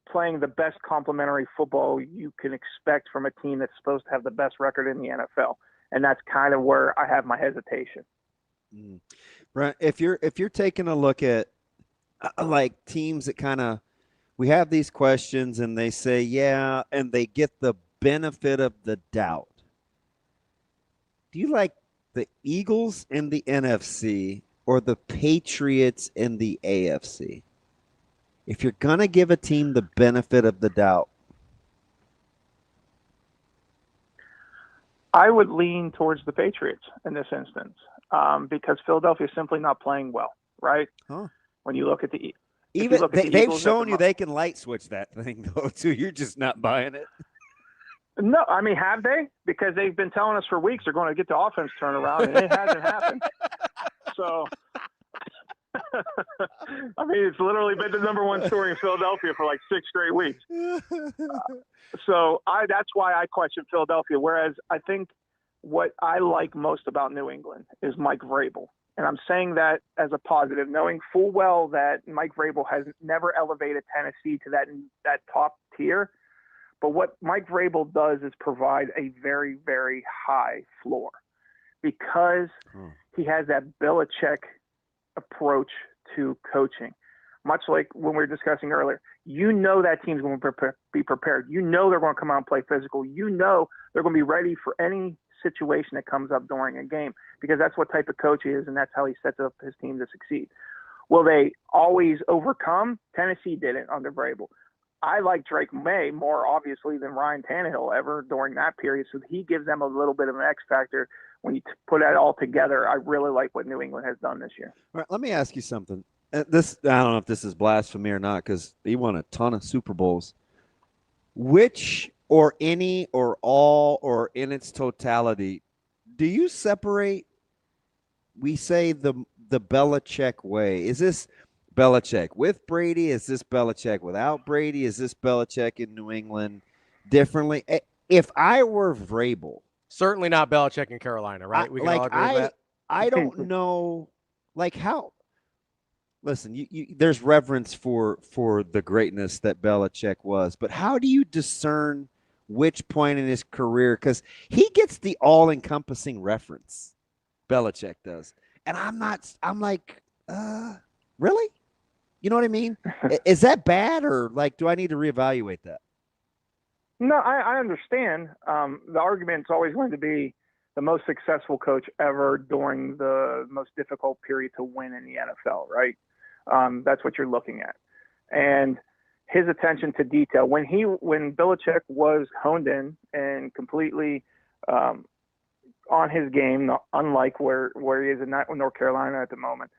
playing the best complementary football you can expect from a team that's supposed to have the best record in the NFL. And that's kind of where I have my hesitation. Brent, if you're taking a look at like teams that kind of, we have these questions and they say, yeah, and they get the benefit of the doubt. Do you like the Eagles in the NFC or the Patriots in the AFC? If you're going to give a team the benefit of the doubt. I would lean towards the Patriots in this instance because Philadelphia is simply not playing well, right? Huh. When you look at the they've shown you they can light switch that thing, though, too. You're just not buying it. No, I mean, have they? Because they've been telling us for weeks they're going to get the offense turned around, and it hasn't happened. So, I mean, it's literally been the number one story in Philadelphia for like 6 straight weeks. So that's why I question Philadelphia. Whereas I think what I like most about New England is Mike Vrabel. And I'm saying that as a positive, knowing full well that Mike Vrabel has never elevated Tennessee to that top tier. But what Mike Vrabel does is provide a very, very high floor because he has that Belichick approach to coaching. Much like when we were discussing earlier, you know that team's going to be prepared. You know they're going to come out and play physical. You know they're going to be ready for any situation that comes up during a game because that's what type of coach he is and that's how he sets up his team to succeed. Will they always overcome? Tennessee didn't under Vrabel. I like Drake May more obviously than Ryan Tannehill ever during that period, so he gives them a little bit of an X factor. When you put that all together, I really like what New England has done this year. All right, let me ask you something. I don't know if this is blasphemy or not because he won a ton of Super Bowls. Which or any or all or in its totality, do you separate, we say, the Belichick way? Is this Belichick with Brady? Is this Belichick without Brady? Is this Belichick in New England differently? If I were Vrabel. Certainly not Belichick in Carolina, right? We can all agree with that. I don't know, like how. Listen, there's reverence for the greatness that Belichick was, but how do you discern which point in his career? Because he gets the all-encompassing reference, Belichick does, and I'm like, really? You know what I mean? Is that bad, or like, do I need to reevaluate that? No, I understand. The argument's always going to be the most successful coach ever during the most difficult period to win in the NFL, right? That's what you're looking at. And his attention to detail, when Belichick was honed in and completely on his game, unlike where he is in North Carolina at the moment,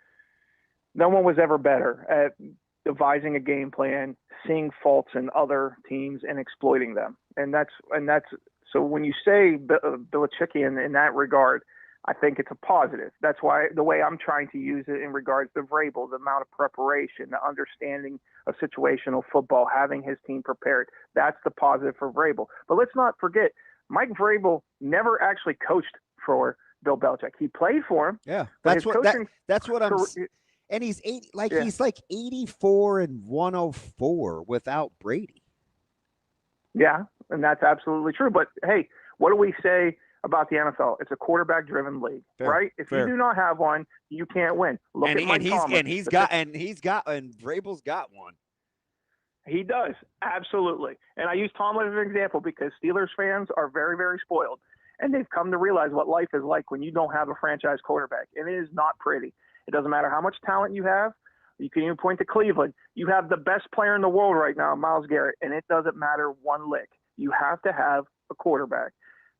no one was ever better at devising a game plan, seeing faults in other teams and exploiting them. And that's so when you say Belichickian in that regard, I think it's a positive. That's why the way I'm trying to use it in regards to Vrabel, the amount of preparation, the understanding of situational football, having his team prepared. That's the positive for Vrabel. But let's not forget, Mike Vrabel never actually coached for Bill Belichick. He played for him. Yeah, that's what I'm. And he's he's like 84 and 104 without Brady. Yeah, and that's absolutely true. But hey, what do we say about the NFL? It's a quarterback-driven league, right? If you do not have one, you can't win. Look at Mike Tomlin. And Vrabel's got one. He does, absolutely. And I use Tomlin as an example because Steelers fans are very, very spoiled, and they've come to realize what life is like when you don't have a franchise quarterback, and it is not pretty. It doesn't matter how much talent you have. You can even point to Cleveland. You have the best player in the world right now, Myles Garrett, and it doesn't matter one lick. You have to have a quarterback.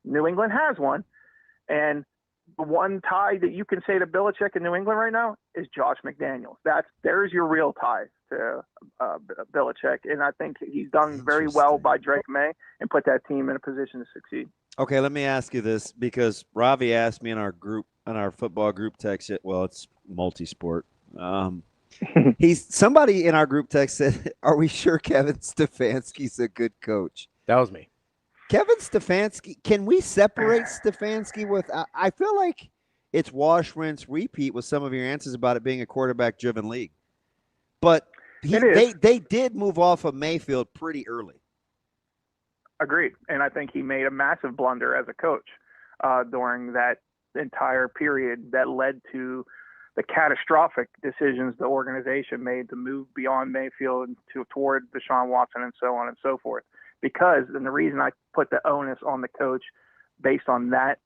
New England has one, and the one tie that you can say to Belichick in New England right now is Josh McDaniels. There's your real tie to Belichick, and I think he's done very well by Drake May and put that team in a position to succeed. Okay, let me ask you this because Ravi asked me in our football group text. Well, it's multi-sport. Somebody in our group text said, "Are we sure Kevin Stefanski's a good coach?" That was me. Kevin Stefanski. Can we separate Stefanski with? I feel like it's wash, rinse, repeat with some of your answers about it being a quarterback-driven league. But they did move off of Mayfield pretty early. Agreed, and I think he made a massive blunder as a coach during that entire period that led to the catastrophic decisions the organization made to move beyond Mayfield toward Deshaun Watson and so on and so forth. Because, and the reason I put the onus on the coach based on that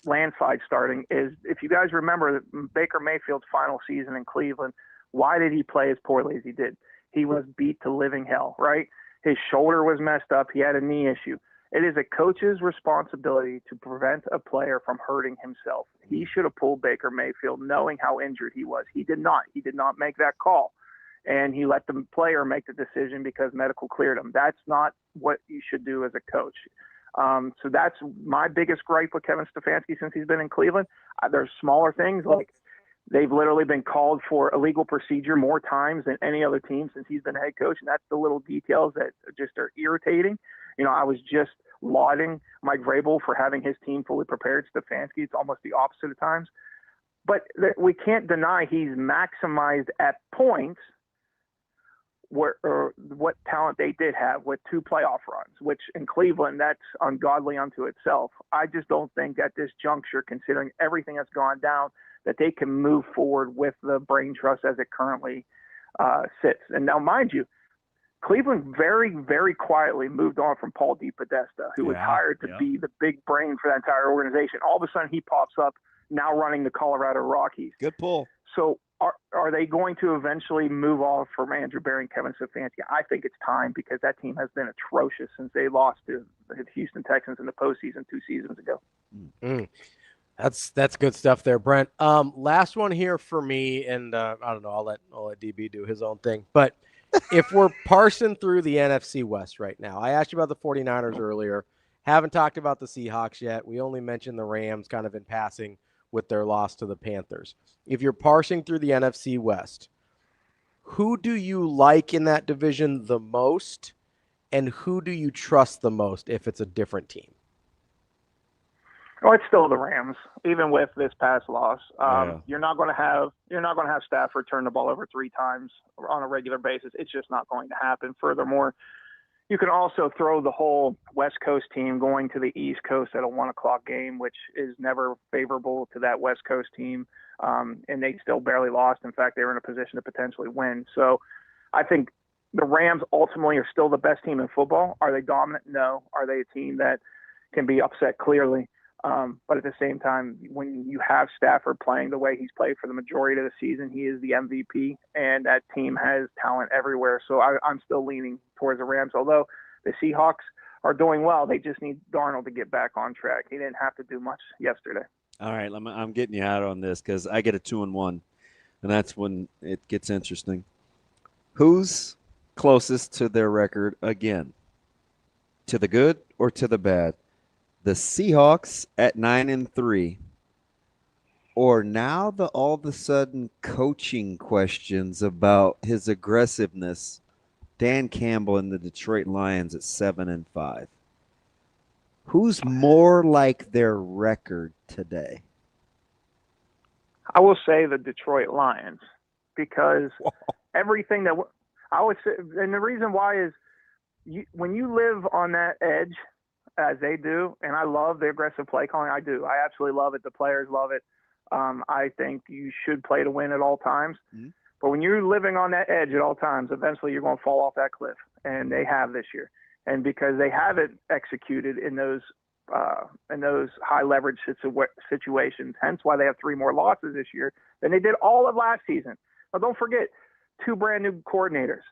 landslide starting is, if you guys remember Baker Mayfield's final season in Cleveland, why did he play as poorly as he did? He was beat to living hell, right? His shoulder was messed up. He had a knee issue. It is a coach's responsibility to prevent a player from hurting himself. He should have pulled Baker Mayfield knowing how injured he was. He did not. He did not make that call. And he let the player make the decision because medical cleared him. That's not what you should do as a coach. So that's my biggest gripe with Kevin Stefanski since he's been in Cleveland. There's smaller things like they've literally been called for illegal procedure more times than any other team since he's been head coach. And that's the little details that just are irritating. You know, I was just lauding Mike Vrabel for having his team fully prepared. Stefanski, it's almost the opposite at times. But we can't deny he's maximized at points what talent they did have with 2 playoff runs, which in Cleveland, that's ungodly unto itself. I just don't think at this juncture, considering everything that's gone down, that they can move forward with the brain trust as it currently sits. And now, mind you, Cleveland very, very quietly moved on from Paul DePodesta, who was hired to be the big brain for that entire organization. All of a sudden, he pops up now running the Colorado Rockies. Good pull. So are they going to eventually move off from Andrew Berry and Kevin Stefanski? I think it's time because that team has been atrocious since they lost to the Houston Texans in the postseason 2 seasons ago. That's good stuff there, Brent. Last one here for me, and I don't know, I'll let DB do his own thing. But if we're parsing through the NFC West right now, I asked you about the 49ers earlier. Haven't talked about the Seahawks yet. We only mentioned the Rams kind of in passing with their loss to the Panthers. If you're parsing through the NFC West, who do you like in that division the most, and who do you trust the most if it's a different team? Oh, it's still the Rams, even with this past loss. You're not going to have Stafford turn the ball over 3 times on a regular basis. It's just not going to happen. Furthermore, you can also throw the whole West Coast team going to the East Coast at a 1:00 game, which is never favorable to that West Coast team. And they still barely lost. In fact, they were in a position to potentially win. So I think the Rams ultimately are still the best team in football. Are they dominant? No. Are they a team that can be upset? Clearly. But at the same time, when you have Stafford playing the way he's played for the majority of the season, he is the MVP, and that team has talent everywhere. So I'm still leaning towards the Rams, although the Seahawks are doing well. They just need Darnold to get back on track. He didn't have to do much yesterday. All right, I'm getting you out on this because I get a 2-1, and that's when it gets interesting. Who's closest to their record again? To the good or to the bad? The Seahawks at 9-3, or now the all of a sudden coaching questions about his aggressiveness, Dan Campbell and the Detroit Lions at 7-5. Who's more like their record today? I will say the Detroit Lions, because everything that I would say, and the reason why is when you live on that edge, as they do, and I love the aggressive play calling. I do. I absolutely love it. The players love it. I think you should play to win at all times. Mm-hmm. But when you're living on that edge at all times, eventually you're going to fall off that cliff, and they have this year. And because they haven't executed in those high leverage situations, hence why they have 3 more losses this year than they did all of last season. Now, don't forget, 2 brand new coordinators.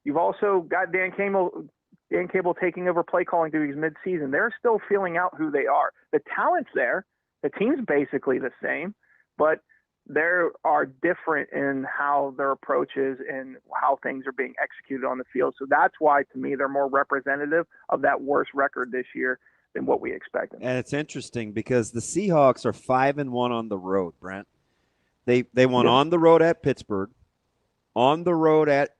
You've also got Dan Cable taking over play calling duties mid-season. They're still feeling out who they are. The talent's there. The team's basically the same, but they are different in how their approach is and how things are being executed on the field. So that's why, to me, they're more representative of that worst record this year than what we expected. And it's interesting because the Seahawks are 5-1 on the road, Brent. They won on the road at Pittsburgh, on the road at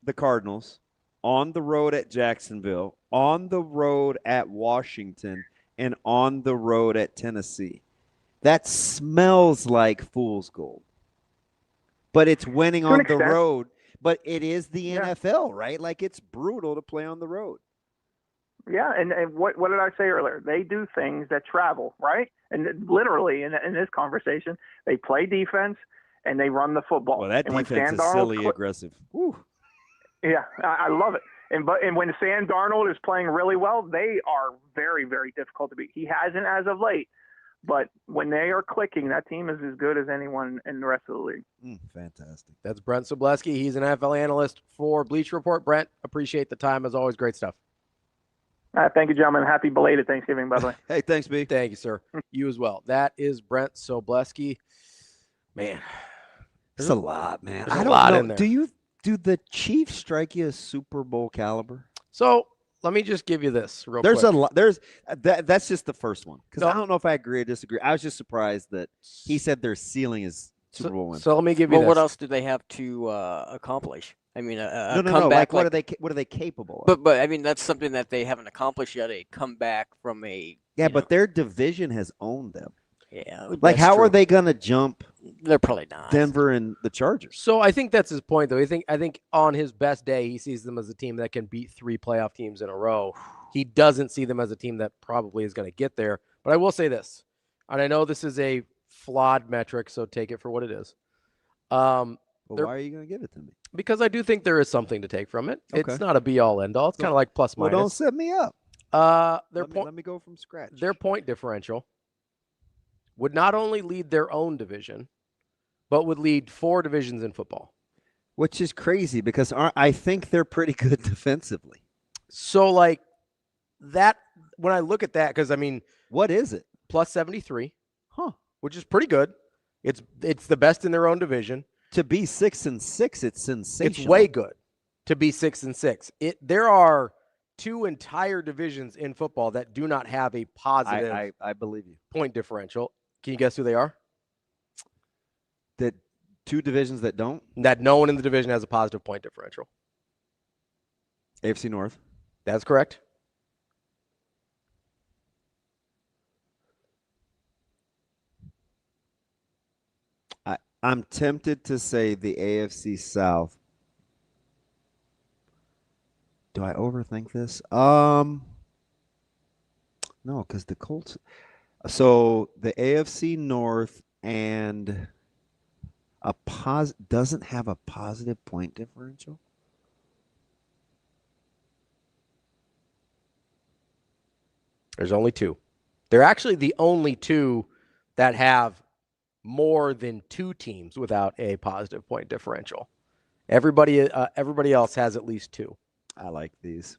the Cardinals, on the road at Jacksonville, on the road at Washington, and on the road at Tennessee. That smells like fool's gold. But it's winning on the road. But it is the NFL, right? Like, it's brutal to play on the road. Yeah, and what did I say earlier? They do things that travel, right? And literally, in this conversation, they play defense and they run the football. Well, that and defense is silly aggressive. Woo. Yeah, I love it. And when Sam Darnold is playing really well, they are very, very difficult to beat. He hasn't as of late, but when they are clicking, that team is as good as anyone in the rest of the league. Fantastic. That's Brent Sobleski. He's an NFL analyst for Bleacher Report. Brent, appreciate the time. As always, great stuff. Thank you, gentlemen. Happy belated Thanksgiving, by the way. Hey, thanks, B. Thank you, sir. You as well. That is Brent Sobleski. Man. There's a lot, man. I don't know. In there. Do the Chiefs strike you as Super Bowl caliber? So let me just give you this real quick. There's a lot. That's just the first one. Because I don't know if I agree or disagree. I was just surprised that he said their ceiling is Super Bowl win. So let me give you this. What else do they have to accomplish? I mean, a no. comeback. Like, what are they capable of? But I mean, that's something that they haven't accomplished yet. A comeback from a but their division has owned them. Yeah, like how are they going to jump? They're probably not. Denver and the Chargers. So I think that's his point, though. I think on his best day, he sees them as a team that can beat 3 playoff teams in a row. He doesn't see them as a team that probably is going to get there. But I will say this, and I know this is a flawed metric, so take it for what it is. Why are you going to give it to me? Because I do think there is something to take from it. Okay. It's not a be-all, end-all. It's kind of like plus minus. Well, don't set me up. Let me go from scratch. Their point differential would not only lead their own division, but would lead 4 divisions in football. Which is crazy because I think they're pretty good defensively. So, like, that, when I look at that, because, I mean. What is it? Plus 73. Huh. Which is pretty good. It's the best in their own division. To be 6-6, it's sensational. It's way good to be 6-6. There are 2 entire divisions in football that do not have a positive I believe you. Point differential. Can you guess who they are? The 2 divisions that don't? That no one in the division has a positive point differential. AFC North. That's correct. I'm tempted to say the AFC South. Do I overthink this? No, because the Colts. So the AFC North and doesn't have a positive point differential. There's only 2. They're actually the only 2 that have more than 2 teams without a positive point differential. Everybody else has at least 2. I like these.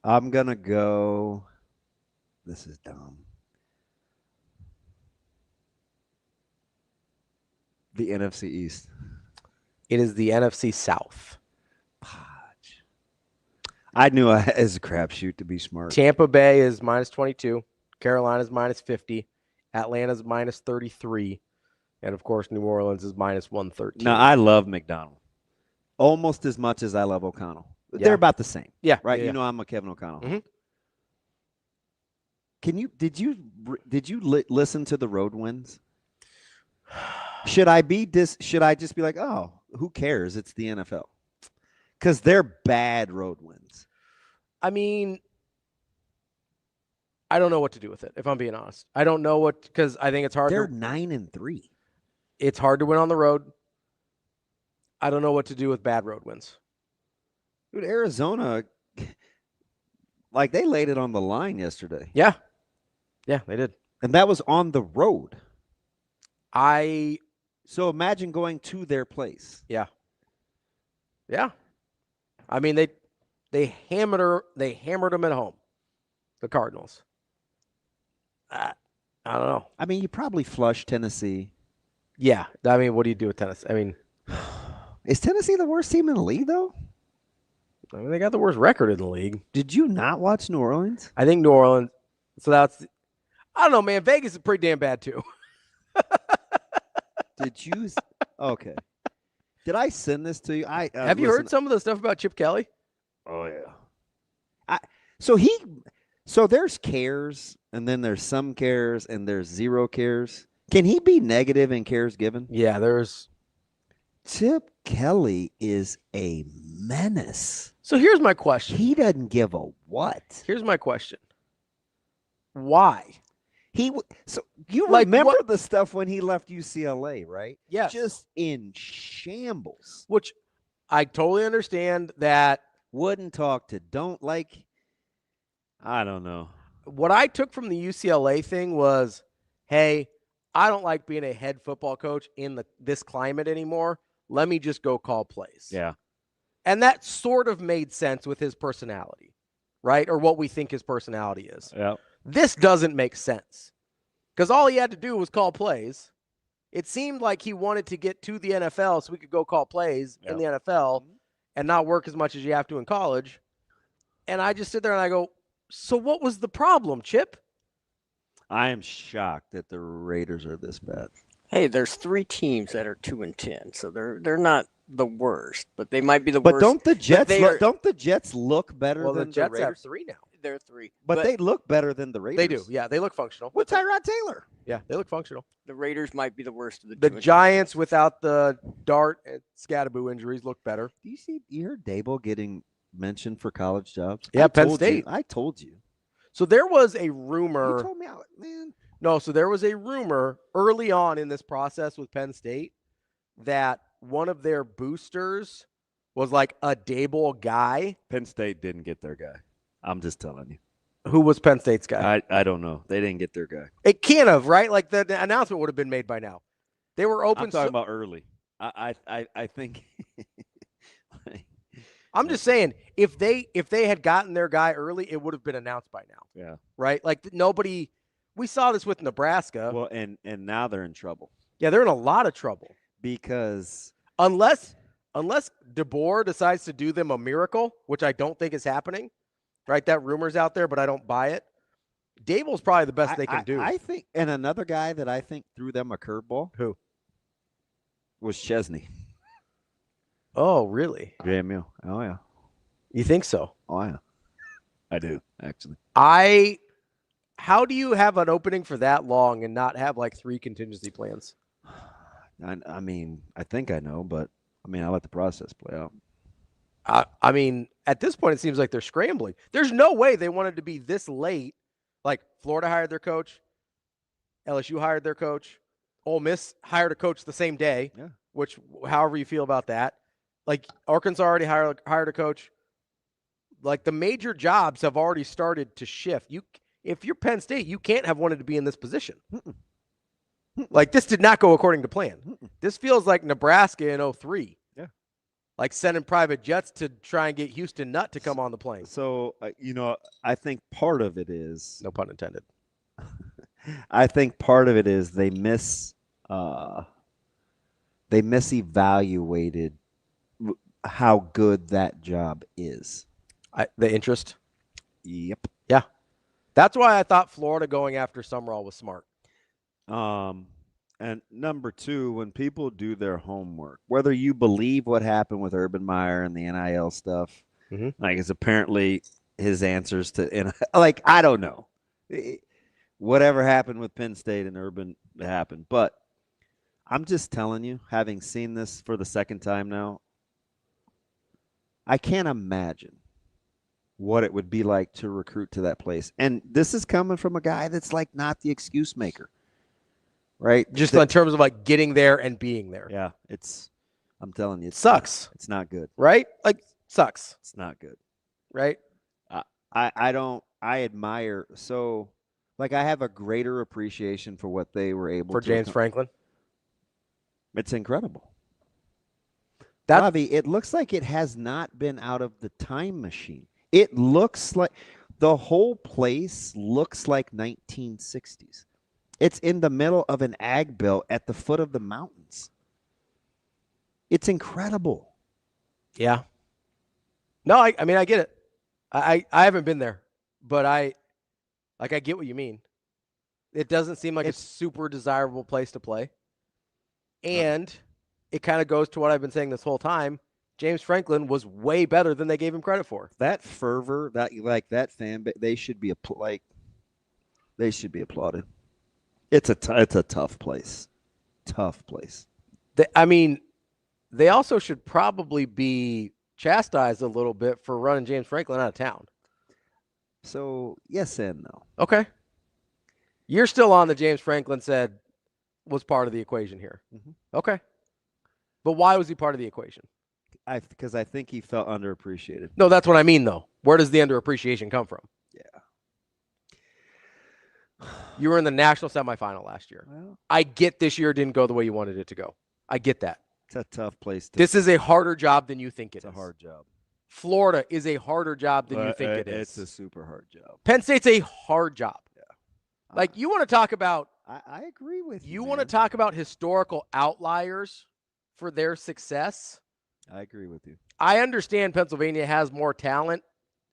I'm going to go. This is dumb. The NFC East. It is the NFC South. I knew it was a crapshoot, to be smart. Tampa Bay is -22. Carolina's -50. Atlanta's -33. And, of course, New Orleans is -113. No, I love McDonald almost as much as I love O'Connell. Yeah. They're about the same. Yeah. Right? Yeah, You know I'm a Kevin O'Connell. Mhm. Did you listen to the road wins? Should I just be like, oh, who cares? It's the NFL. Because they're bad road wins. I mean, I don't know what to do with it, if I'm being honest. I don't know what, because I think it's hard. They're 9-3. It's hard to win on the road. I don't know what to do with bad road wins. Dude, Arizona, like they laid it on the line yesterday. Yeah. Yeah, they did. And that was on the road. So imagine going to their place. Yeah. Yeah. I mean, they hammered them at home, the Cardinals. I don't know. I mean, you probably flush Tennessee. Yeah. I mean, what do you do with Tennessee? I mean, is Tennessee the worst team in the league, though? I mean, they got the worst record in the league. Did you not watch New Orleans? I think New Orleans. So I don't know, man. Vegas is pretty damn bad, too. Did you? Okay. Did I send this to you? Have you heard some of the stuff about Chip Kelly? Oh, yeah. So there's cares, and then there's some cares, and there's zero cares. Can he be negative in cares given? Yeah, there's. Chip Kelly is a menace. So here's my question. He doesn't give a what. Here's my question. Why? So you Like, remember what- the stuff when he left UCLA, right? Yes. Just in shambles. Which I totally understand that. Wouldn't talk to, don't like. I don't know. What I took from the UCLA thing was, hey, I don't like being a head football coach in this climate anymore. Let me just go call plays. Yeah. And that sort of made sense with his personality, right? Or what we think his personality is. Yeah. This doesn't make sense because all he had to do was call plays. It seemed like he wanted to get to the NFL so we could go call plays in the NFL and not work as much as you have to in college. And I just sit there and I go, so what was the problem, Chip? I am shocked that the Raiders are this bad. Hey, there's 3 teams that are 2-10, so they're not the worst, but they might be the worst. But don't the Jets look better Well, than the Jets Raiders? have 3 now. They're 3. But they look better than the Raiders. They do. Yeah, they look functional. With Tyrod Taylor. Yeah, they look functional. The Raiders might be the worst of the 2-10. Giants without the Dart and Scattaboo injuries look better. You heard Dable getting mentioned for college jobs? Yeah, I Penn told State. I told you. So there was a rumor. You told me, man. No, so there was a rumor early on in this process with Penn State that one of their boosters was like a Dable guy. Penn State didn't get their guy. I'm just telling you. Who was Penn State's guy? I don't know. They didn't get their guy. It can't have, right? Like the announcement would have been made by now. They were open. I'm talking about early. I think. I'm just saying, if they had gotten their guy early, it would have been announced by now. Yeah. Right? Like nobody. We saw this with Nebraska. Well, and now they're in trouble. Yeah, they're in a lot of trouble because unless DeBoer decides to do them a miracle, which I don't think is happening. Right? That rumor's out there, but I don't buy it. Dable's probably the best they can do. I think, and another guy that I think threw them a curveball. Who? Was Chesney. Oh, really? JMU. Oh, yeah. You think so? Oh, yeah. I do, actually. How do you have an opening for that long and not have like 3 contingency plans? I mean, I think I know, but I mean, I'll let the process play out. I mean, at this point, it seems like they're scrambling. There's no way they wanted to be this late. Like Florida hired their coach, LSU hired their coach, Ole Miss hired a coach the same day. Yeah. Which, however you feel about that, like Arkansas already hired a coach. Like the major jobs have already started to shift. If you're Penn State, you can't have wanted to be in this position. Like this did not go according to plan. This feels like Nebraska in 2003. Yeah. Like sending private jets to try and get Houston Nutt to come on the plane. So, I think part of it is. No pun intended. I think part of it is they miss they misevaluated how good that job is. The interest. Yep. Yeah. That's why I thought Florida going after Summerall was smart. And number two, when people do their homework, whether you believe what happened with Urban Meyer and the NIL stuff, like it's apparently his answers to, like, I don't know. Whatever happened with Penn State and Urban happened. But I'm just telling you, having seen this for the second time now, I can't imagine what it would be like to recruit to that place. And this is coming from a guy that's like not the excuse maker. Right? Just in terms of like getting there and being there. Yeah, I'm telling you, it sucks. It's not good. Right? Like, sucks. It's not good. Right? I admire, so like I have a greater appreciation for what they were able for to James Franklin. It's incredible. Ravi, it looks like it has not been out of the time machine. It looks like the whole place looks like 1960s. It's in the middle of an ag belt at the foot of the mountains. It's incredible. Yeah. No, I mean, I get it. I haven't been there, but I get what you mean. It doesn't seem like a super desirable place to play. And it kind of goes to what I've been saying this whole time. James Franklin was way better than they gave him credit for. That fervor, that fan, they should be they should be applauded. It's a tough place. Tough place. They also should probably be chastised a little bit for running James Franklin out of town. So, yes and no. Okay. You're still on the James Franklin said was part of the equation here. Okay. But why was he part of the equation? Because I think he felt underappreciated. No, that's what I mean, though. Where does the underappreciation come from? Yeah. You were in the national semifinal last year. Well, I get this year didn't go the way you wanted it to go. I get that. It's a tough place. This is a harder job than you think it is. It's a hard job. Florida is a harder job than you think it is. It's a super hard job. Penn State's a hard job. Yeah. Like, you want to talk about – I agree with you. You want to talk about historical outliers for their success? I agree with you. I understand Pennsylvania has more talent.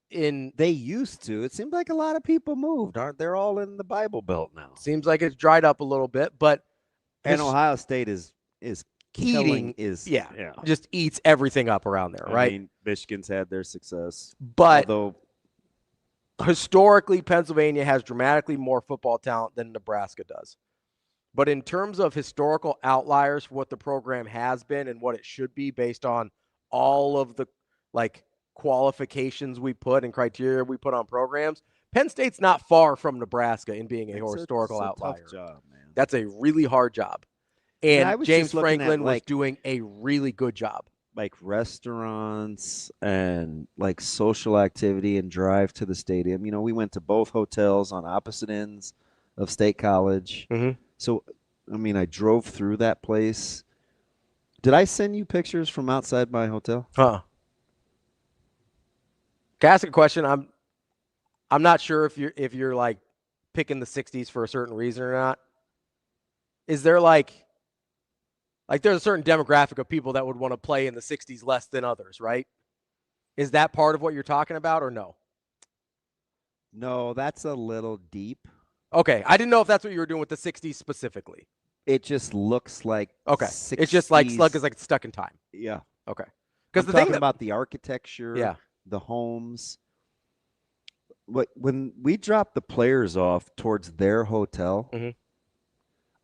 They used to. It seems like a lot of people moved, aren't they? They're all in the Bible Belt now. Seems like it's dried up a little bit, but and Ohio State is eating yeah, just eats everything up around there, right? I mean, Michigan's had their success, but although historically Pennsylvania has dramatically more football talent than Nebraska does. But in terms of historical outliers for what the program has been and what it should be based on all of the qualifications we put and criteria we put on programs, Penn State's not far from Nebraska in being a historical outlier. Tough job, man. That's a really hard job. And James Franklin was doing a really good job. Like restaurants and like social activity and drive to the stadium. You know, we went to both hotels on opposite ends of State College. So, I mean, I drove through that place. Did I send you pictures from outside my hotel? Can I ask a question? I'm not sure if you're like picking the 60s for a certain reason or not. Is there like there's a certain demographic of people that would want to play in the 60s less than others, right? Is that part of what you're talking about or no? No, that's a little deep. Okay, I didn't know if that's what you were doing with the 60s specifically. It just looks like 60s. It's just like Slug is like stuck in time. Yeah. Okay. Because the thing thing about the architecture, the homes. When we dropped the players off towards their hotel,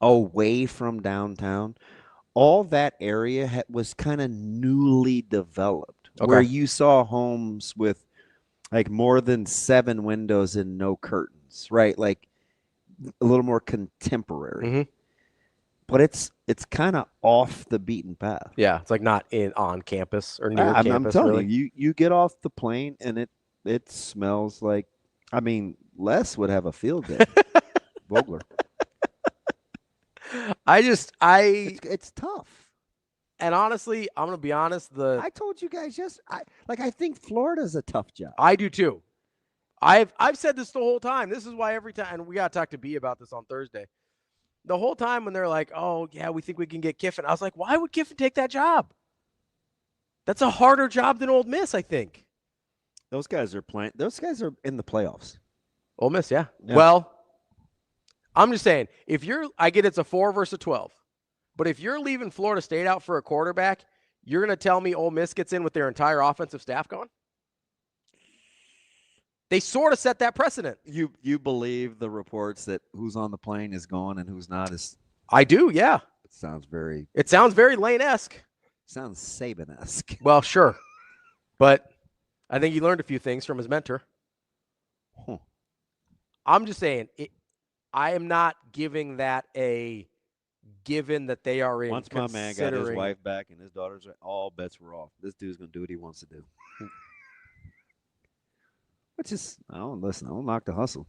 away from downtown, all that area was kind of newly developed, where you saw homes with like more than 7 windows and no curtains, right? Like a little more contemporary. But it's kind of off the beaten path. Yeah, it's like not on campus or near campus. I'm telling really. you get off the plane and it smells like, I mean, Les would have a field day. Vogler. It's tough. And honestly, I'm gonna be honest. I told you guys I think Florida's a tough job. I do too. I've said this the whole time. This is why every time, and we gotta talk to B about this on Thursday. the whole time when they're like, oh, yeah, we think we can get Kiffin, I was like, why would Kiffin take that job? That's a harder job than Ole Miss, I think. Those guys are playing. Those guys are in the playoffs. Ole Miss, yeah. Well, I'm just saying, I get it's a 4 versus a 12. But if you're leaving Florida State out for a quarterback, you're going to tell me Ole Miss gets in with their entire offensive staff going? They sort of set that precedent. You believe the reports that who's on the plane is gone and who's not is? I do, yeah. It sounds very Lane-esque. Sounds Saban-esque. Well, sure. But I think he learned a few things from his mentor. Huh. I'm just saying, I am not giving that a given that they are in. Once my man got his wife back and his daughters, all bets were off. This dude's going to do what he wants to do. Which is, I don't knock the hustle.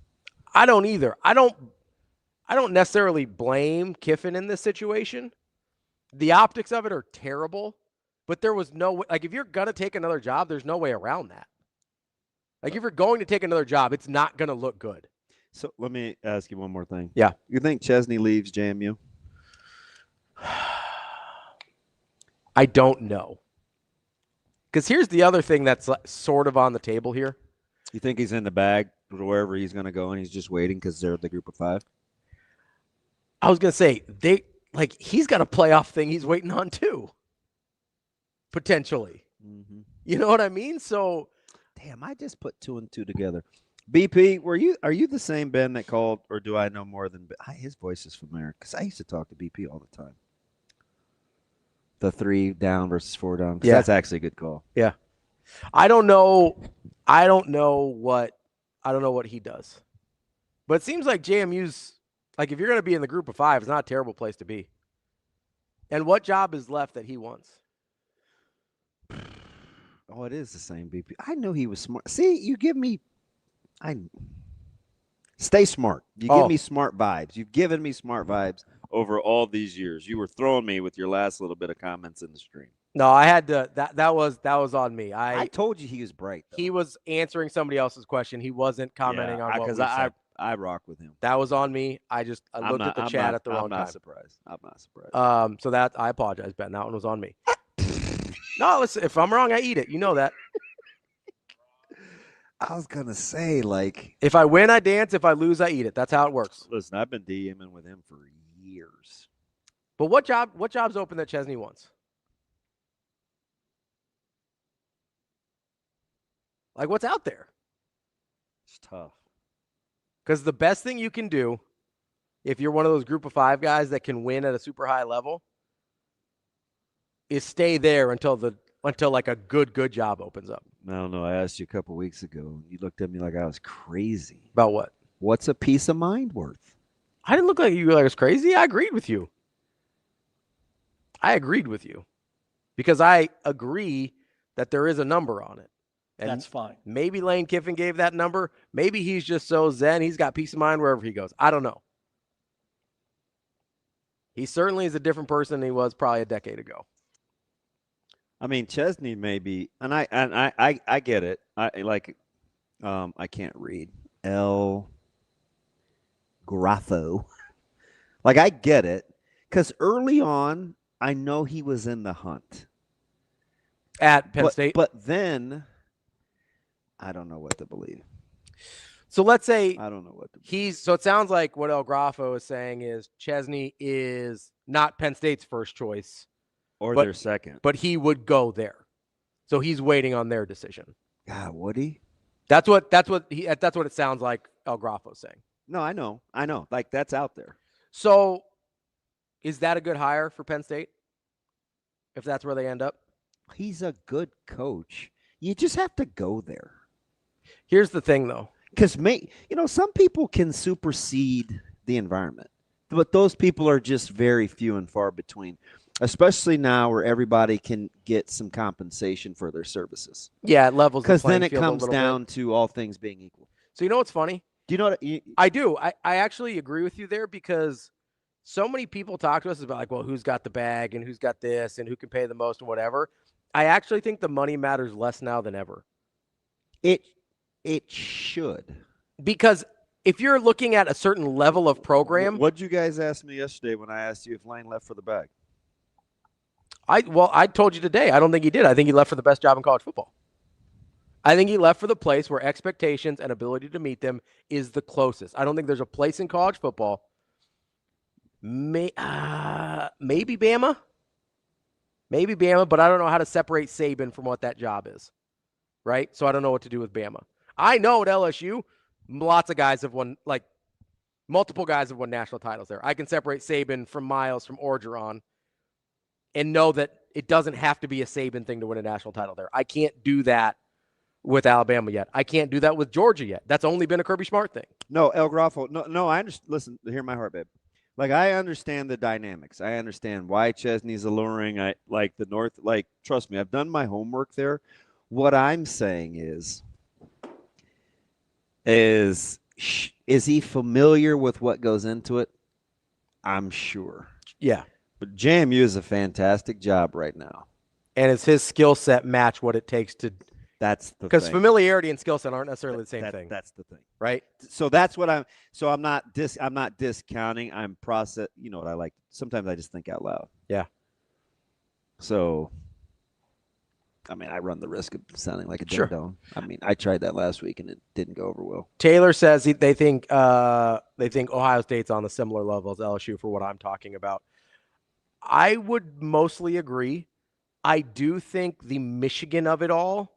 I don't either. I don't necessarily blame Kiffin in this situation. The optics of it are terrible, but there was no way. Like, if you're going to take another job, there's no way around that. Like, if you're going to take another job, it's not going to look good. So let me ask you one more thing. Yeah. You think Chesney leaves JMU? I don't know. Because here's the other thing that's sort of on the table here. You think he's in the bag wherever he's going to go and he's just waiting because they're the group of 5? I was going to say, he's got a playoff thing he's waiting on too. Potentially. Mm-hmm. You know what I mean? So, damn, I just put 2 and 2 together. BP, are you the same Ben that called, or do I know more than Ben? His voice is familiar because I used to talk to BP all the time. The 3 down versus 4 down. Yeah, that's actually a good call. Yeah, I don't know what he does, but it seems like JMU's like, if you're going to be in the group of 5, it's not a terrible place to be. And what job is left that he wants? Oh, it is the same BP. I knew he was smart. See, you give me. Stay smart. You give me smart vibes. You've given me smart vibes over all these years. You were throwing me with your last little bit of comments in the stream. No, I had to. That was on me. I told you he was bright, though. He was answering somebody else's question. He wasn't commenting on what we said. I rock with him. That was on me. I looked at the chat at the wrong time. I'm not surprised. So that I apologize, Ben. That one was on me. No, listen. If I'm wrong, I eat it. You know that. I was gonna say, like, if I win, I dance. If I lose, I eat it. That's how it works. Listen, I've been DMing with him for years. But what job's open that Chesney wants? Like, what's out there? It's tough. Because the best thing you can do, if you're one of those group of 5 guys that can win at a super high level, is stay there until like a good job opens up. I don't know. I asked you a couple weeks ago. You looked at me like I was crazy. About what? What's a peace of mind worth? I didn't look like you were like I was crazy. I agreed with you. Because I agree that there is a number on it. And that's fine. Maybe Lane Kiffin gave that number. Maybe he's just so zen. He's got peace of mind wherever he goes. I don't know. He certainly is a different person than he was probably a decade ago. I mean, Chesney may be, and I get it. I can't read El Grafo. Like, I get it, because early on, I know he was in the hunt at Penn State, but then I don't know what to believe. So let's say I don't know what to believe. So it sounds like what El Grafo is saying is Chesney is not Penn State's first choice. Or their second. But he would go there. So he's waiting on their decision. God, would he? That's what it sounds like El Grafo's saying. No, I know. Like, that's out there. So is that a good hire for Penn State? If that's where they end up? He's a good coach. You just have to go there. Here's the thing, though. Because, some people can supersede the environment. But those people are just very few and far between. Especially now where everybody can get some compensation for their services. Yeah, it levels. Because then it comes down to all things being equal. So you know what's funny? Do you know what I do? I actually agree with you there, because so many people talk to us about, like, well, who's got the bag and who's got this and who can pay the most and whatever. I actually think the money matters less now than ever. It should. Because if you're looking at a certain level of program. What'd you guys ask me yesterday when I asked you if Lane left for the bag? I told you today, I don't think he did. I think he left for the best job in college football. I think he left for the place where expectations and ability to meet them is the closest. I don't think there's a place in college football. Maybe Bama. Maybe Bama, but I don't know how to separate Saban from what that job is. Right? So I don't know what to do with Bama. I know at LSU, lots of guys have won, like multiple guys have won national titles there. I can separate Saban from Miles, from Orgeron, and know that it doesn't have to be a Saban thing to win a national title there. I can't do that with Alabama yet. I can't do that with Georgia yet. That's only been a Kirby Smart thing. No, El Grafo. No, I understand. Listen, hear my heart, babe. Like, I understand the dynamics. I understand why Chesney's alluring. I like the North. Like, trust me, I've done my homework there. What I'm saying is he familiar with what goes into it? I'm sure. Yeah. But JMU is a fantastic job right now. And is his skill set match what it takes to – that's the because thing. familiarity and skill set aren't necessarily the same thing. That's the thing, right? So that's what I'm not discounting. I'm process. You know what I like? Sometimes I just think out loud. Yeah. So, I mean, I run the risk of sounding like a Sure. ding-dong. I mean, I tried that last week and it didn't go over well. Taylor says they think Ohio State's on a similar level as LSU for what I'm talking about. I would mostly agree. I do think the Michigan of it all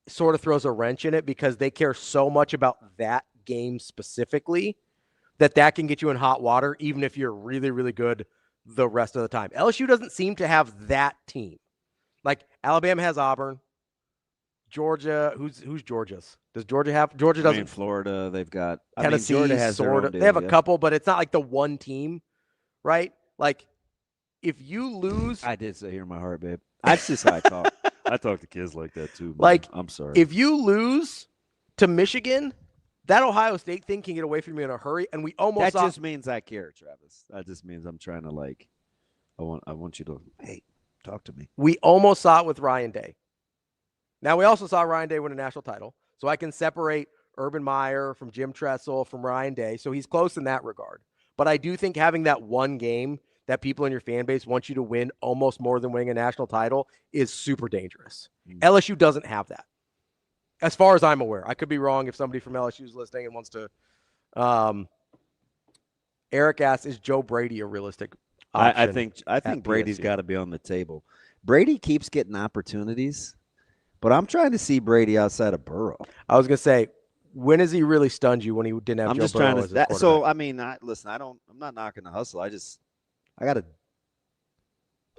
sort of throws a wrench in it because they care so much about that game specifically that can get you in hot water even if you're really, really good the rest of the time. LSU doesn't seem to have that team. Like Alabama has Auburn. Georgia, who's Georgia's? Does Georgia have? Georgia doesn't. I mean, Florida, they've got Tennessee. Georgia has their own deal, they have a yeah. couple, but it's not like the one team, right? Like if you lose, I did say hear my heart, babe. That's just how I talk. I talk to kids like that too. Man. Like, I'm sorry. If you lose to Michigan, that Ohio State thing can get away from you in a hurry, and we almost that just means I care, Travis. That just means I'm trying to I want you to talk to me. We almost saw it with Ryan Day. Now we also saw Ryan Day win a national title, so I can separate Urban Meyer from Jim Tressel from Ryan Day, so he's close in that regard. But I do think having that one game that people in your fan base want you to win almost more than winning a national title is super dangerous. LSU doesn't have that. As far as I'm aware. I could be wrong if somebody from LSU is listening and wants to. Eric asks, is Joe Brady a realistic option? I think Brady's got to be on the table. Brady keeps getting opportunities, but I'm trying to see Brady outside of Burrow. I was going to say, when has he really stunned you when he didn't have Joe Burrow as his quarterback? So, I mean, I'm not knocking the hustle. I got to.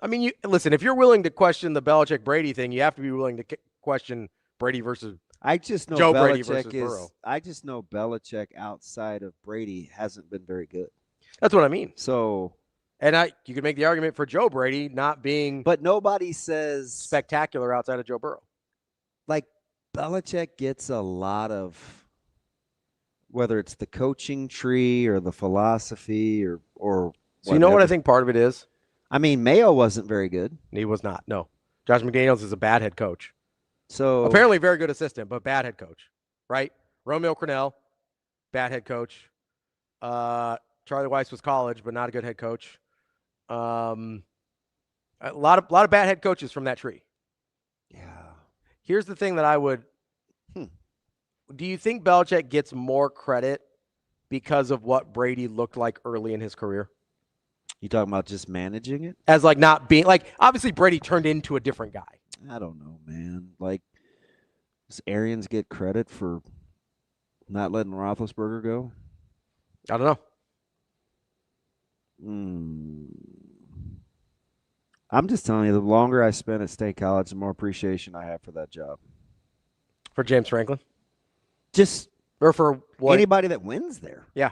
I mean, listen, if you're willing to question the Belichick-Brady thing, you have to be willing to question Brady versus I just know Joe Belichick Brady versus Burrow. I just know Belichick outside of Brady hasn't been very good. That's what I mean. So, and you could make the argument for Joe Brady not being but nobody says spectacular outside of Joe Burrow. Like Belichick gets a lot of, whether it's the coaching tree or the philosophy or So you know what I think part of it is? I mean, Mayo wasn't very good. He was not. No. Josh McDaniels is a bad head coach. So apparently a very good assistant, but bad head coach, right? Romeo Crennel, bad head coach. Charlie Weiss was college, but not a good head coach. A lot of bad head coaches from that tree. Yeah. Here's the thing that I would. Do you think Belichick gets more credit because of what Brady looked like early in his career? You talking about just managing it? As like not being like, obviously Brady turned into a different guy. I don't know, man. Like, does Arians get credit for not letting Roethlisberger go? I don't know. I'm just telling you, the longer I spend at State College, the more appreciation I have for that job. For James Franklin? Just or for what? Anybody that wins there. Yeah.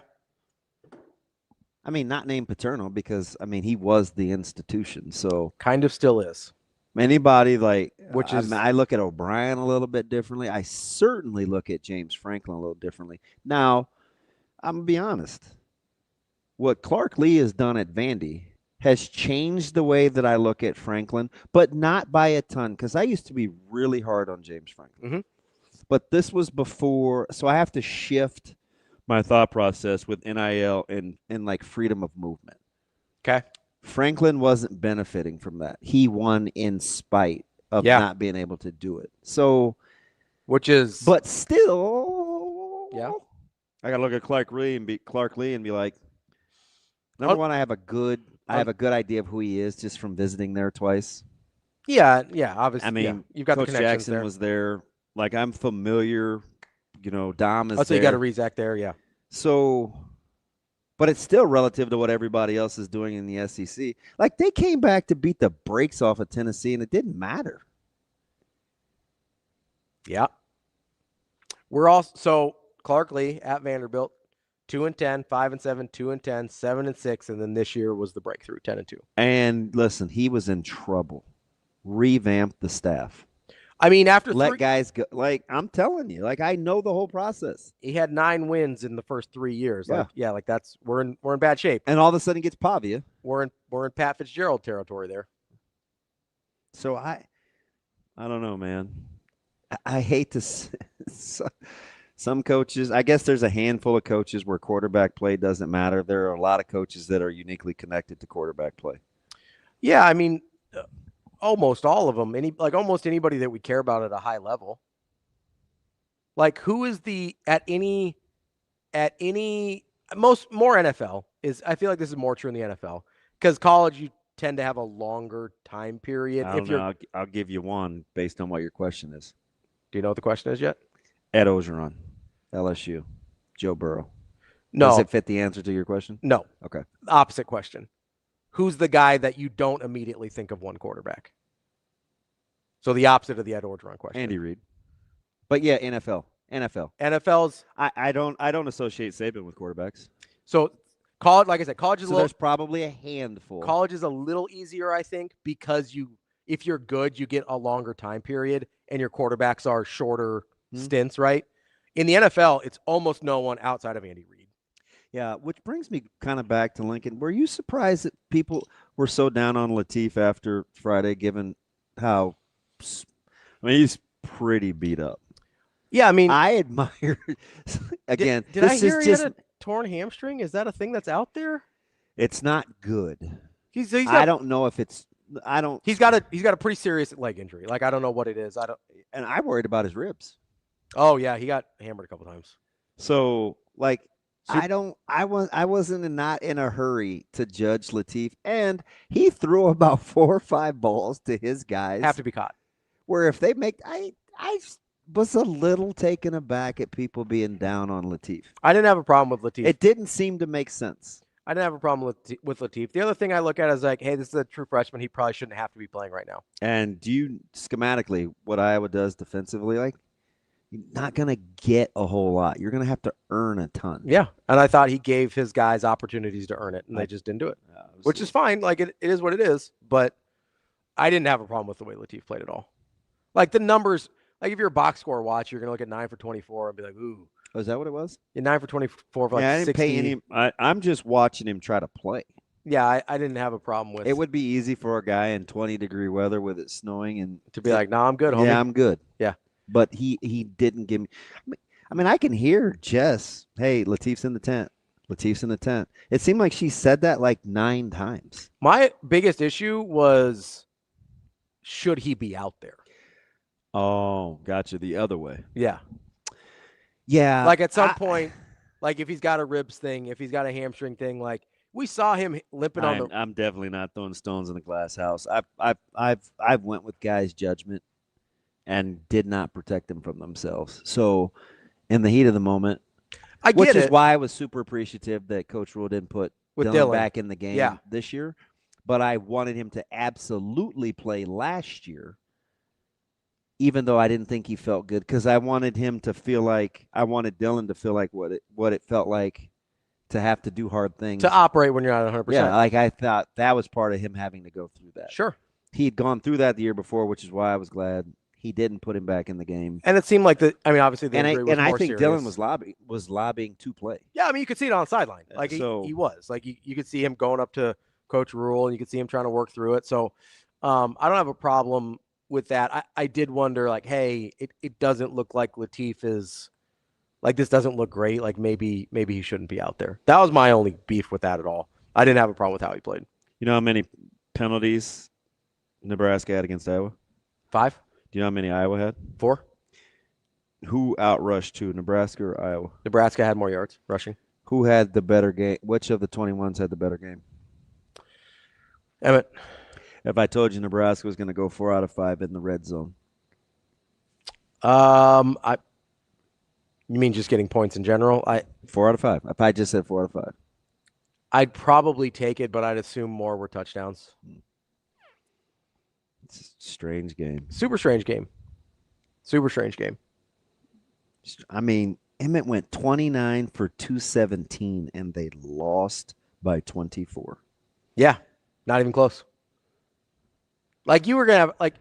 I mean, not named Paterno because, I mean, he was the institution. So kind of still is. Anybody like, which is, I look at O'Brien a little bit differently. I certainly look at James Franklin a little differently. Now, I'm going to be honest. What Clark Lee has done at Vandy has changed the way that I look at Franklin, but not by a ton because I used to be really hard on James Franklin. Mm-hmm. But this was before, so I have to shift my thought process with NIL and like freedom of movement. Okay. Franklin wasn't benefiting from that. He won in spite of not being able to do it. So, but still, I gotta look at Clark Lee and be like, number one, I have a good idea of who he is just from visiting there twice. Yeah, obviously. I mean, you've got Coach the connections Jackson there. was there. Like, I'm familiar. Dom is so there. you got a Rezak there, yeah. So, but it's still relative to what everybody else is doing in the SEC. Like, they came back to beat the brakes off of Tennessee, and it didn't matter. Yeah. We're also so Clark Lee at Vanderbilt, 2-10, 5-7, 2-10, 7-6, and then this year was the breakthrough, 10-2. And listen, he was in trouble. Revamp the staff. I mean, after let guys go. Like, I'm telling you, like, I know the whole process. He had 9 wins in the first 3 years. Yeah. Like that's we're in bad shape. And all of a sudden he gets Pavia. We're in Pat Fitzgerald territory there. So I don't know, man. I hate to some coaches. I guess there's a handful of coaches where quarterback play doesn't matter. There are a lot of coaches that are uniquely connected to quarterback play. Yeah, I mean, almost all of them. Almost anybody that we care about at a high level. Like, who is more NFL is. I feel like this is more true in the NFL because college you tend to have a longer time period. I'll give you one based on what your question is. Do you know what the question is yet? Ed Ogeron, LSU, Joe Burrow. No. Does it fit the answer to your question? No. Okay. Opposite question. Who's the guy that you don't immediately think of one quarterback? So the opposite of the Ed Ogeron question. Andy Reid. But yeah, NFL. NFL's. I don't associate Saban with quarterbacks. So college, like I said, college is there's probably a handful. College is a little easier, I think, because if you're good, you get a longer time period and your quarterbacks are shorter stints, right? In the NFL, it's almost no one outside of Andy Reid. Yeah, which brings me kind of back to Lincoln. Were you surprised that people were so down on Lateef after Friday, given how he's pretty beat up? Yeah, I mean, I admire. Again, did I hear he had a torn hamstring? Is that a thing that's out there? It's not good. I don't know if it's. He's got a pretty serious leg injury. Like, I don't know what it is. And I'm worried about his ribs. Oh yeah, he got hammered a couple times. So like. I wasn't not in a hurry to judge Lateef, and he threw about 4 or 5 balls to his guys. Have to be caught. Where if they make, I was a little taken aback at people being down on Lateef. I didn't have a problem with Lateef. It didn't seem to make sense. I didn't have a problem with Lateef. The other thing I look at is like, hey, this is a true freshman. He probably shouldn't have to be playing right now. And do you schematically what Iowa does defensively, like? You're not going to get a whole lot. You're going to have to earn a ton. Yeah, and I thought he gave his guys opportunities to earn it, and they just didn't do it, which is fine. Like, it is what it is, but I didn't have a problem with the way Lateef played at all. Like, the numbers, like if you're a box score watch, you're going to look at 9 for 24 and be like, ooh. Oh, is that what it was? Yeah, 9 for 24 for like 60. I didn't pay any. I'm just watching him try to play. Yeah, I didn't have a problem with it. It would be easy for a guy in 20-degree weather with it snowing and to be like, nah, I'm good, homie. Yeah, I'm good. Yeah. But he didn't give me. I mean, I can hear Jess. Hey, Lateef's in the tent. Lateef's in the tent. It seemed like she said that like 9 times. My biggest issue was, should he be out there? Oh, gotcha. The other way. Yeah. Yeah. Like at some point, like if he's got a ribs thing, if he's got a hamstring thing, like we saw him limping on the. I'm definitely not throwing stones in the glass house. I've went with guys' judgment and did not protect them from themselves. So, in the heat of the moment, which is why I was super appreciative that Coach Rule didn't put Dylan back in the game this year. But I wanted him to absolutely play last year, even though I didn't think he felt good, because I wanted him to feel like I wanted Dylan to feel like what it felt like to have to do hard things, to operate when you're not 100%. Yeah, like I thought that was part of him having to go through that. Sure, he'd gone through that the year before, which is why I was glad he didn't put him back in the game. And it seemed like obviously the injury was more I think serious. Dylan was lobbying to play. Yeah, I mean, you could see it on the sideline. Like he was. Like you could see him going up to Coach Rule, and you could see him trying to work through it. So I don't have a problem with that. I did wonder, like, hey, it doesn't look like Lateef is like this doesn't look great. Like maybe he shouldn't be out there. That was my only beef with that at all. I didn't have a problem with how he played. You know how many penalties Nebraska had against Iowa? 5. Do you know how many Iowa had? 4. Who outrushed to Nebraska or Iowa? Nebraska had more yards rushing. Who had the better game? Which of the 21s had the better game? Emmett. If I told you Nebraska was going to go 4 out of 5 in the red zone. You mean just getting points in general? 4 out of 5. If I just said 4 out of 5. I'd probably take it, but I'd assume more were touchdowns. It's a strange game. Super strange game. Super strange game. I mean, Emmett went 29 for 217, and they lost by 24. Yeah, not even close. Like you were going to have, like,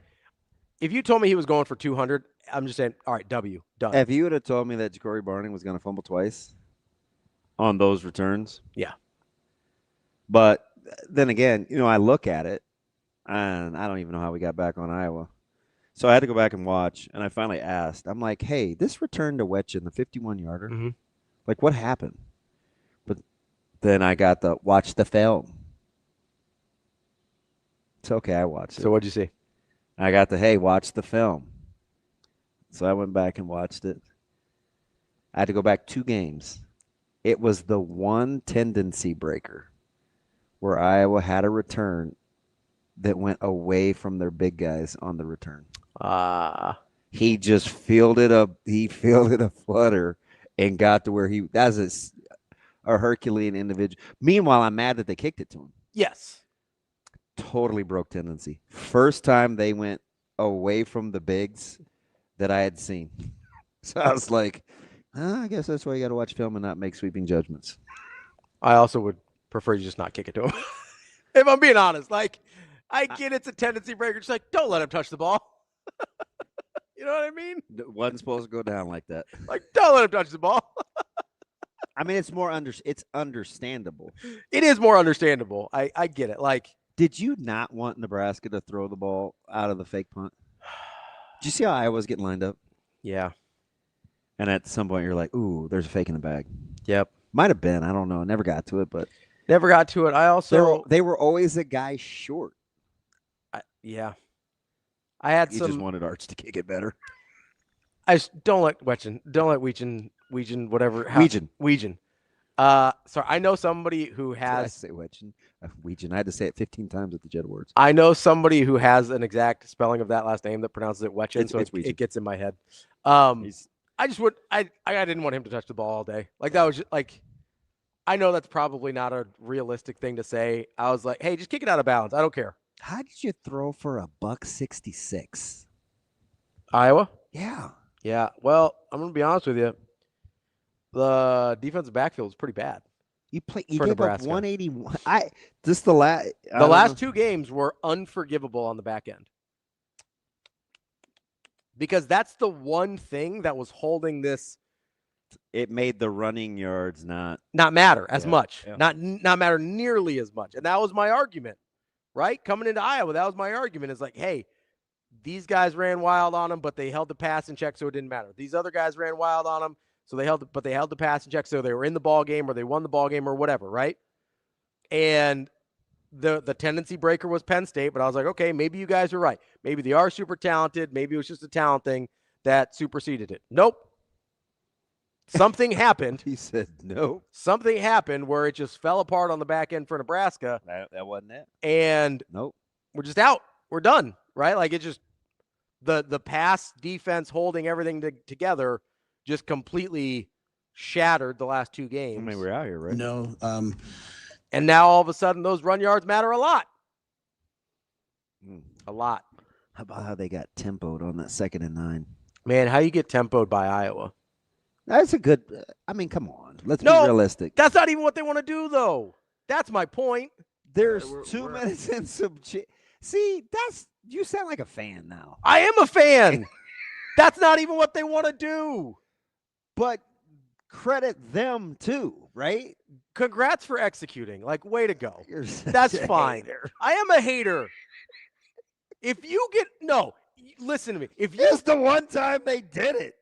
if you told me he was going for 200, I'm just saying, all right, W, done. If you would have told me that Ja'Cory Barning was going to fumble twice on those returns. Yeah. But then again, I look at it, and I don't even know how we got back on Iowa. So I had to go back and watch, and I finally asked. I'm like, hey, this return to Wetchen, the 51-yarder, like what happened? But then I got the watch the film. It's okay, I watched it. So what'd you see? I got the, hey, watch the film. So I went back and watched it. I had to go back 2 games. It was the one tendency breaker where Iowa had a return that went away from their big guys on the return. He just fielded a flutter and got to where that's a Herculean individual. Meanwhile, I'm mad that they kicked it to him. Yes. Totally broke tendency. First time they went away from the bigs that I had seen. So I was like, I guess that's why you got to watch film and not make sweeping judgments. I also would prefer you just not kick it to him. If I'm being honest, like, I get it's a tendency breaker. Just like, don't let him touch the ball. You know what I mean? It wasn't supposed to go down like that. Like, don't let him touch the ball. I mean, it's it's understandable. It is more understandable. I get it. Like, did you not want Nebraska to throw the ball out of the fake punt? Did you see how Iowa was getting lined up? Yeah. And at some point, you're like, ooh, there's a fake in the bag. Yep. Might have been. I don't know. Never got to it, but. Never got to it. I also. They were always a guy short. Yeah. I had you some. You just wanted Arch to kick it better. I just don't let Weechen, whatever. Weechen. Sorry, I know somebody who has. Did I say Weechen? Weechen. I had to say it 15 times at the Jet Awards. I know somebody who has an exact spelling of that last name that pronounces it Weechen, so it gets in my head. I just would. I didn't want him to touch the ball all day. Like that was just, like. I know that's probably not a realistic thing to say. I was like, hey, just kick it out of bounds. I don't care. How did you throw for $166? Iowa? Yeah. Yeah. Well, I'm going to be honest with you. The defensive backfield is pretty bad. You gave up 181. The last 2 games were unforgivable on the back end. Because that's the one thing that was holding this. It made the running yards not matter as much. Yeah. Not matter nearly as much. And that was my argument, right? Coming into Iowa, that was my argument. Is like, hey, these guys ran wild on them, but they held the pass in check, so it didn't matter. These other guys ran wild on them, so they held the pass in check, so they were in the ball game or they won the ball game or whatever, right? And the tendency breaker was Penn State, but I was like, okay, maybe you guys are right. Maybe they are super talented. Maybe it was just a talent thing that superseded it. Nope. Something happened. He said no. Something happened where it just fell apart on the back end for Nebraska. That wasn't it. And nope. We're just out. We're done, right? Like it just the pass defense holding everything together just completely shattered the last 2 games. I mean, we're out here, right? No. And now all of a sudden those run yards matter a lot. A lot. How about how they got tempoed on that 2nd and 9? Man, how you get tempoed by Iowa? That's a good. I mean, come on. Let's be realistic. That's not even what they want to do, though. That's my point. There's 2 minutes and some. See, you sound like a fan now. I am a fan. That's not even what they want to do. But credit them too, right? Congrats for executing. Like, way to go. That's fine. I am a hater. If you get listen to me. If it's the one time they did it.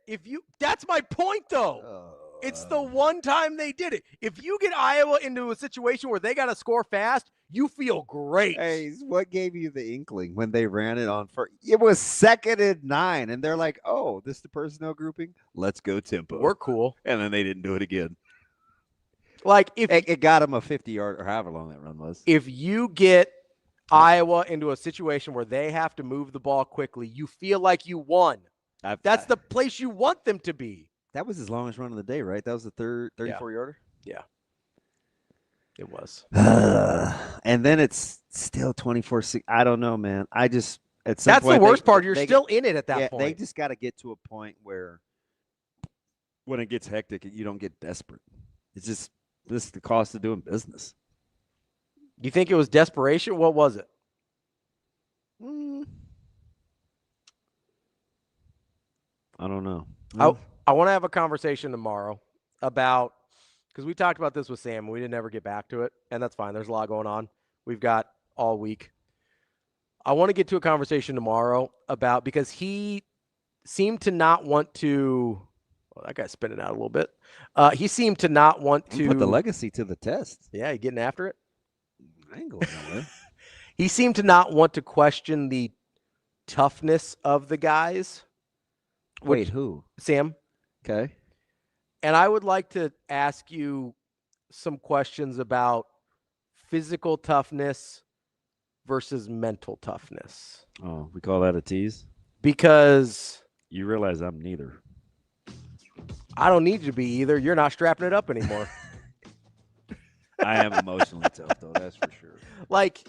That's my point, though. It's the one time they did it. If you get Iowa into a situation where they got to score fast, you feel great. Hey, what gave you the inkling when they ran it on first? It was 2nd and 9, and they're like, "Oh, this is the personnel grouping. Let's go tempo. We're cool." And then they didn't do it again. Like if it got them a 50-yard or however long that run was. If you get Iowa into a situation where they have to move the ball quickly, you feel like you won. That's the place you want them to be. That was his longest run of the day, right? That was the 34-yarder? Yeah. It was. And then it's still 24-6. I don't know, man. I just at some That's point, the worst part. You're still in it at that point. They just got to get to a point where when it gets hectic, you don't get desperate. It's just this is the cost of doing business. You think it was desperation? What was it? I don't know. I want to have a conversation tomorrow about, because we talked about this with Sam and we didn't ever get back to it, and that's fine. There's a lot going on. We've got all week. I want to get to a conversation tomorrow about, because he seemed to not want to, well, that guy's spinning out a little bit. He seemed to not want to put the legacy to the test. Yeah, you getting after it? I ain't going nowhere. He seemed to not want to question the toughness of the guys. Wait, who? Sam. Okay. And I would like to ask you some questions about physical toughness versus mental toughness. Oh, we call that a tease? Because you realize I'm neither. I don't need you to be either. You're not strapping it up anymore. I am emotionally tough, though. That's for sure. Like,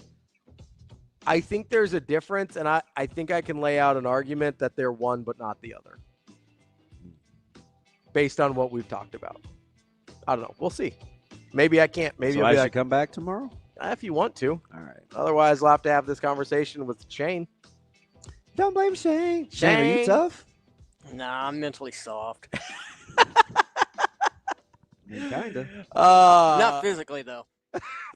I think there's a difference, and I think I can lay out an argument that they're one but not the other, based on what we've talked about. I don't know. We'll see. Maybe I can't. Maybe so I should come back tomorrow? If you want to. All right. Otherwise, we'll have to have this conversation with Shane. Don't blame Shane. Shane, are you tough? Nah, I'm mentally soft. Kind of. Not physically, though.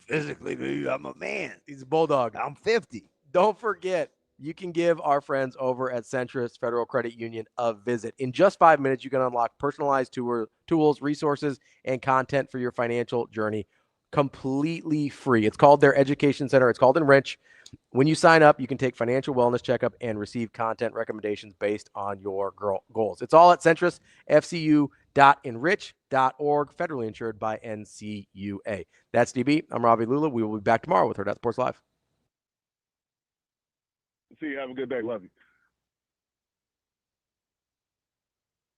Physically, dude, I'm a man. He's a bulldog. I'm 50. Don't forget, you can give our friends over at Centris Federal Credit Union a visit. In just 5 minutes, you can unlock personalized tools, resources, and content for your financial journey completely free. It's called their Education Center. It's called Enrich. When you sign up, you can take financial wellness checkup and receive content recommendations based on your goals. It's all at Centris, FCU.enrich.org, federally insured by NCUA. That's DB. I'm Ravi Lulla. We will be back tomorrow with Hurrdat Sports Live. See you. Have a good day. Love you.